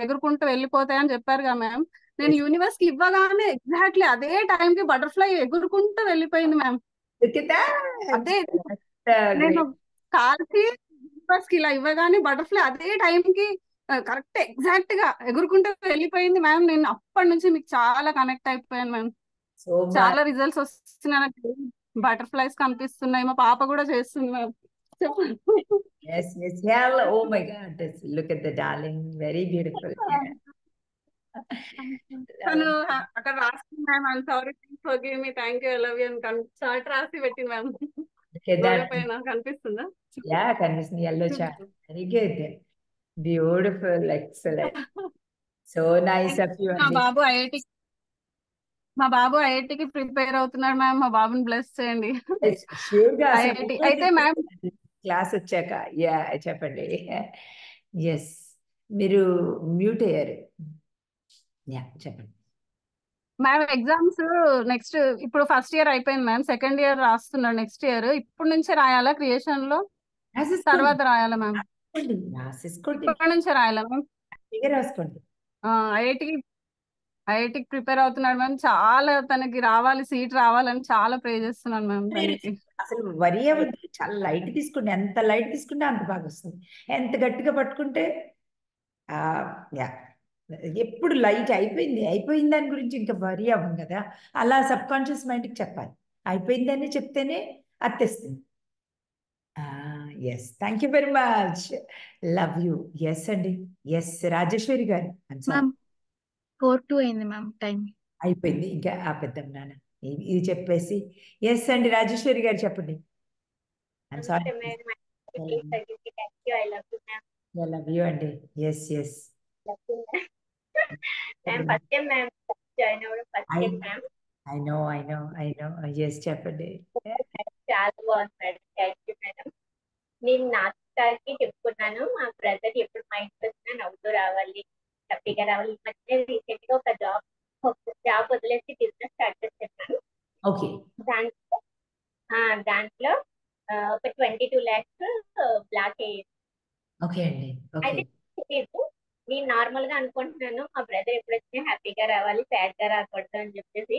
ఎగురుకుంటూ వెళ్ళిపోతాయని చెప్పారు కదా మ్యామ్. నేను యూనివర్స్ కి ఇవ్వగానే ఎగ్జాక్ట్లీ అదే టైం కి బటర్ఫ్లై ఎగురుకుంటూ వెళ్ళిపోయింది మ్యామ్. అదే నేను కాల్చి యూనివర్స్ కి ఇలా ఇవ్వగానే బటర్ఫ్లై అదే టైం కి కరెక్ట్ ఎగ్జాక్ట్ గా ఎగురుకుంటూ వెళ్ళిపోయింది మ్యామ్. నేను అప్పటి నుంచి మీకు చాలా కనెక్ట్ అయిపోయాను మ్యామ్. చాలా రిజల్ట్స్ వస్తున్నాయి, బటర్ఫ్లైస్ కనిపిస్తున్నాయి. మా పాప కూడా చేస్తుంది ma'am. Yes, Miss Hell. Oh my God, look at the darling, very beautiful. తను అక్కడ రాసింది ma'am. I'm sorry, please forgive me, thank you, I love you అని చార్ట్ రాసి పెట్టింది మ్యామ్. పైన కనిపిస్తుందా? యా, కనిపిస్తుంది. yellow chart. Very good, beautiful, excellent, so nice of you. మా బాబు ఐఐటికి ప్రిపేర్ అవుతున్నాడు మ్యామ్. మా బాబుని బ్లెస్ చేయండి. ఐఐటి అయితే మ్యామ్ క్లాస్ వచ్చాక. యా చెప్పండి. ఎస్ మీరు మ్యూట్ అయ్యారు. యా చెప్పండి మ్యామ్. ఎగ్జామ్స్ నెక్స్ట్ ఇప్పుడు ఫస్ట్ ఇయర్ అయిపోయింది మ్యామ్. సెకండ్ ఇయర్ రాస్తున్నాడు నెక్స్ట్ ఇయర్. ఇప్పుడు నుంచే రాయాలా క్రియేషన్ లో? తర్వాత రాయాలా మ్యామ్? ఇప్పటి నుంచే రాయాలా మ్యామ్? రాసుకోండి. ఐఐటికి ప్రిపేర్ అవుతున్నాడు మ్యామ్. చాలా తనకి రావాలి, సీట్ రావాలని చాలా ప్రే చేస్తున్నాను మ్యామ్. అసలు వరి అవ్వద్దు, చాలా లైట్ తీసుకోండి. ఎంత లైట్ తీసుకుంటే అంత బాగా వస్తుంది. ఎంత గట్టిగా పట్టుకుంటే యా ఎప్పుడు లైట్ అయిపోయింది దాని గురించి ఇంకా వరి అవ్వం కదా. అలా సబ్ కాన్షియస్ మైండ్కి చెప్పాలి. అయిపోయిందని చెప్తేనే అత్తేస్తుంది. Yes, thank you very much, love you. Yes అండి. ఎస్ రాజేశ్వరి గారు. 4:02 అయింది మ్యామ్ టైం. అయిపోయింది, ఇంకా ఆపేద్దాం నాన్న. ఇది చెప్పేసి. ఎస్ అండి రాజేశ్వరి గారు చెప్పండి. లవ్ యూ అండి. Yes ma'am first time ma'am join అవ్వడం first I time ma'am. I know. Yes, చెప్పండి. చాలా బాగుంది మేడం. Thank you madam. నేను నా సార్కి చెప్పుకున్నాను, మా బ్రదర్ ఎప్పుడు మా ఇంటికి వచ్చినా నవ్వుతూ రావాలి, హ్యాపీగా రావాలి. ఈ మధ్య రీసెంట్ గా ఒక జాబ్ వదిలేసి బిజినెస్ స్టార్ట్ చేశాను. ఓకే. దాంట్లో ఒక 22 lakhs బ్లాక్ అయ్యింది. ఓకే అండి. అయితే తెలియదు, నేను నార్మల్ గా అనుకుంటున్నాను మా బ్రదర్ ఎప్పుడు వచ్చినా హ్యాపీగా రావాలి, సాడ్ గా రాకూడదు అని చెప్పేసి.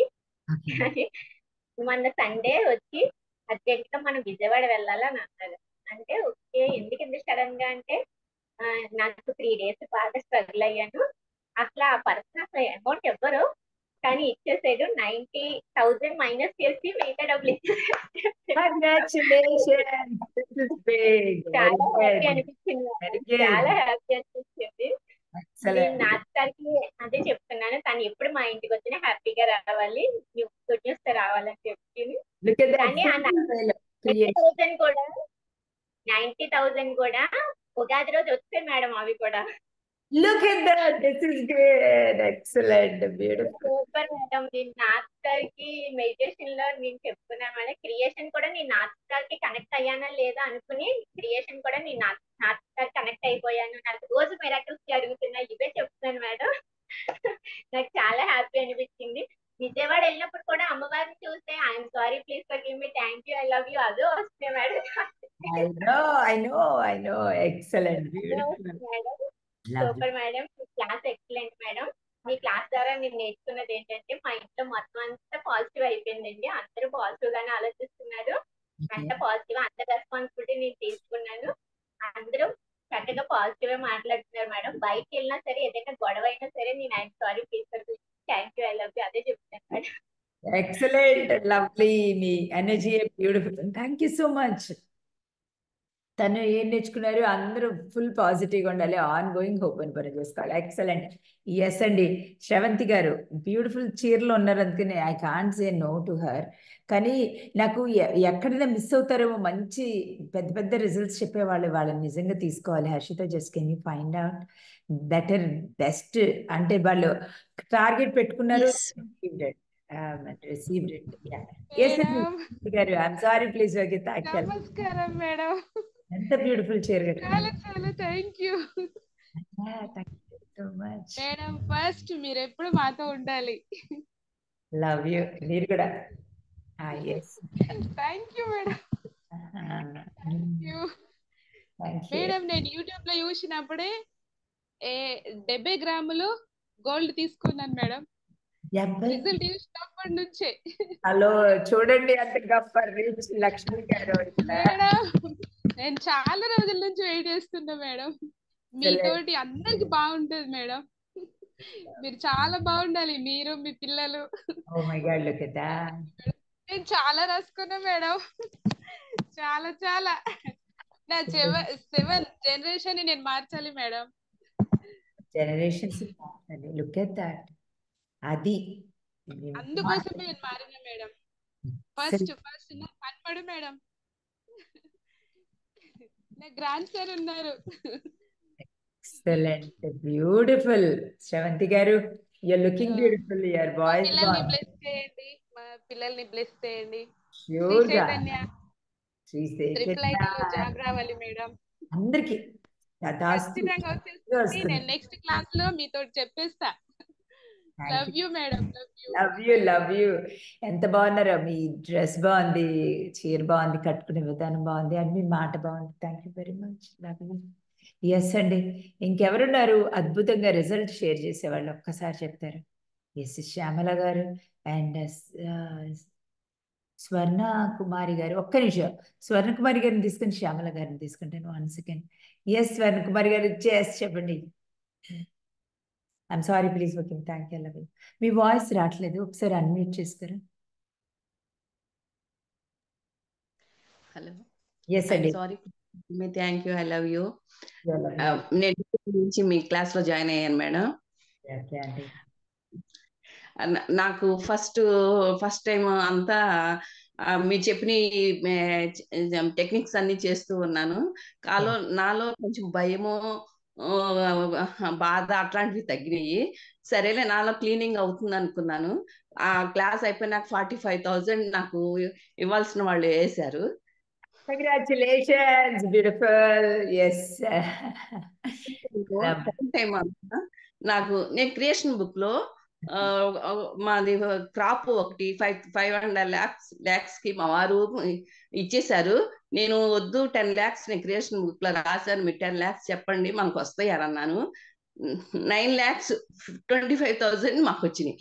మొన్న సండే వచ్చి అర్జెంట్ గా మనం విజయవాడ వెళ్ళాలని అన్నారు. అంటే ఓకే, ఎందుకు ఇంత సడన్ గా అంటే నాకు 3 days బాగా స్ట్రగుల్ అయ్యాను. అసలు ఆ పర్సన్ అసలు అమౌంట్ ఎవ్వరు, కానీ ఇచ్చేసాడు. 90,000 మైనస్ చేసి మిగతా డబ్బులు ఇచ్చేసాడు. చాలా హ్యాపీ అనిపించింది, చాలా హ్యాపీ అనిపించింది. నేను నాన్నగారికి అదే చెప్తున్నాను, తను ఎప్పుడు మా ఇంటికి వచ్చినా హ్యాపీగా రావాలి, గుడ్ న్యూస్ రావాలని చెప్పి. కానీ ఆ 90,000 కూడా ఉగాది రోజు వస్తాయి మేడం, అవి కూడా. Look at that. This is great. Excellent. Beautiful. Super madam. నేను నాన్నగారికి మెడిటేషన్ లో నేను చెప్తున్నాను మేడం, క్రియేషన్ కూడా నేను నాన్నగారికి కనెక్ట్ అయ్యానా లేదా అనుకుని క్రియేషన్ కూడా నేను నాన్నగారికి కనెక్ట్ అయిపోయాను. నాకు రోజు మిరాకిల్స్ జరుగుతున్నాయి, ఇవే చెప్తున్నాను మేడం. నాకు చాలా హ్యాపీ అనిపించింది. విజయవాడ వెళ్ళినప్పుడు కూడా అమ్మవారిని చూస్తే I'm sorry, please forgive me, thank you, I love you, అదే వస్తున్నాయి madam. I know. Excellent. Beautiful. Madam super madam. మీ క్లాస్ ఎక్సలెంట్ మేడం. మీ క్లాస్ ద్వారా నేను నేర్చుకున్నది ఏంటంటే మా ఇంట్లో మొత్తం అంతా పాజిటివ్ అయిపోయిందండి. అందరూ పాజిటివ్ గానే ఆలోచిస్తున్నారు, అంత పాజిటివ్, అంత రెస్పాన్సిబిలిటీ నేను తీసుకున్నాను. అందరూ చక్కగా పాజిటివ్ గా మాట్లాడుతున్నారు మేడం. బయటకి వెళ్ళినా సరే, ఏదైనా గొడవ అయినా సరే, నేను I'm sorry, please forgive me, thank you, I love you, అదే చెప్తాను madam. Excellent. Lovely. Me energy beautiful. Thank you so much. తను ఏం నేర్చుకున్నారు, అందరూ ఫుల్ పాజిటివ్గా ఉండాలి, ఆన్ గోయింగ్ ఓపెన్ పని చేసుకోవాలి. ఎక్సలెంట్. ఎస్ అండి. శ్రవంతి గారు బ్యూటిఫుల్ చీరలో ఉన్నారు, అందుకని I can't say no to her. కానీ నాకు ఎక్కడైనా మిస్ అవుతారేమో, మంచి పెద్ద పెద్ద రిజల్ట్స్ చెప్పేవాళ్ళు, వాళ్ళని నిజంగా తీసుకోవాలి. Harshita, just can you find out better best అంటే వాళ్ళు టార్గెట్ పెట్టుకున్నారు, received it. Yeah. Yes, గారు ఐఎమ్ సారీ, ప్లీజ్ నమస్కారం మేడం. ఎంత బ్యూటిఫుల్ చీర చాలా చాలా thank you so much madam. First మీరు ఎప్పుడు మాతో ఉండాలి. Love you. మీరు కూడా. Thank you madam. మేడం నేను యూట్యూబ్ లో చూసినప్పుడే 70 గ్రాములు గోల్డ్ తీసుకున్నాను మేడం. రిజల్ట్ చూసినప్పటి నుంచే. హలో చూడండి, అంత గొప్ప రీచ్ లక్ష్మి గారు. మేడం నేను చాలా రోజుల నుంచి వెయిట్ చేస్తున్నా మేడం. మీతోటి అందరికి బాగుంటది మేడం. మీరు చాలా బాగుండాలి, మీరు మీ పిల్లలు. Oh my God, look at that. నేను చాలా రాసుకున్నా మేడం, చాలా చాలా. నా 7 జనరేషన్ నేను మార్చాలి మేడం. జనరేషన్స్ మార్చాలి. Look at that. అది అందుకోసమే నేను మారినా మేడం. ఫస్ట్ నా కనపడు మేడం. నా గ్రాండ్ సర్ ఉన్నారు. ఎక్సలెంట్. బ్యూటిఫుల్. శ్రవంతి గారు, you're looking beautiful. Your voice పిల్లల్ని బ్లెస్ చేయండి, మా పిల్లల్ని బ్లెస్ చేయండి. Sure గా. శ్రీ చైతన్య జాబ్ రావాలి మేడం అందరికి. ఖచ్చితంగా వచ్చేస్తుంది. నేను నెక్స్ట్ క్లాస్ లో మీతో చెప్పేస్తా. Love you madam. Love you. ఎంత బాగున్నారో, మీ డ్రెస్ బాగుంది, చీర బాగుంది, కట్టుకునే విధానం బాగుంది, అండ్ మీ మాట బాగుంది. Thank you very much. Love you. Yes అండి. ఇంకెవరున్నారు అద్భుతంగా రిజల్ట్ షేర్ చేసేవాళ్ళు, ఒక్కసారి చెప్తారు? ఎస్, శ్యామల గారు అండ్ స్వర్ణ కుమారి గారు. ఒక్క నిమిషం, స్వర్ణ కుమారి గారిని తీసుకుని శ్యామల గారిని తీసుకుంటాను. 1 సెకండ్. ఎస్, స్వర్ణ కుమారి గారు చెప్పండి. I'm sorry, please. Okay, thank you. Love you. Me voice రావట్లేదు, ఒకసారి అన్మ్యూట్ చేస్తారా? హలో. ఎస్ అండి. Sorry, thank you, I love you. నేను నుంచి మీ క్లాస్ లో జాయిన్ అయ్యాను మేడం. నాకు ఫస్ట్ టైం అంతా మీరు చెప్పిన టెక్నిక్స్ అన్ని చేస్తూ ఉన్నాను. నాలో కొంచెం భయము, బాధ అట్లాంటివి తగ్గినాయి. సరేలే నాలో క్లీనింగ్ అవుతుంది అనుకున్నాను. ఆ క్లాస్ అయిపోయినాక 45,000 నాకు ఇవ్వాల్సిన వాళ్ళు వేశారు. Congratulations, beautiful. Yes. Second time నాకు నేను క్రియేషన్ బుక్ లో మాది క్రాప్ ఒకటి 5.5 lakhs కి మా వారు ఇచ్చేశారు. నేను వద్దు 10 lakhs నేను క్రియేషన్ బుక్ లో రాశాను, మీరు 10 lakhs చెప్పండి మనకు వస్తాయి అని అన్నాను. 9,25,000 మాకు వచ్చినాయి.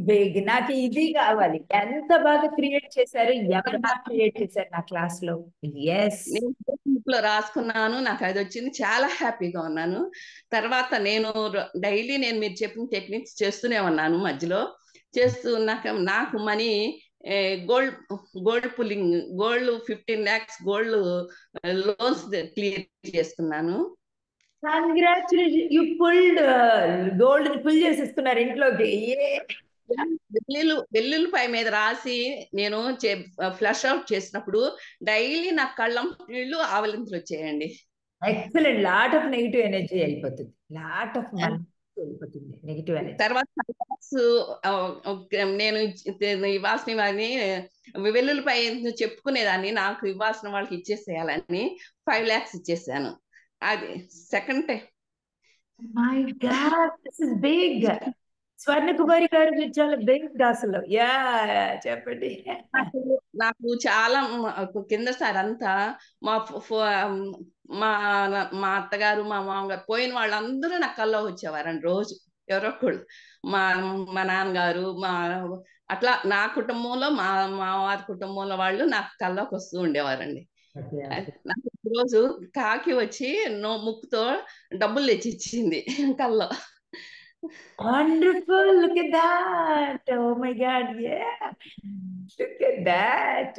బిగ్. నాకు ఇది కావాలి. ఎంత బాగా క్రియేట్ చేశారు, ఎవరు బాగా క్రియేట్ చేశారు నా క్లాస్ లో. ఎస్, నేను బుక్ లో రాసుకున్నాను, నాకు అది వచ్చింది, చాలా హ్యాపీగా ఉన్నాను. తర్వాత నేను డైలీ నేను మీరు చెప్పిన టెక్నిక్స్ చేస్తూనే ఉన్నాను. మధ్యలో నాకు money gold pulling, gold 15 lakhs gold loans clear చేసుకున్నాను. Congratulation, you pulled gold pull చేసేస్తున్నారు ఇంట్లోకి. వెల్లుల్లిపాయ మీద రాసి నేను ఫ్లష్ అవుట్ చేసినప్పుడు డైలీ నాకు కళ్ళం నీళ్ళు ఆవలింతలు వచ్చేయండి. Excellent. Lot of negative energy వెళ్ళిపోతుంది, లాట్ ఆఫ్ మనీ వెళ్ళిపోతుంది, నెగిటివ్ ఎనర్జీ. తర్వాత నేను ఇవ్వాల్సిన వారిని వెల్లుల్లిపాయ చెప్పుకునేదాన్ని, నాకు ఇవ్వాల్సిన వాళ్ళకి ఇచ్చేసేయాలని 5 lakhs ఇచ్చేసాను. అది second time. My God, this is big. Swarna Kumari గారు మీరు చాలా బిగ్ అసలు. యా, చెప్పండి. నాకు చాలా కింద సార్ అంతా మా మా అత్తగారు మా మామగారు పోయిన వాళ్ళందరూ నా కల్లో వచ్చేవారండి రోజు. ఎవరొక్కళ్ళు మా నాన్నగారు అట్లా నా కుటుంబంలో మా వారి కుటుంబంలో వాళ్ళు నాకు కల్లోకి వస్తూ ఉండేవారండి. నాకు రోజు కాకి వచ్చి ముక్కుతో డబ్బులు తెచ్చి ఇచ్చింది కల్లో. Wonderful. Look at that. Oh my God. Yeah. Look at that.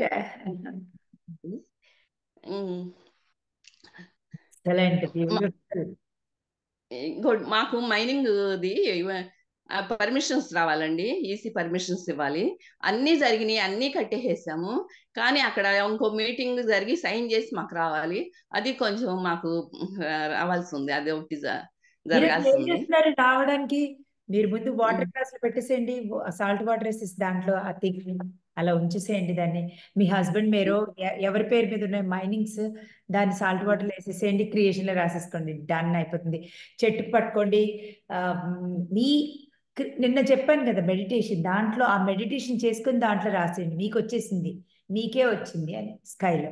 Excellent. Beautiful. Good. మాకు మైనింగ్ది పర్మిషన్స్ రావాలండి, ఈసీ పర్మిషన్స్ ఇవ్వాలి. అన్నీ జరిగినాయి, అన్నీ కట్టేసాము. కానీ అక్కడ ఇంకో మీటింగ్ జరిగి సైన్ చేసి మాకు రావాలి. అది కొంచెం మాకు రావాల్సి ఉంది, అది ఒకటి జరగాల్సి ఉంది. రావడానికి మీరు ముందు వాటర్ గ్లాస్ లో పెట్టేసేయండి, సాల్ట్ వాటర్ వేసేసి దాంట్లో అలా ఉంచేసేయండి దాన్ని. మీ హస్బెండ్ మీరు ఎవరి పేరు మీద ఉన్న మైనింగ్స్ దాన్ని సాల్ట్ వాటర్ వేసేసేయండి, క్రియేషన్ లో రాసేసుకోండి, డన్ అయిపోతుంది. చెట్టుకు పట్టుకోండి. నిన్న చెప్పాను కదా మెడిటేషన్, దాంట్లో ఆ మెడిటేషన్ చేసుకుని దాంట్లో రాసేయండి, మీకు వచ్చేసింది, మీకే వచ్చింది అని స్కైలో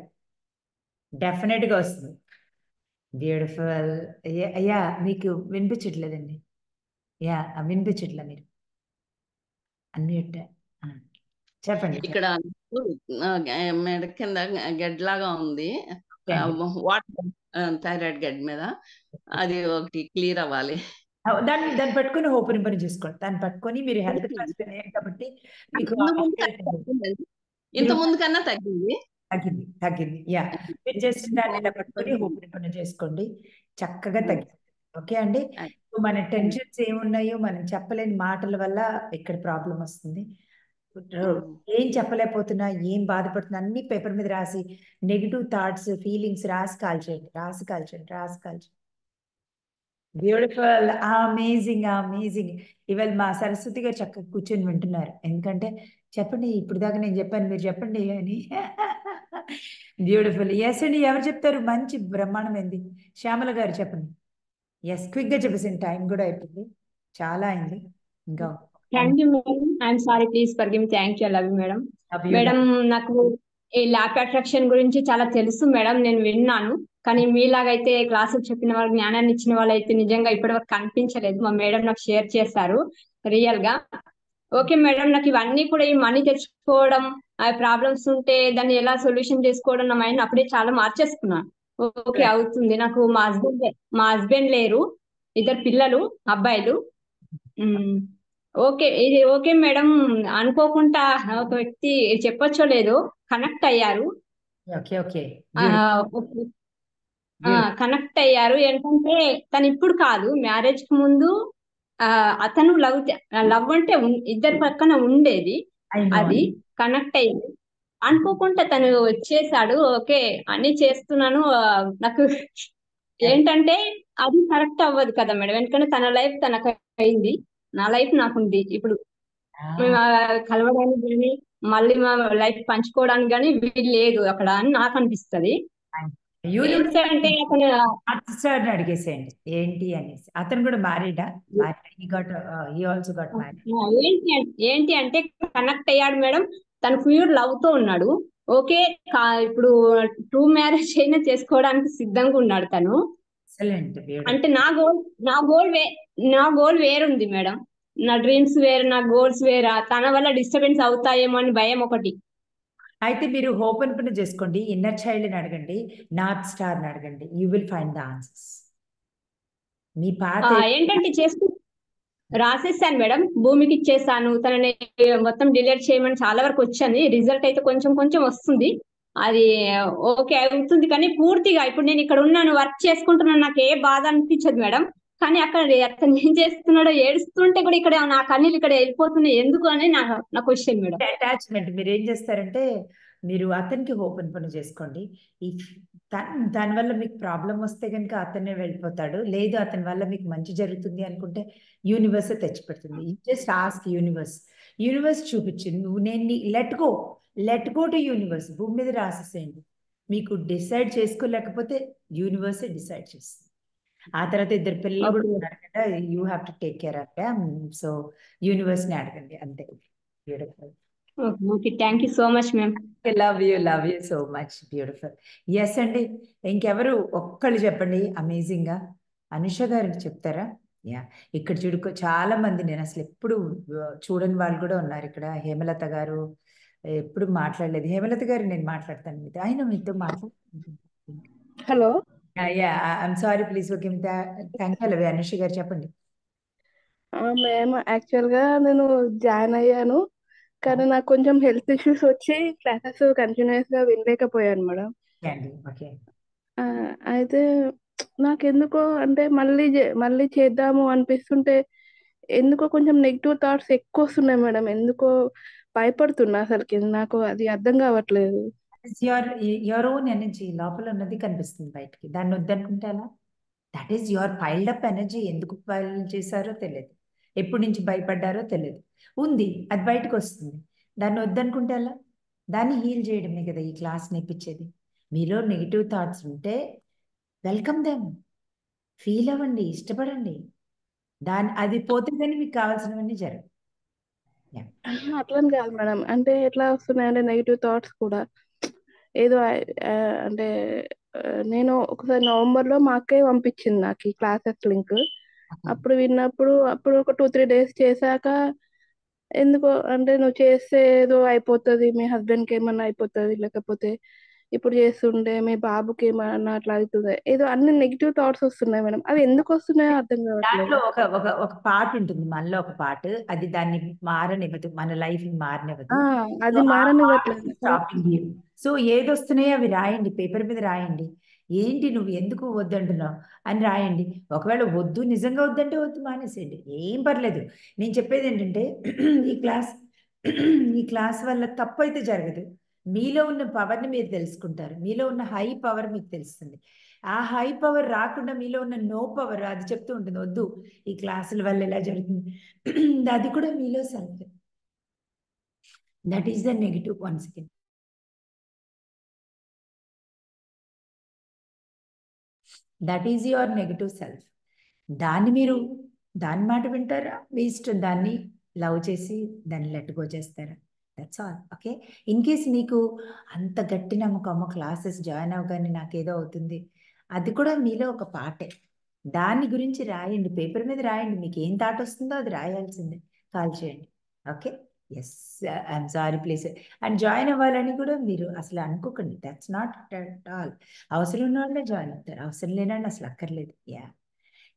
డెఫినెట్ గా వస్తుంది. బ్యూటిఫుల్. అయ్యా మీకు వినిపించట్లేదండి? యా, వినిపించట్లే, మీరు అన్మ్యూట్ చెప్పండి. ఇక్కడ మెడ కింద గడ్లాగా ఉంది, వాటర్ థైరాయిడ్ గడ్ మీద, అది ఒకటి క్లియర్ అవ్వాలి. దాన్ని పట్టుకొని ఓపెన్ పని చూసుకోండి. దాన్ని పట్టుకొని మీరు హెల్త్ క్లాస్ కాబట్టి మీకు ఇంత ముందు కన్నా తగ్గింది. యా, మీరు జస్ట్ దాన్ని ఇలా పట్టుకొని ఓపెన్ పని చేసుకోండి, చక్కగా తగ్గింది. ఓకే అండి. మన టెన్షన్స్ ఏమున్నాయో మనం చెప్పలేని మాటల వల్ల ఇక్కడ ప్రాబ్లం వస్తుంది. ఏం చెప్పలేకపోతున్నా, ఏం బాధపడుతున్నా అన్ని పేపర్ మీద రాసి, నెగిటివ్ థాట్స్ ఫీలింగ్స్ రాసి కాల్చేయండి. బ్యూటిఫుల్. అమేజింగ్. ఇవాళ మా సరస్వతి గారు చక్కగా కూర్చొని వింటున్నారు. ఎందుకంటే చెప్పండి, ఇప్పుడు దాకా నేను చెప్పాను, మీరు చెప్పండి అని. బ్యూటిఫుల్. ఎస్ అండి, ఎవరు చెప్తారు? మంచి బ్రహ్మాండమైంది. శ్యామల గారు చెప్పండి. ఎస్, క్విక్ గా చెప్పేసింది, టైం కూడా అయిపోయింది, చాలా అయింది. ఇంకా thank you madam. I'm sorry, please forgive me. Thank you. I love you madam. Madam, నాకు ఈ ల్యాప్ అట్రాక్షన్ గురించి చాలా తెలుసు మేడం, నేను విన్నాను. కానీ మీలాగైతే క్లాసులు చెప్పిన వాళ్ళు, జ్ఞానాన్ని ఇచ్చిన వాళ్ళు అయితే నిజంగా ఇప్పటివరకు కనిపించలేదు. మా మేడం నాకు షేర్ చేశారు రియల్ గా. ఓకే మేడం, నాకు ఇవన్నీ కూడా ఈ మనీ తెచ్చుకోవడం, ఆ ప్రాబ్లమ్స్ ఉంటే దాన్ని ఎలా సొల్యూషన్ చేసుకోవడం, నా మైండ్ అప్పుడే చాలా మార్చేసుకున్నాను. ఓకే, అవుతుంది. నాకు మా హస్బెండ్ లేరు, 2 పిల్లలు, అబ్బాయిలు. ఓకే, ఇది ఓకే మేడం. అనుకోకుండా ఒక వ్యక్తి చెప్పొచ్చో లేదో కనెక్ట్ అయ్యారు. కనెక్ట్ అయ్యారు. ఏంటంటే తను ఇప్పుడు కాదు, మ్యారేజ్ కి ముందు అతను లవ్ అంటే ఇద్దరు పక్కన ఉండేది, అది కనెక్ట్ అయ్యింది. అనుకోకుండా తను వచ్చేసాడు. ఓకే, అన్ని చేస్తున్నాను, నాకు ఏంటంటే అది కరెక్ట్ అవ్వదు కదా మేడం, ఎందుకంటే తన లైఫ్ తనకు అయింది, నా లైఫ్ నాకుంది. ఇప్పుడు మేము కలవడానికి కానీ మళ్ళీ మా లైఫ్ పంచుకోవడానికి కానీ వీలు లేదు అక్కడ అని నాకు అనిపిస్తుంది. ఏంటంటే అతను సార్ అడిగేసేయండి ఏంటి అనేసి. అతను కూడా మ్యారీడా? He also got married. ఏంటి అంటే కనెక్ట్ అయ్యాడు మేడం, తన ప్యూర్ లవ్ తో ఉన్నాడు. ఓకే, ఇప్పుడు ట్రూ మ్యారేజ్ అయినా చేసుకోవడానికి సిద్ధంగా ఉన్నాడు తను. అంటే నా గోల్ వేరుంది మేడం, నా డ్రీమ్స్ వేరు, నా గోల్స్ వేరా, తన వల్ల డిస్టర్బెన్స్ అవుతాయేమో అని భయం ఒకటి. అయితే మీరు ఓపెన్ పని చేసుకోండి, ఇన్నర్ చైల్డ్ని అడగండి, నార్త్ స్టార్ని అడగండి, you will find the answers. మీ పాత ఏంటంటే రాసేసాను మేడం, భూమికి ఇచ్చేసాను, తనని మొత్తం డిలీట్ చేయమని చాలా వరకు వచ్చింది. రిజల్ట్ అయితే కొంచెం కొంచెం వస్తుంది, అది ఓకే అవుతుంది. కానీ పూర్తిగా ఇప్పుడు నేను ఇక్కడ ఉన్నాను, వర్క్ చేసుకుంటున్నాను, నాకు ఏ బాధ అనిపించదు మేడం. కానీ అక్కడ అతను ఏం చేస్తున్నాడో ఏడుస్తుంటే కూడా ఇక్కడ నా కన్నీళ్ళు ఇక్కడ వెళ్ళిపోతున్నాయి ఎందుకు అని నా క్వశ్చన్ మేడం. అటాచ్మెంట్. మీరు ఏం చేస్తారంటే మీరు అతనికి ఓపెన్ పని చేసుకోండి. దానివల్ల మీకు ప్రాబ్లం వస్తే కనుక అతనే వెళ్ళిపోతాడు, లేదు అతని వల్ల మీకు మంచి జరుగుతుంది అనుకుంటే యూనివర్స్ తెచ్చిపెడుతుంది. జస్ట్ ఆస్క్ యూనివర్స్ చూపించింది, నువ్వు నేను లెట్ గో టు యూనివర్స్. భూమి మీద రాసేసేయండి. మీకు డిసైడ్ చేసుకోలేకపోతే యూనివర్సే డిసైడ్ చేస్తుంది. ఆ తర్వాత ఇద్దరు పిల్లలు కూడా ఉన్నారు కదా, you have to take care of them. So యూనివర్స్ని అడగండి అంతే. Beautiful. Okay, thank you so much ma'am. Love you so much. Beautiful. Yes అండి, ఇంకెవరు ఒక్కళ్ళు చెప్పండి అమేజింగ్ గా. అనుష గారు చెప్తారా? యా, ఇక్కడ చూడుకో చాలా మంది, నేను అసలు ఎప్పుడు చూడని వాళ్ళు కూడా ఉన్నారు ఇక్కడ. హేమలత గారు ఎప్పుడు మాట్లాడలేదు. హేమలత గారు నేను మాట్లాడతాను మీతో, ఆయన మీతో మాట్లాడుతున్నాను. Hello. Yeah, I'm sorry, please okay. Thank you. Anusha గారు చెప్పండి. మేము యాక్చువల్గా నేను జాయిన్ అయ్యాను, కానీ నాకు కొంచెం హెల్త్ ఇష్యూస్ వచ్చి క్లాసెస్ కంటిన్యూస్ గా వినలేకపోయాను మేడం. అయితే నాకెందుకో అంటే మళ్ళీ చేద్దాము అనిపిస్తుంటే ఎందుకో కొంచెం నెగిటివ్ థాట్స్ ఎక్కువ వస్తున్నాయి మేడం. ఎందుకో భయపడుతున్నా, అసలుకి నాకు అది అర్థం కావట్లేదు. యువర్ ఓన్ ఎనర్జీ లోపల ఉన్నది కనిపిస్తుంది బయటికి, దాన్ని వద్దనుకుంటే అలా. That is your piled up energy. ఎందుకు పైల్ చేశారో తెలియదు, ఎప్పటి నుంచి భయపడ్డారో తెలియదు, ఉంది, అది బయటకు వస్తుంది. దాన్ని వద్దనుకుంటే అలా. దాన్ని హీల్ చేయడమే కదా ఈ క్లాస్ నేర్పించేది. మీలో నెగిటివ్ థాట్స్ ఉంటే వెల్కమ్ దెమ్, ఫీల్ అవ్వండి, ఇష్టపడండి. అది పోతే కానీ మీకు కావాల్సినవన్నీ జరగవు. అట్లని కాదు మేడం, అంటే ఎట్లా వస్తున్నాయంటే నెగిటివ్ థాట్స్ కూడా ఏదో అంటే నేను ఒకసారి నవంబర్లో మా అక్కయ్య పంపించింది నాకు ఈ క్లాసెస్ లింక్. అప్పుడు విన్నప్పుడు ఒక 2-3 days చేశాక ఎందుకో అంటే నువ్వు చేస్తే ఏదో అయిపోతుంది, మీ హస్బెండ్కి ఏమన్నా అయిపోతుంది, లేకపోతే ఇప్పుడు చేస్తుంటే మీ బాబుకి ఏమన్నా అట్లా అవుతుంది, ఏదో అన్ని నెగిటివ్ థాట్స్ వస్తున్నాయి మేడం. అవి ఎందుకు వస్తున్నాయో అర్థం దాంట్లో కావట్లేదు. ఒక పార్ట్ ఉంటుంది మనలో, ఒక పార్ట్ అది దాన్ని మారనివ్వదు, మన లైఫ్ ని మారనివ్వదు. అది మారనివ్వట్లేదు. సో ఏది వస్తున్నాయో అవి రాయండి, పేపర్ మీద రాయండి. ఏంటి నువ్వు ఎందుకు వద్దంటున్నావు అని రాయండి. ఒకవేళ వద్దు, నిజంగా వద్దంటే వద్దు, మానేసేయండి, ఏం పర్లేదు. నేను చెప్పేది ఏంటంటే ఈ క్లాస్ వల్ల తప్పు అయితే జరగదు. మీలో ఉన్న పవర్ని మీరు తెలుసుకుంటారు, మీలో ఉన్న హై పవర్ మీకు తెలుస్తుంది. ఆ హై పవర్ రాకుండా మీలో ఉన్న నో పవర్ అది చెప్తూ ఉంటుంది, వద్దు ఈ క్లాసుల వల్ల ఎలా జరుగుతుంది, అది కూడా మీలో self. That is the negative. Once again that is your negative self. దాని మాట వింటారా, మీ ఇష్టం. దాన్ని లవ్ చేసి దాన్ని లెట్ గో చేస్తారా, that's all. Okay. In case నీకు అంత గట్టి నమ్మకం క్లాసెస్ జాయిన్ అవగానే నాకేదో అవుతుంది, అది కూడా మీలో ఒక పార్టే. దాని గురించి రాయండి, పేపర్ మీద రాయండి. మీకు ఏం థాట్ వస్తుందో అది రాయాల్సిందే, కాల్ చేయండి. Okay. Yes, I'm sorry please. And join అవ్వాలని కూడా మీరు అసలు అనుకోకండి, దట్స్ నాట్ అట్ ఆల్. అవసరం ఉన్న వాళ్ళే జాయిన్ అవుతారు, అవసరం లేనండి అసలు అక్కర్లేదు. Yeah,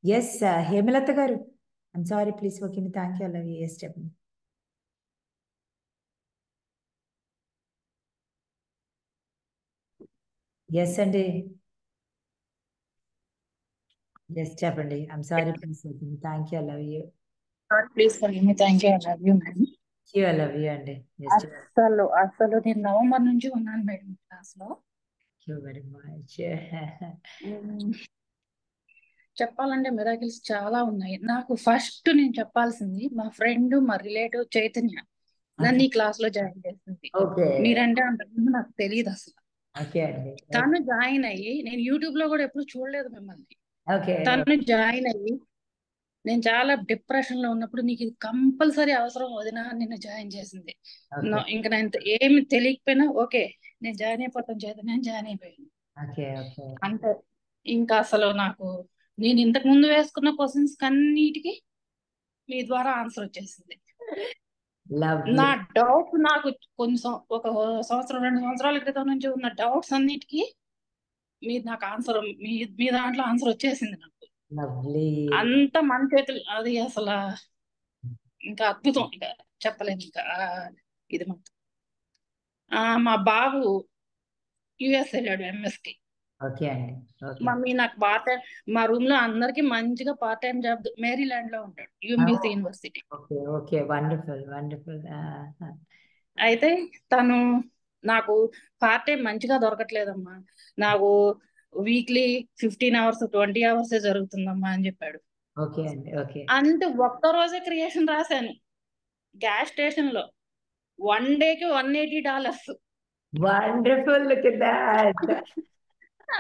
yes. Hemalatha garu, I'm sorry please okay. Thank you. అలాగే ఎస్ చెప్పండి. ఎస్ అండి, ఎస్ చెప్పండి. I'm sorry please okay. Thank you. Love you. Please forgive me. Thank you. I love you madam. You love you అండి. అసలు నేను నవంబర్ నుంచి ఉన్నాను మేడం క్లాస్ లో. Thank you very much. చెప్పాలంటే మిరాకిల్స్ చాలా ఉన్నాయి. నాకు ఫస్ట్ నేను చెప్పాల్సింది మా ఫ్రెండ్ మా రిలేటివ్ చైతన్య నన్ను ఈ క్లాస్ లో జాయిన్ చేసింది. ఓకే మీరంటే అంతకుముందు నాకు తెలియదు అసలు. ఓకే అండి తను జాయిన్ అయ్యి నేను యూట్యూబ్ లో కూడా ఎప్పుడు చూడలేదు మిమ్మల్ని. ఓకే తను జాయిన్ అయ్యి నేను చాలా డిప్రెషన్ లో ఉన్నప్పుడు నీకు ఇది కంపల్సరీ అవసరం వదినా నిన్ను జాయిన్ చేసింది. ఓకే ఇంకా నేను ఏమి తెలియకపోయినా ఓకే నేను జాయిన్ అయిపోతాను చైతన్య జాయిన్ అయిపోయాను. ఓకే ఓకే అంటే ఇంకా అసలు నాకు నేను ఇంతకు ముందు వేసుకున్న క్వశ్చన్స్ కన్నిటికి మీ ద్వారా ఆన్సర్ వచ్చేసింది. లవ్లీ నా డౌట్ నాకు కొంచెం ఒక సంవత్సరం 2 సంవత్సరాల క్రితం నుంచి ఉన్న డౌట్స్ అన్నిటికీ మీరు నాకు ఆన్సర్ మీ దాంట్లో ఆన్సర్ వచ్చేసింది నాకు. లవ్లీ అంత మన చేతులు అది అసలు ఇంకా అద్భుతం, ఇంకా చెప్పలేము ఇంకా ఇది మొత్తం. మా బాబు యుఎస్ వెళ్ళాడు MS కి. ఓకే అండి ఓకే మమ్మీ నాకు పార్ట్ టైం మా రూమ్ లో అందరికి మంచిగా పార్ట్ టైం జాబ్ మేరీలాండ్ లో ఉంటాడు UMBC university. Okay okay wonderful wonderful అయితే తను నాకు పార్ట్ టైం మంచిగా దొరకట్లేదమ్మా, నాకు వీక్లీ 15 hours 20 hours జరుగుతుందమ్మా అని చెప్పాడు. ఓకే అండి ఓకే అంటే ఒక్క రోజే క్రియేషన్ రాశాను గ్యాస్ స్టేషన్ లో. 1 డేకి $180. వండర్ఫుల్ లుక్ ఎట్ దట్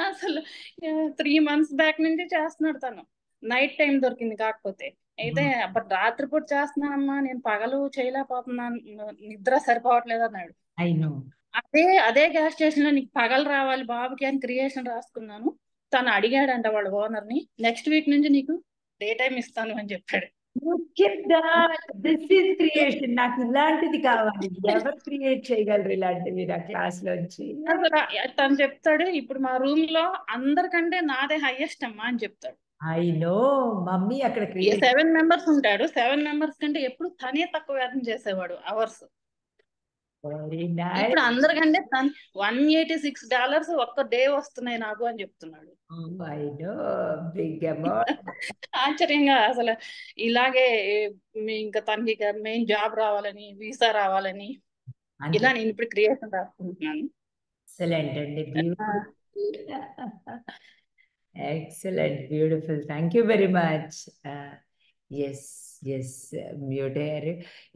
అసలు 3 months బ్యాక్ నుంచి చేస్తున్నాడు తను. నైట్ టైం దొరికింది కాకపోతే. అయితే అప్పుడు రాత్రిపూట చేస్తున్నానమ్మా, నేను పగలు చేయలేకపోతున్నాను, నిద్ర సరిపోవట్లేదు అన్నాడు. ఐ నో అదే గ్యాస్ స్టేషన్ లో నీకు పగలు రావాలి బాబుకి అని క్రియేషన్ రాసుకున్నాను. తను అడిగాడంట వాళ్ళ ఓనర్ ని, నెక్స్ట్ వీక్ నుంచి నీకు డే టైం ఇస్తాను అని చెప్పాడు. This is creation. నాకు ఇలాంటిది కావాలి. ఎవరు క్రియేట్ చేయగలరు ఇలాంటివి నా క్లాస్ లోంచి? అసలు తను చెప్తాడు ఇప్పుడు మా రూమ్ లో అందరికంటే నాదే హైయెస్ట్ అమ్మా అని చెప్తాడు. ఐ నో మమ్మీ అక్కడ క్రియేట్ 7 members ఉంటాడు. 7 members కంటే ఎప్పుడు తనే తక్కువ వేతం చేసేవాడు అవర్స్. Very nice. ఇప్పుడు అందరికంటే $186 ఒక్క డే వస్తున్నాయి నాకు అని చెప్తున్నాడు. I know big amount. ఆశ్చర్యంగా అసలు ఇలాగే ఇంకా తనకి మెయిన్ జాబ్ రావాలని, వీసా రావాలని ఇలా నేను ఇప్పుడు క్రియేషన్ రాసుకుంటున్నాను. ఎక్సలెంట్ అండి, beautiful, excellent, beautiful. Thank you very much. Yes yes mute అయ్యారు.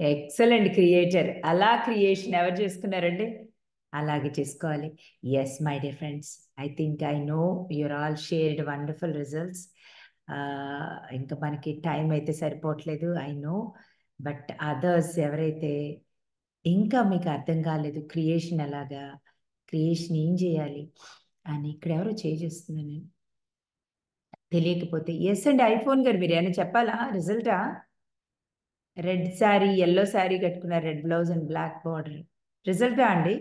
Excellent creator. అలా క్రియేషన్ ఎవరు చేసుకున్నారండి? అలాగే చేసుకోవాలి. Yes my dear friends, I think I know your all shared wonderful results. ఇంకా మనకి టైం అయితే సరిపోవట్లేదు, ఐ నో. బట్ అదర్స్ ఎవరైతే ఇంకా మీకు అర్థం కాలేదు క్రియేషన్ ఎలాగా, క్రియేషన్ ఏం చేయాలి అని ఇక్కడ ఎవరో చేస్తున్నాను నేను తెలియకపోతే. ఎస్ అండి ఐఫోన్ గారు, మీరు ఏమైనా చెప్పాలా? రిజల్టా? రెడ్ శారీ, ఎల్లో శారీ కట్టుకున్నారు, red blouse and black border. రిజల్టా అండి?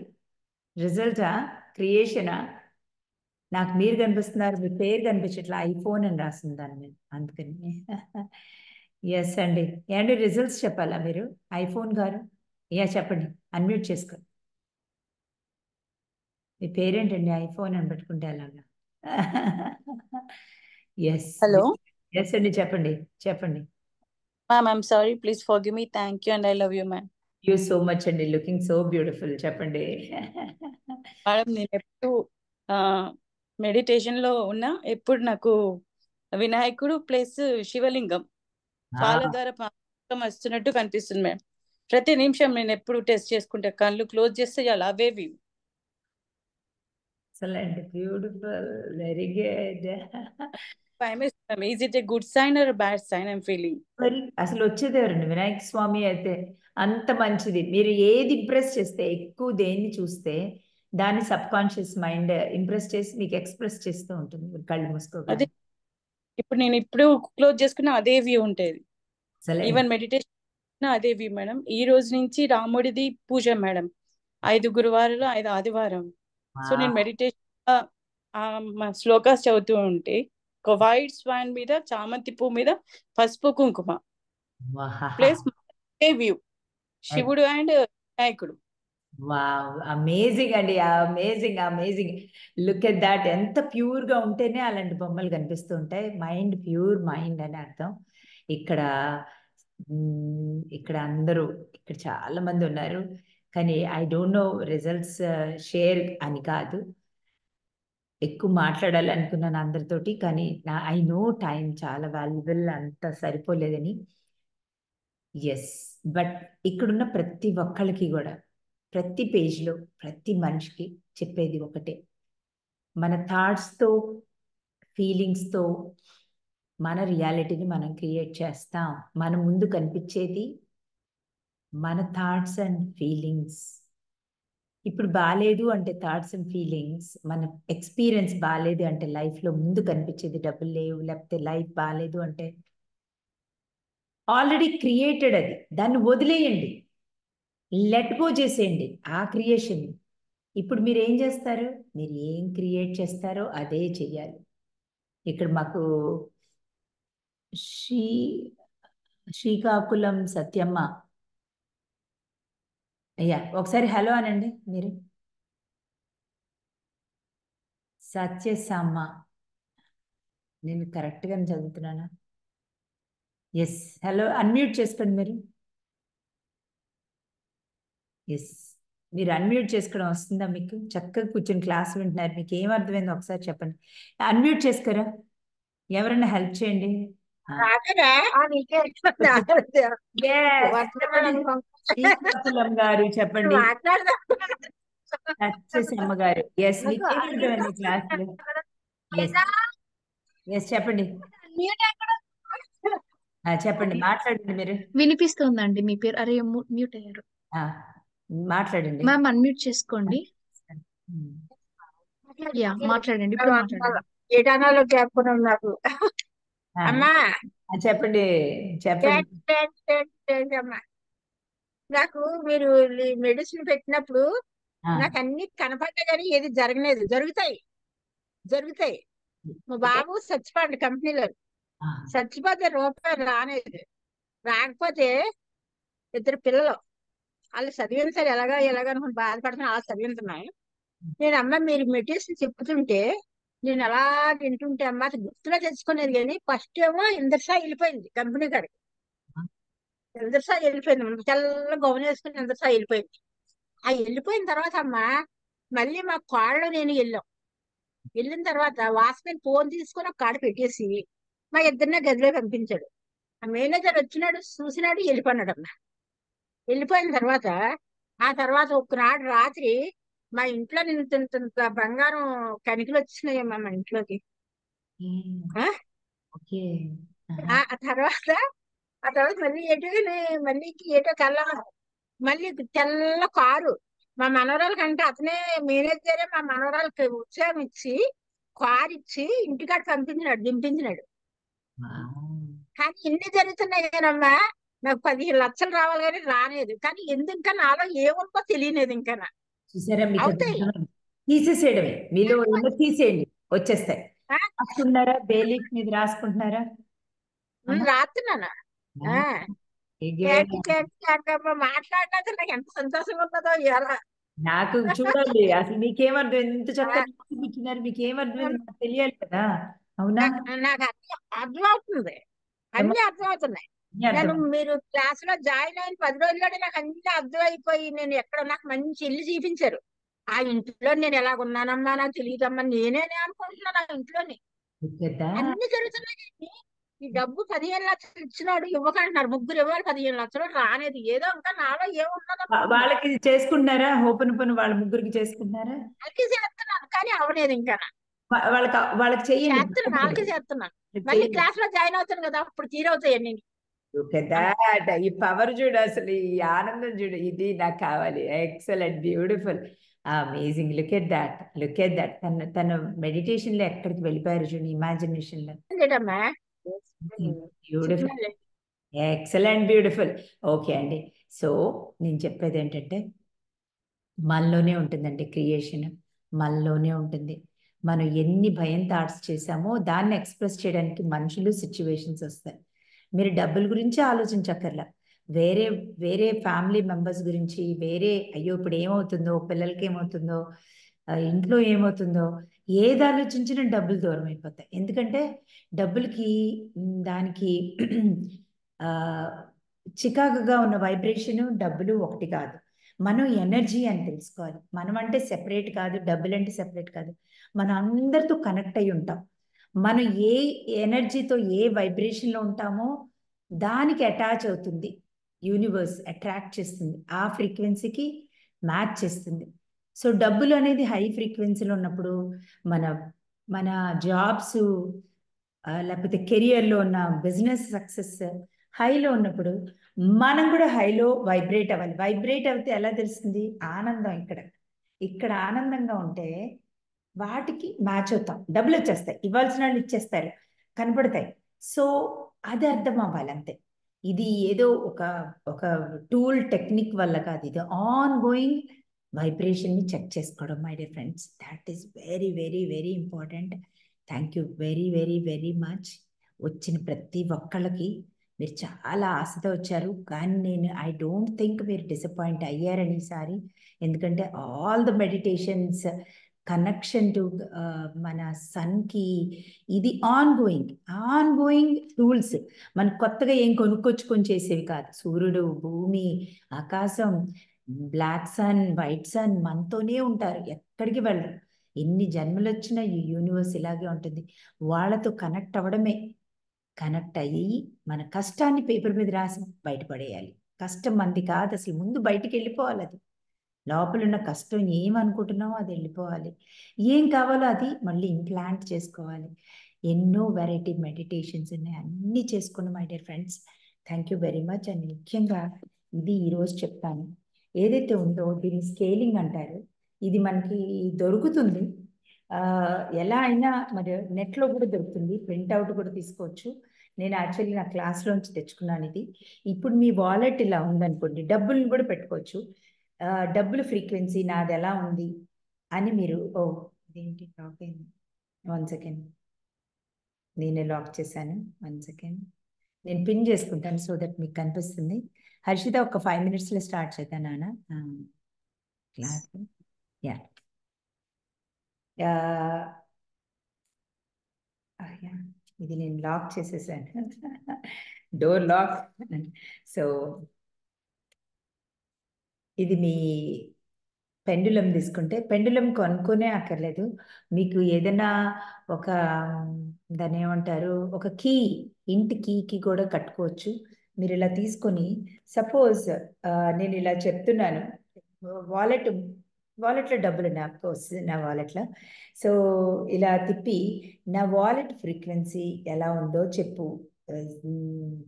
రిజల్టా? క్రియేషనా? నాకు మీరు కనిపిస్తున్నారు, మీ పేరు కనిపించట్లా, ఐఫోన్ అని రాసింది దాని మీద, అందుకని. ఎస్ అండి. ఏంటి రిజల్ట్స్ చెప్పాలా మీరు? ఐఫోన్ గారు చెప్పండి, అన్మ్యూట్ చేసుకోండి. మీ పేరేంటండి? ఐఫోన్ అని పెట్టుకుంటే అలాగా. ఎస్ Hello, ఎస్ అండి, చెప్పండి చెప్పండి. ma'am. I'm sorry. Please forgive me. Thank you, and I love you, ma'am. You so much అండి, లుకింగ్ సో బ్యూటిఫుల్. చెప్పండి. మేడం నేను ఎప్పుడు మెడిటేషన్ లో ఉన్నా, ఎప్పుడు నాకు వినాయకుడు ప్లస్ శివలింగం పాల ద్వారా పానకం వస్తున్నట్టు కనిపిస్తుంది మేడం. ప్రతి నిమిషం నేను ఎప్పుడు టెస్ట్ చేసుకుంటే కళ్ళు క్లోజ్ చేస్తే చాలు అవే view. Excellent, beautiful, very good. Is it a good sign or a bad sign? I'm feeling. మరి అసలు వచ్చేది ఎవరండి? వినాయక స్వామి అయితే అంత మంచిది. మీరు ఏది ఇంప్రెస్ చేస్తే, ఎక్కువ దేన్ని చూస్తే దాన్ని సబ్ కాన్షియస్ మైండ్ ఇంప్రెస్ చేసి మీకు ఎక్స్ప్రెస్ చేస్తూ ఉంటుంది. కళ్ళు మూసుకోవాలి. ఇప్పుడు నేను ఇప్పుడు క్లోజ్ చేసుకున్న అదే వ్యూ ఉంటుంది. ఈవెన్ మెడిటేషన్ అదే వ్యూ మేడం. ఈ రోజు నుంచి రాముడిది పూజ మేడం. 5 గురువారాలు 5 ఆదివారం. సో నేను మెడిటేషన్ శ్లోకాస్ చదువుతూ ఉంటే ఒక వైట్ స్వాన్ మీద చామంతి పువ్వు మీద పసుపు కుంకుమ ప్లేస్ వ్యూ, శివుడు అండ్ వినాయకుడు. వావ్, అమేజింగ్ అండి, amazing amazing. Look at that. ఎంత ప్యూర్ గా ఉంటేనే అలాంటి బొమ్మలు కనిపిస్తూ ఉంటాయి. మైండ్ ప్యూర్ మైండ్ అని అర్థం. ఇక్కడ అందరూ ఇక్కడ చాలా మంది ఉన్నారు, కానీ I don't know results share అని కాదు. ఎక్కువ మాట్లాడాలనుకున్నాను అందరితోటి, కానీ ఐ నో టైం చాలా వాల్యుబుల్, అంత సరిపోలేదని. ఎస్, బట్ ఇక్కడున్న ప్రతి ఒక్కళ్ళకి కూడా ప్రతి పేజ్లో ప్రతి మనిషికి చెప్పేది ఒకటే, మన థాట్స్తో ఫీలింగ్స్తో మన రియాలిటీని మనం క్రియేట్ చేస్తాం. మన ముందు కనిపించేది మన థాట్స్ అండ్ ఫీలింగ్స్. ఇప్పుడు బాగాలేదు అంటే థాట్స్ అండ్ ఫీలింగ్స్, మన ఎక్స్పీరియన్స్ బాగాలేదు అంటే లైఫ్లో ముందు కనిపించేది డబ్బులు లేవు, లేకపోతే లైఫ్ బాగాలేదు అంటే ఆల్రెడీ క్రియేటెడ్ అది. దాన్ని వదిలేయండి, లెట్ గో చేసేయండి ఆ క్రియేషన్. ఇప్పుడు మీరు ఏం చేస్తారు? మీరు ఏం క్రియేట్ చేస్తారో అదే చెయ్యాలి. ఇక్కడ మాకు శ్రీకాకుళం సత్యమ్మ, అయ్యా ఒకసారి హలో అనండి మీరు. సత్యసమ్మ, నేను కరెక్ట్గానే చదువుతున్నానా? ఎస్, హలో, అన్మ్యూట్ చేసుకోండి మీరు. ఎస్, మీరు అన్మ్యూట్ చేసుకోవడం వస్తుందా మీకు? చక్కగా కూర్చొని క్లాస్ వింటున్నారు, మీకు ఏం అర్థమైందో ఒకసారి చెప్పండి. అన్మ్యూట్ చేసుకోరా, ఎవరైనా హెల్ప్ చేయండి. శ్రీకాకుళం గారు చెప్పండి. సత్యసమ్మ గారు, ఎస్, మీకు ఏం అర్థమైంది క్లాస్లో? ఎస్ ఎస్, చెప్పండి. చెప్పండి, మాట్లాడండి మీరు. వినిపిస్తుందండి మీ పేరు? అరే మ్యూట్ అయ్యారు. మాట్లాడండి మ్యామ్, అన్మ్యూట్ చేసుకోండి. యా, మాట్లాడండి, ఇప్పుడు మాట్లాడండి. ఏడానాలో గ్యాప్ నాకు. అమ్మా చెప్పండి చెప్పండి. అమ్మా, నాకు మీరు మెడిసిన్ పెట్టినప్పుడు నాకు అన్ని కనపడ్డాయి కానీ ఏది జరగలేదు. జరుగుతాయి. మా బాబు చచ్చిపోండి కంపెనీలో, చచ్చిపోతే రూపాయలు రానేది. రాకపోతే 2 పిల్లలు, వాళ్ళు చదివించాలి, ఎలాగనుకుని బాధపడుతున్నా అలా చదివించున్నాయి. నేను అమ్మ మీరు మెడిసిన్ చెప్తుంటే నేను అలా వింటుంటే అమ్మ అది గుర్తుగా తెచ్చుకునేది. కానీ ఫస్ట్ ఏమో ఇందర్సా వెళ్ళిపోయింది కంపెనీ కాడికి. ఇందర్సా వెళ్ళిపోయింది, తెల్ల గౌన్ వేసుకుని ఇందర్సా వెళ్ళిపోయింది. ఆ వెళ్ళిపోయిన తర్వాత అమ్మ మళ్ళీ మా కాళ్ళు నేను వెళ్ళిన తర్వాత వాచ్మెన్ ఫోన్ తీసుకొని ఒక కాడ పెట్టేసి మా ఇద్దరినే గదిలో పంపించాడు. ఆ మేనేజర్ వచ్చినాడు, చూసినాడు, వెళ్ళిపోయినాడు అమ్మ. వెళ్ళిపోయిన తర్వాత ఆ తర్వాత ఒకనాడు రాత్రి మా ఇంట్లో ఇంత బంగారం కణికలు వచ్చినాయమ్మా మా ఇంట్లోకి. ఆ తర్వాత మళ్ళీ ఏటో కల్లా మళ్ళీ తెల్ల కారు మా మనవరాల కంటే అతనే మేనేజరే మా మనవరాలకి ఉత్సాహం ఇచ్చి కారు ఇచ్చి ఇంటికాడ దింపించినాడు. కానీ ఇన్ని జరుగుతున్నాయేనమ్మా, నాకు 15 లక్షలు రావాలి కానీ రాలేదు. కానీ ఎందుకు నాలో ఏముందో తెలియలేదు. ఇంకా చూసారా, మీకు అవుతాయి, తీసేసేయడమే, మీలో ఏమో తీసేయండి, వచ్చేస్తాయి. రాసుకుంటున్నారా? బేలీఫ్ మీద రాసుకుంటున్నారా? రాస్తున్నాను. మాట్లాడినాక నాకు ఎంత సంతోషంగా ఉన్నదో ఇలా. నాకు చూడండి, అసలు మీకేమర్థం, ఎంత చక్కగా కూర్చున్నారు, మీకేమర్థమైంది నాకు తెలియాలి కదా. అవునా? నాకు అర్థమవుతుంది, అన్ని అర్థమవుతున్నాయి. నేను మీరు క్లాస్ లో జాయిన్ అయిన 10 రోజుల్లోనే నాకు అన్ని అర్థమైపోయి నేను ఎక్కడ నాకు మంచి ఇల్లు చూపించారు. ఆ ఇంట్లో నేను ఎలాగున్నానమ్మా నాకు తెలియదమ్మా, నేనే అనుకుంటున్నాను. ఆ ఇంట్లోని అన్ని జరుగుతున్నాయి. ఈ డబ్బు 15 లక్షలు ఇచ్చినాడు, ఇవ్వకంటున్నారు. 3 ఇవ్వాలి, 15 లక్షలు రానేది. ఏదో ఇంకా నాలో ఏమున్నదో వాళ్ళకి చేసుకుంటున్నారా? ఓపెన్ వాళ్ళ ముగ్గురికి చేసుకుంటున్నారా? వాళ్ళకి చేస్తున్నాను కానీ అవలేదు. ఇంకా వాళ్ళకి చెయ్యండి, చేస్తున్నాను, వాళ్ళకి చేస్తున్నాను. మళ్ళీ క్లాస్ లో జాయిన్ అవుతాను కదా, అప్పుడు తీరవుతాయండి. ఈ పవర్ చూడు, అసలు ఈ ఆనందం చూడు, ఇది నాకు కావాలి. Excellent, beautiful, amazing. Look at that. తన మెడిటేషన్ లో ఎక్కడికి వెళ్ళిపోయారు చూడు, ఇమాజినేషన్ లో. Beautiful, excellent, beautiful. ఓకే అండి. సో నేను చెప్పేది ఏంటంటే, మనలోనే ఉంటుందండి క్రియేషన్, మనలోనే ఉంటుంది. మనం ఎన్ని భయం థాట్స్ చేసామో దాన్ని ఎక్స్ప్రెస్ చేయడానికి మనుషులు, సిచ్యువేషన్స్ వస్తాయి. మీరు డబ్బుల గురించి ఆలోచించక్కర్లా, వేరే ఫ్యామిలీ మెంబర్స్ గురించి, అయ్యో ఇప్పుడు ఏమవుతుందో, పిల్లలకి ఏమవుతుందో, ఇంట్లో ఏమవుతుందో, ఏది ఆలోచించినా డబ్బులు దూరం అయిపోతాయి. ఎందుకంటే డబ్బులకి దానికి చికాకుగా ఉన్న వైబ్రేషను, డబ్బులు ఒకటి కాదు. మనం ఎనర్జీ అని తెలుసుకోవాలి. మనం అంటే సెపరేట్ కాదు, డబ్బులు అంటే సెపరేట్ కాదు, మనం అందరితో కనెక్ట్ అయి ఉంటాం. మనం ఏ ఎనర్జీతో ఏ వైబ్రేషన్లో ఉంటామో దానికి అటాచ్ అవుతుంది యూనివర్స్, అట్రాక్ట్ చేస్తుంది, ఆ ఫ్రీక్వెన్సీకి మ్యాచ్ చేస్తుంది. సో డబ్బులు అనేది హై ఫ్రీక్వెన్సీలో ఉన్నప్పుడు మన మన జాబ్స్ లేకపోతే కెరియర్లో ఉన్న బిజినెస్ సక్సెస్ హైలో ఉన్నప్పుడు మనం కూడా హైలో వైబ్రేట్ అవ్వాలి. వైబ్రేట్ అవుతే ఎలా తెలుస్తుంది? ఆనందం. ఇక్కడ ఆనందంగా ఉంటే వాటికి మ్యాచ్ అవుతాం, డబ్బులు వచ్చేస్తాయి, ఇవ్వాల్సిన వాళ్ళు ఇచ్చేస్తారు, కనపడతాయి. సో అది అర్థం అవ్వాలి అంతే. ఇది ఏదో ఒక ఒక టూల్ టెక్నిక్ వల్ల కాదు, ఇది ఆన్ గోయింగ్ వైబ్రేషన్ని చెక్ చేసుకోవడం my dear friends. That is very very very important. Thank you very very very much. వచ్చిన ప్రతి ఒక్కళ్ళకి మీరు చాలా ఆశతో వచ్చారు, కానీ ఐ డోంట్ థింక్ మీరు డిసప్పాయింట్ అయ్యారని ఈసారి. ఎందుకంటే all the meditations connection to మన సన్కి ఇది ఆన్ గోయింగ్ టూల్స్. మన కొత్తగా ఏం కొనుక్కొచ్చుకొని చేసేవి కాదు. సూర్యుడు, భూమి, ఆకాశం, బ్లాక్ సన్, వైట్ సన్ మనతోనే ఉంటారు, ఎక్కడికి వెళ్ళరు. ఎన్ని జన్మలు వచ్చినా ఈ యూనివర్స్ ఇలాగే ఉంటుంది. వాళ్ళతో కనెక్ట్ అవ్వడమే. కనెక్ట్ అయ్యి మన కష్టాన్ని పేపర్ మీద రాసి బయటపడేయాలి. కష్టం మంది కాదు అసలు, ముందు బయటికి వెళ్ళిపోవాలి. అది లోపల ఉన్న కష్టం ఏమనుకుంటున్నామో అది వెళ్ళిపోవాలి. ఏం కావాలో అది మళ్ళీ ఇంప్లాంట్ చేసుకోవాలి. ఎన్నో వెరైటీ మెడిటేషన్స్ ఉన్నాయి, అన్నీ చేసుకున్నాం my dear friends. Thank you very much. And ముఖ్యంగా ఇది ఈరోజు చెప్తాను, ఏదైతే ఉందో దీన్ని స్కేలింగ్ అంటారు. ఇది మనకి దొరుకుతుంది, ఎలా అయినా మరి నెట్లో కూడా దొరుకుతుంది, ప్రింట్అవుట్ కూడా తీసుకోవచ్చు. నేను యాక్చువల్లీ నా క్లాస్లోంచి తెచ్చుకున్నాను ఇది. ఇప్పుడు మీ వాలెట్ ఇలా ఉందనుకోండి, డబ్బులను కూడా పెట్టుకోవచ్చు. డబ్బులు ఫ్రీక్వెన్సీ నాది ఎలా ఉంది అని మీరు ఇదేంటి లాక్ అయింది, 1 సెకండ్, నేనే లాక్ చేశాను, 1 సెకండ్, నేను పిన్ చేసుకుంటాను సో దట్ మీకు కనిపిస్తుంది. హర్షిత ఒక 5 minutesలో స్టార్ట్ చేద్దాం నాన్న క్లాస్. యా ఇది నేను లాక్ చేసేసాను, డోర్ లాక్. సో ఇది మీ పెండులం తీసుకుంటే, పెండులం కొనుక్కునే అక్కర్లేదు, మీకు ఏదైనా ఒక దాన్ని ఏమంటారు, ఒక కీ, ఇంటి కీకి కూడా కట్టుకోవచ్చు. మీరు ఇలా తీసుకొని, సపోజ్ నేను ఇలా చెప్తున్నాను, వాలెట్లో డబ్బులు ఉన్నాయి, అఫ్కోర్స్ నా వాలెట్లో. సో ఇలా తిప్పి నా వాలెట్ ఫ్రీక్వెన్సీ ఎలా ఉందో చెప్పు,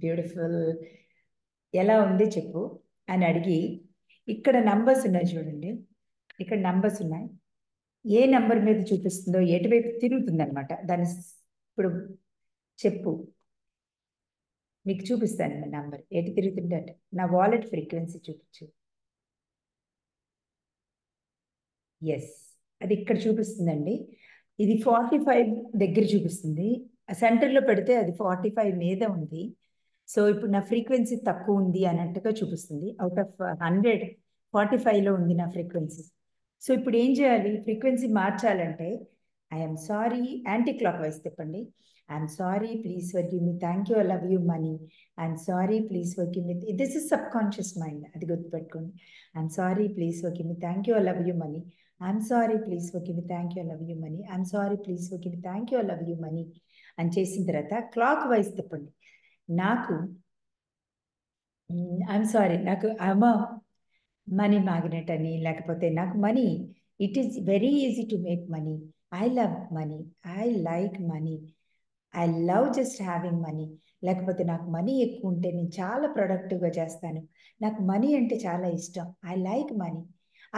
బ్యూటిఫుల్, ఎలా ఉంది చెప్పు అని అడిగి, ఇక్కడ నంబర్స్ ఉన్నాయి చూడండి, ఇక్కడ నంబర్స్ ఉన్నాయి, ఏ నంబర్ మీద చూపిస్తుందో ఎటువైపు తిరుగుతుంది అనమాట. దాన్ని ఇప్పుడు చెప్పు, మీకు చూపిస్తాను నంబర్ ఎటు తిరుగుతుంటే నా వాలెట్ ఫ్రీక్వెన్సీ చూపించు. ఎస్, అది ఇక్కడ చూపిస్తుందండి. ఇది 45 దగ్గర చూపిస్తుంది, సెంటర్లో పెడితే అది 45 మీద ఉంది. సో ఇప్పుడు నా ఫ్రీక్వెన్సీ తక్కువ ఉంది అన్నట్టుగా చూపిస్తుంది. అవుట్ ఆఫ్ 100 45లో ఉంది నా ఫ్రీక్వెన్సీ. సో ఇప్పుడు ఏం చేయాలి, ఫ్రీక్వెన్సీ మార్చాలంటే I'm sorry, anticlockwise తిప్పండి. I'm sorry, please forgive me, thank you, I love you money, I'm sorry, please forgive me. This is subconscious mind, అది గుర్తుపెట్టుకోండి. I'm sorry, please forgive me, thank you, I love you money, I'm sorry, please forgive me, thank you, I love you money, I'm sorry, please forgive me, thank you, I love you money అని చేసిన తర్వాత clock wise తిప్పండి. నాకు I'm sorry, నాకు money magnet అని, లేకపోతే నాకు money, it is very easy to make money, I love money, I like money, I love just having money, లేకపోతే నాకు మనీ ఎక్కువ ఉంటే నేను చాలా ప్రొడక్టివ్గా చేస్తాను, నాకు మనీ అంటే చాలా ఇష్టం, ఐ లైక్ మనీ.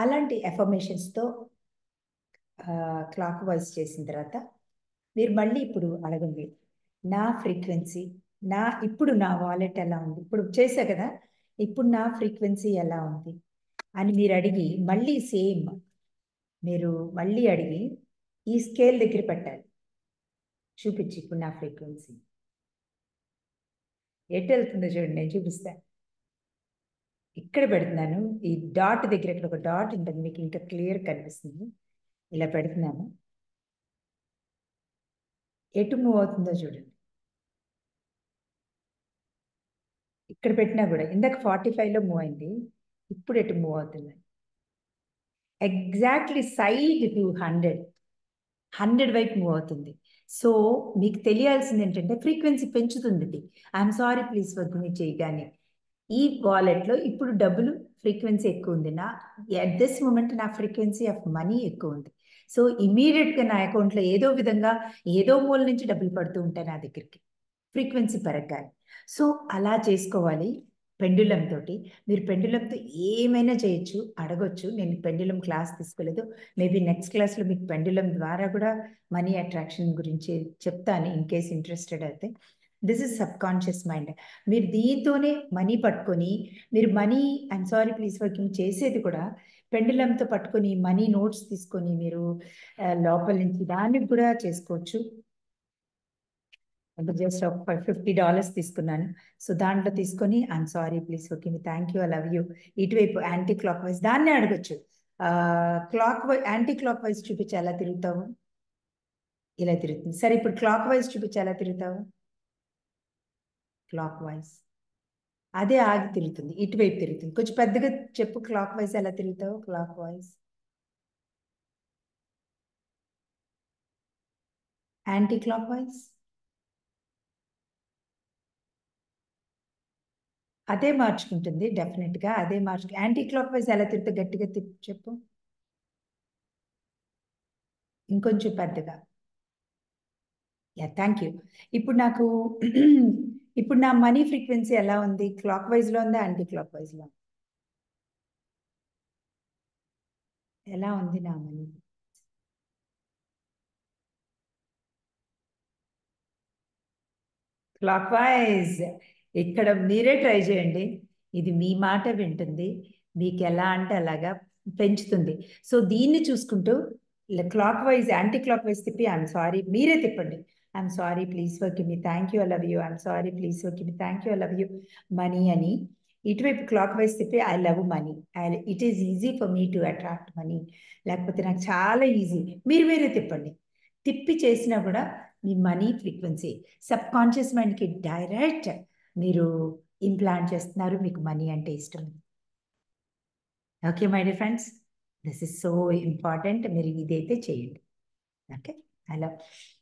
అలాంటి ఎఫర్మేషన్స్తో క్లాక్ వైజ్ చేసిన తర్వాత మీరు మళ్ళీ ఇప్పుడు అడగండి, నా ఫ్రీక్వెన్సీ, ఇప్పుడు నా వాలెట్ ఎలా ఉంది, ఇప్పుడు చేశా కదా, ఇప్పుడు నా ఫ్రీక్వెన్సీ ఎలా ఉంది అని మీరు అడిగి, మళ్ళీ సేమ్ మీరు మళ్ళీ అడిగి ఈ స్కేల్ దగ్గర పెట్టాలి, చూపించి ఇప్పుడు నా ఫ్రీక్వెన్సీ ఎటు వెళ్తుందో చూడండి, నేను చూపిస్తాను. ఇక్కడ పెడుతున్నాను, ఈ డాట్ దగ్గర ఇక్కడ ఒక డాట్ ఉంటుంది, మీకు ఇంకా క్లియర్ కనిపిస్తుంది, ఇలా పెడుతున్నాను, ఎటు మూవ్ అవుతుందో చూడండి. ఇక్కడ పెట్టినా కూడా ఇందాక 45లో మూవ్ అయింది, ఇప్పుడు ఎటు మూవ్ అవుతుంది. ఎగ్జాక్ట్లీ సైడ్ టు 100 వైపు మూవ్ అవుతుంది. సో మీకు తెలియాల్సింది ఏంటంటే ఫ్రీక్వెన్సీ పెంచుతుంది. ఐఎమ్ సారీ ప్లీజ్ వర్క్ మీ చేయగానే ఈ వాలెట్లో ఇప్పుడు డబ్బులు ఫ్రీక్వెన్సీ ఎక్కువ ఉంది. ఎట్ దిస్ మూమెంట్ నా ఫ్రీక్వెన్సీ ఆఫ్ మనీ ఎక్కువ ఉంది. సో ఇమీడియట్గా నా అకౌంట్లో ఏదో విధంగా ఏదో మూల నుంచి డబ్బులు పడుతూ ఉంటాయి నా దగ్గరికి, ఫ్రీక్వెన్సీ పెరగాలి. సో అలా చేసుకోవాలి పెండులం తోటి. మీరు పెండులంతో ఏమైనా చేయొచ్చు, అడగొచ్చు. నేను పెండులం క్లాస్ తీసుకోలేదు, మేబీ నెక్స్ట్ క్లాస్లో మీకు పెండులం ద్వారా కూడా మనీ అట్రాక్షన్ గురించి చెప్తాను ఇన్ కేస్ ఇంట్రెస్టెడ్ అయితే. This is subconscious mind. మీరు దీంతోనే మనీ పట్టుకొని మీరు money I'm sorry please working చేసేది కూడా పెండులంతో పట్టుకొని మనీ నోట్స్ తీసుకొని మీరు లోపల నుంచి దానికి కూడా చేసుకోవచ్చు. జస్ట్ ఒక $50 తీసుకున్నాను. సో దాంట్లో తీసుకొని I'm sorry please okay thank you I love you ఇటువైపు యాంటీ క్లాక్ వైజ్ దాన్నే అడగచ్చు. యాంటీ క్లాక్ వైజ్ చూపించి ఎలా తిరుగుతావు, ఇలా తిరుగుతుంది. సరే ఇప్పుడు క్లాక్ వైజ్ చూపించి ఎలా తిరుగుతావు, క్లాక్ వైజ్ అదే ఆగి తిరుగుతుంది, ఇటువైపు తిరుగుతుంది. కొంచెం పెద్దగా చెప్పు, క్లాక్ వైజ్ ఎలా తిరుగుతావు, clockwise anticlockwise అదే మార్చుకుంటుంది డెఫినెట్గా, అదే యాంటీ క్లాక్ వైజ్ ఎలా తిరుగుతా గట్టిగా చెప్పు, ఇంకొంచెం పెద్దగా. Thank you. ఇప్పుడు నాకు ఇప్పుడు నా మనీ ఫ్రీక్వెన్సీ ఎలా ఉంది, క్లాక్ వైజ్లో ఉందా యాంటీ క్లాక్ వైజ్లో ఎలా ఉంది నా మనీ? Clock wise. ఇక్కడ మీరే ట్రై చేయండి, ఇది మీ మాట వింటుంది, మీకు ఎలా అంటే అలాగా పెంచుతుంది. సో దీన్ని చూసుకుంటూ clock wise anti clock wise తిప్పి ఐఎమ్ సారీ మీరే తిప్పండి. I'm sorry please work me thank you I love you, I'm sorry please work me thank you I love you money అని. ఇటువైపు క్లాక్ వైజ్ తిప్పి I love money, it is easy for me to attract money. లేకపోతే నాకు చాలా easy, మీరు వేరే తిప్పండి. తిప్పి చేసినా కూడా మీ మనీ ఫ్రీక్వెన్సీ సబ్ కాన్షియస్ మైండ్కి డైరెక్ట్ మీరు ఇంప్లాంట్ చేస్తున్నారు, మీకు మనీ అంటే ఇష్టం. Okay my dear friends, this is so important. మీరు ఇదైతే చేయండి. ఓకే, అలా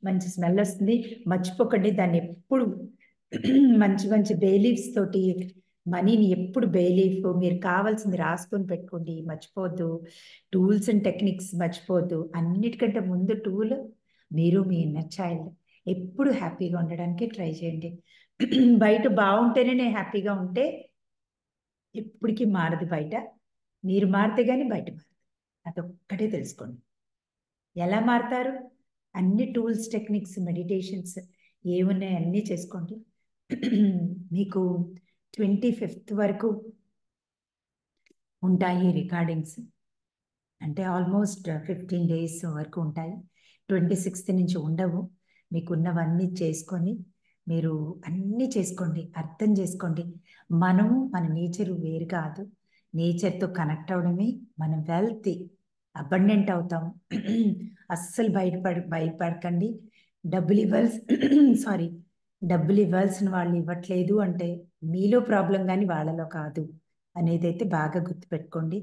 మంచి స్మెల్ వస్తుంది, మర్చిపోకండి దాన్ని ఎప్పుడు మంచి మంచి బేలీఫ్స్ తోటి మనీని ఎప్పుడు బేలీఫ్ మీరు కావాల్సింది రాసుకొని పెట్టుకోండి, మర్చిపోవద్దు. టూల్స్ అండ్ టెక్నిక్స్ మర్చిపోవద్దు. అన్నిటికంటే ముందు టూల్ మీరు మీ ఇన్నర్ చైల్డ్. ఎప్పుడు హ్యాపీగా ఉండడానికి ట్రై చేయండి. బయట బాగుంటేనే నేను హ్యాపీగా ఉంటే ఎప్పటికీ మారదు బయట, మీరు మారితే కానీ బయట మారదు. అదొక్కటే తెలుసుకోండి. ఎలా మారుతారు? అన్ని టూల్స్ టెక్నిక్స్ మెడిటేషన్స్ ఏమున్నాయి అన్నీ చేసుకోండి. మీకు 25th వరకు ఉంటాయి రికార్డింగ్స్, అంటే ఆల్మోస్ట్ 15 days వరకు ఉంటాయి. 26th నుంచి ఉండవు. మీకున్నవన్నీ చేసుకొని మీరు అన్నీ చేసుకోండి, అర్థం చేసుకోండి. మన నేచరు వేరు కాదు, నేచర్తో కనెక్ట్ అవడమే మన వెల్త్, అబండెంట్ అవుతాం. అస్సలు భయపడకండి. డబ్బులు ఇవ్వాల్సిన వాళ్ళు ఇవ్వట్లేదు అంటే మీలో ప్రాబ్లం కానీ వాళ్ళలో కాదు అనేదైతే బాగా గుర్తుపెట్టుకోండి.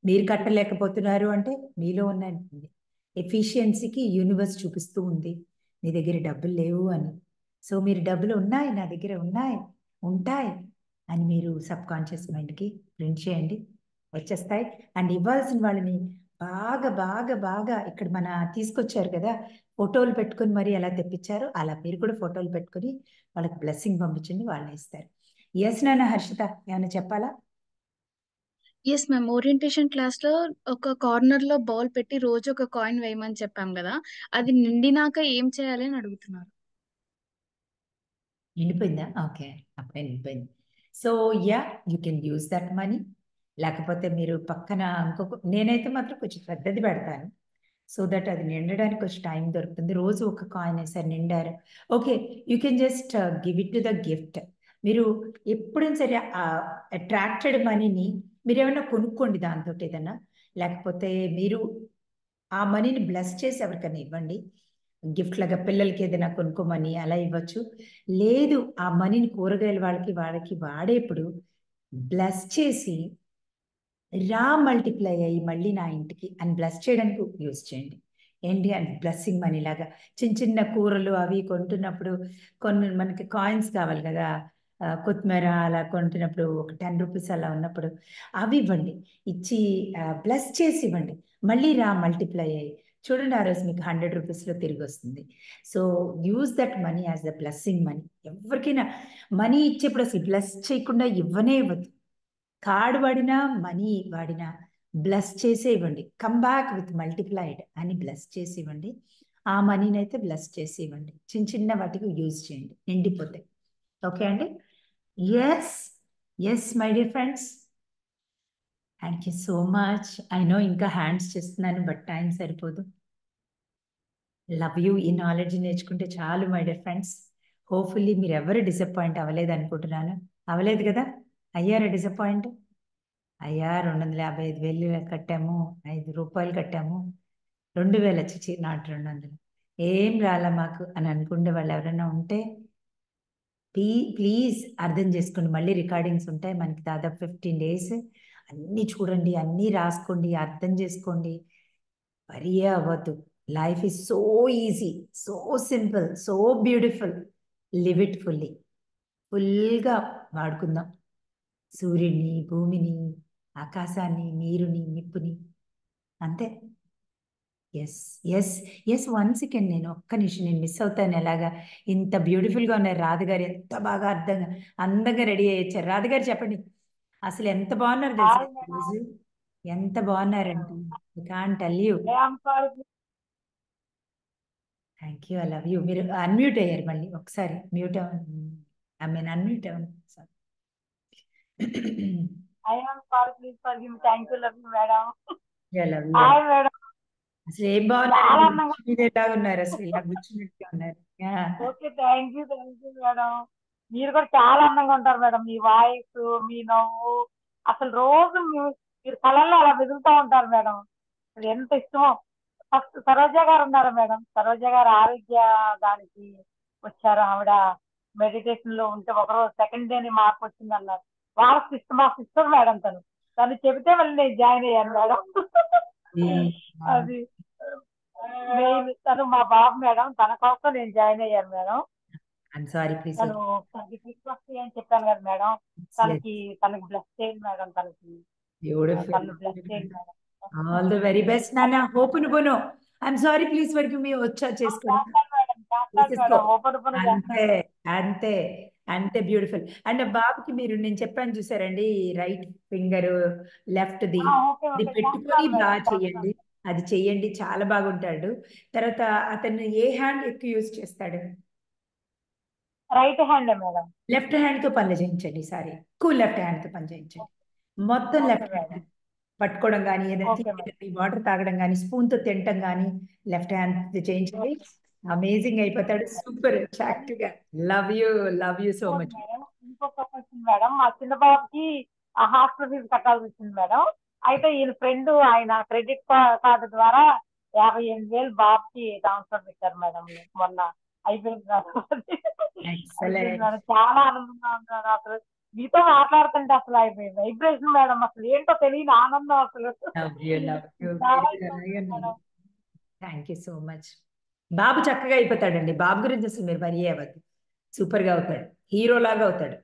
మీరు కట్టలేకపోతున్నారు అంటే మీలో ఉన్న ఎఫిషియన్సీకి యూనివర్స్ చూపిస్తూ ఉంది మీ దగ్గర డబ్బులు లేవు అని. సో మీరు డబ్బులు ఉన్నాయి, నా దగ్గర ఉంటాయి అని మీరు సబ్ కాన్షియస్ మైండ్కి ప్రింట్ చేయండి, వచ్చేస్తాయి. అండ్ ఇవ్వాల్సిన వాళ్ళని బాగా బాగా బాగా ఇక్కడ మన తీసుకొచ్చారు కదా, ఫోటోలు పెట్టుకొని మరి ఎలా తెప్పించారో అలా మీరు కూడా ఫోటోలు పెట్టుకొని వాళ్ళకి బ్లెస్సింగ్ పంపించండి, వాళ్ళు ఇస్తారు. ఎస్ నాన్న హర్షిత ఏమైనా చెప్పాలా? ఎస్ మ్యామ్, ఓరియంటేషన్ క్లాస్ లో ఒక కార్నర్ లో బాల్ పెట్టి రోజు ఒక కాయిన్ వేయమని చెప్పాం కదా, అది నిండినాక ఏం చేయాలి అని అడుగుతున్నారు. నిండిపోయిందా? ఓకే, అప్పుడే నిండిపోయింది. So you can use that money. లేకపోతే మీరు పక్కన నేనైతే మాత్రం కొంచెం పెద్దది పెడతాను, సో దట్ అది నిండడానికి కొంచెం టైం దొరుకుతుంది. రోజు ఒక కాయిన్ వేసారు, నిండారు, okay, you can just give it to the gift. మీరు ఎప్పుడైనా సరే అట్రాక్టెడ్ మనీని మీరు ఏమైనా కొనుక్కోండి దాంతో ఏదైనా, లేకపోతే మీరు ఆ మనీని బ్లెస్ చేసి ఎవరికైనా ఇవ్వండి. గిఫ్ట్ లాగా పిల్లలకి ఏదైనా కొనుక్కోమని అలా ఇవ్వచ్చు. లేదు ఆ మనీని కూరగాయల వాళ్ళకి వాడేప్పుడు బ్లెస్ చేసి మల్టిప్లై అయ్యి మళ్ళీ నా ఇంటికి అని బ్లెస్ చేయడానికి యూజ్ చేయండి. ఏంటి అంటే బ్లెస్సింగ్ మనీ లాగా చిన్న చిన్న కూరలు అవి కొంటున్నప్పుడు కొన్ని మనకి కాయిన్స్ కావాలి కదా, కొత్తిమీర అలా కొంటున్నప్పుడు ఒక 10 రూపీస్ అలా ఉన్నప్పుడు అవి ఇవ్వండి, ఇచ్చి బ్లెస్ చేసి ఇవ్వండి. మళ్ళీ మల్టిప్లై అయ్యి చూడండి, ఆ రోజు మీకు 100 రూపీస్లో తిరిగి వస్తుంది. So use that money as the blessing money. ఎవరికైనా మనీ ఇచ్చేప్పుడు అసలు బ్లెస్ చేయకుండా ఇవ్వనే ఇవ్వద్దు. కార్డు వాడినా మనీ వాడినా బ్లెస్ చేసే ఇవ్వండి. కమ్ బ్యాక్ విత్ మల్టిప్లైడ్ అని బ్లెస్ చేసి ఇవ్వండి. ఆ మనీని అయితే బ్లెస్ చేసి ఇవ్వండి. చిన్న చిన్న వాటికి యూజ్ చేయండి, నిండిపోతాయి. ఓకే అండి? Yes my dear friends, thank you so much. I know ఇంకా హ్యాండ్స్ చేస్తున్నాను, బట్ టైం సరిపోదు. Love you. ఈ నాలెడ్జ్ నేర్చుకుంటే చాలు మై డియర్ ఫ్రెండ్స్. హోప్ఫుల్లీ మీరు ఎవరు డిసప్పాయింట్ అవ్వలేదు అనుకుంటున్నాను. అవ్వలేదు కదా? అయ్యారా డిసప్పాయింట్? అయ్యా 255,000 కట్టాము, 5 రూపాయలు కట్టాము, 2,000 వచ్చి నాట్ 200 ఏం రాలా మాకు అని అనుకునే వాళ్ళు ఎవరైనా ఉంటే ప్లీజ్ అర్థం చేసుకోండి. మళ్ళీ రికార్డింగ్స్ ఉంటాయి మనకి దాదాపు 15 days. అన్నీ చూడండి, అన్నీ రాసుకోండి, అర్థం చేసుకోండి. వరీ అవ్వద్దు. Life is so easy, so simple, so beautiful. Live it ఫుల్గా వాడుకుందాం. సూర్యుడిని, భూమిని, ఆకాశాన్ని, నీరుని, నిప్పుని. అంతే. ఎస్ 1 సెకండ్, నేను ఒక్క నిమిషం, నేను మిస్ అవుతాను. ఎలాగా ఇంత బ్యూటిఫుల్గా ఉన్నారు రాధగారు, ఎంత బాగా అందంగా రెడీ అయ్యారు. రాధగారు చెప్పండి, అసలు ఎంత బాగున్నారు తెలుసా ఈరోజు, ఎంత బాగున్నారంటే can't tell you. Thank you, I love you. మీరు అన్మ్యూట్ అయ్యారు, మళ్ళీ ఒకసారి మ్యూట్ అవ్వండి. అన్మ్యూట్ అవ్వండి. I am sorry, please forgive me. Thank you, love you, madam. love you. Hi, madam. అసలు ఏం బాగున్నారు, ఉన్నారు అసలు ఇలా కూర్చున్నట్టుగా ఉన్నారు. Okay, thank you madam. మీరు కూడా చాలా అందంగా ఉంటారు మేడం. మీ వాయిస్, మీ నవ్వు, అసలు రోజు మీరు కళల్లో అలా వెతుకుతూ ఉంటారు మేడం. అది ఎంత ఇష్టమో. ఫస్ట్ సరోజ గారు ఉన్నారు మేడం, సరోజ గారు ఆరోగ్య దానికి వచ్చారు. ఆవిడ మెడిటేషన్ లో ఉంటే ఒకరోజు సెకండ్ డే మార్పు వచ్చింది అన్నారు. వాళ్ళ సిస్టర్, మా సిస్టర్ మేడం. తను చెబితే మళ్ళీ నేను జాయిన్ అయ్యాను మేడం. అది తను మా బాబు మేడం, తన కోసం నేను జాయిన్ అయ్యాను మేడం. తను అని చెప్పాను కదా మేడం, తనకి బ్లెస్ చేయండి మేడం. తను బ్లెస్ చేయండి madam. All the very best నాన్న. Ho'oponopono, I'm sorry, please forgive me. వచ్చా చేసుకోండి. అంతే అంతే బ్యూటిఫుల్. అండ్ బాబుకి మీరు నేను చెప్పాను చూసారండి, రైట్ ఫింగర్ లెఫ్ట్ ది అది పెట్టుకొని బాగా చెయ్యండి. అది చెయ్యండి, చాలా బాగుంటాడు. తర్వాత అతను ఏ హ్యాండ్ ఎక్కువ యూజ్ చేస్తాడు? Right hand madam. Left hand తో పనులు చేయించండి. సారీ, ఎక్కువ లెఫ్ట్ హ్యాండ్ తో పని చేయించండి. మొత్తం లెఫ్ట్ హ్యాండ్ పట్టుకోవడం కానీ, ఏదైనా వాటర్ తాగడం కానీ, స్పూన్ తో తినటం కానీ లెఫ్ట్ హ్యాండ్ చేయించండి. అమేజింగ్ అయిపోతాడు. సూపర్ అట్రాక్టివ్ గా. Love you so much. ఇంకొక క్వశ్చన్ మేడం, మా చిన్న బాబుకి హాస్టల్ ఫీజు కట్టాల్సి వచ్చింది మేడం. అయితే ఈయన ఫ్రెండ్, ఆయన క్రెడిట్ కార్డు ద్వారా 58,000 బాబుకి ట్రాన్స్ఫర్ పెట్టారు మేడం. మొన్న అయిపోయింది మేడం. చాలా ఆనందంగా ఉన్నాను అసలు. మీతో మాట్లాడుతుంటే అసలు అయిపోయింది వైబ్రేషన్ మేడం. అసలు ఏంటో తెలియని ఆనందం అసలు. Thank you so much. బాబు చక్కగా అయిపోతాడండి. బాబు గురించి అసలు మీరు వరీ అవ్వద్దు. సూపర్ గా అవుతాడు, హీరో లాగా అవుతాడు.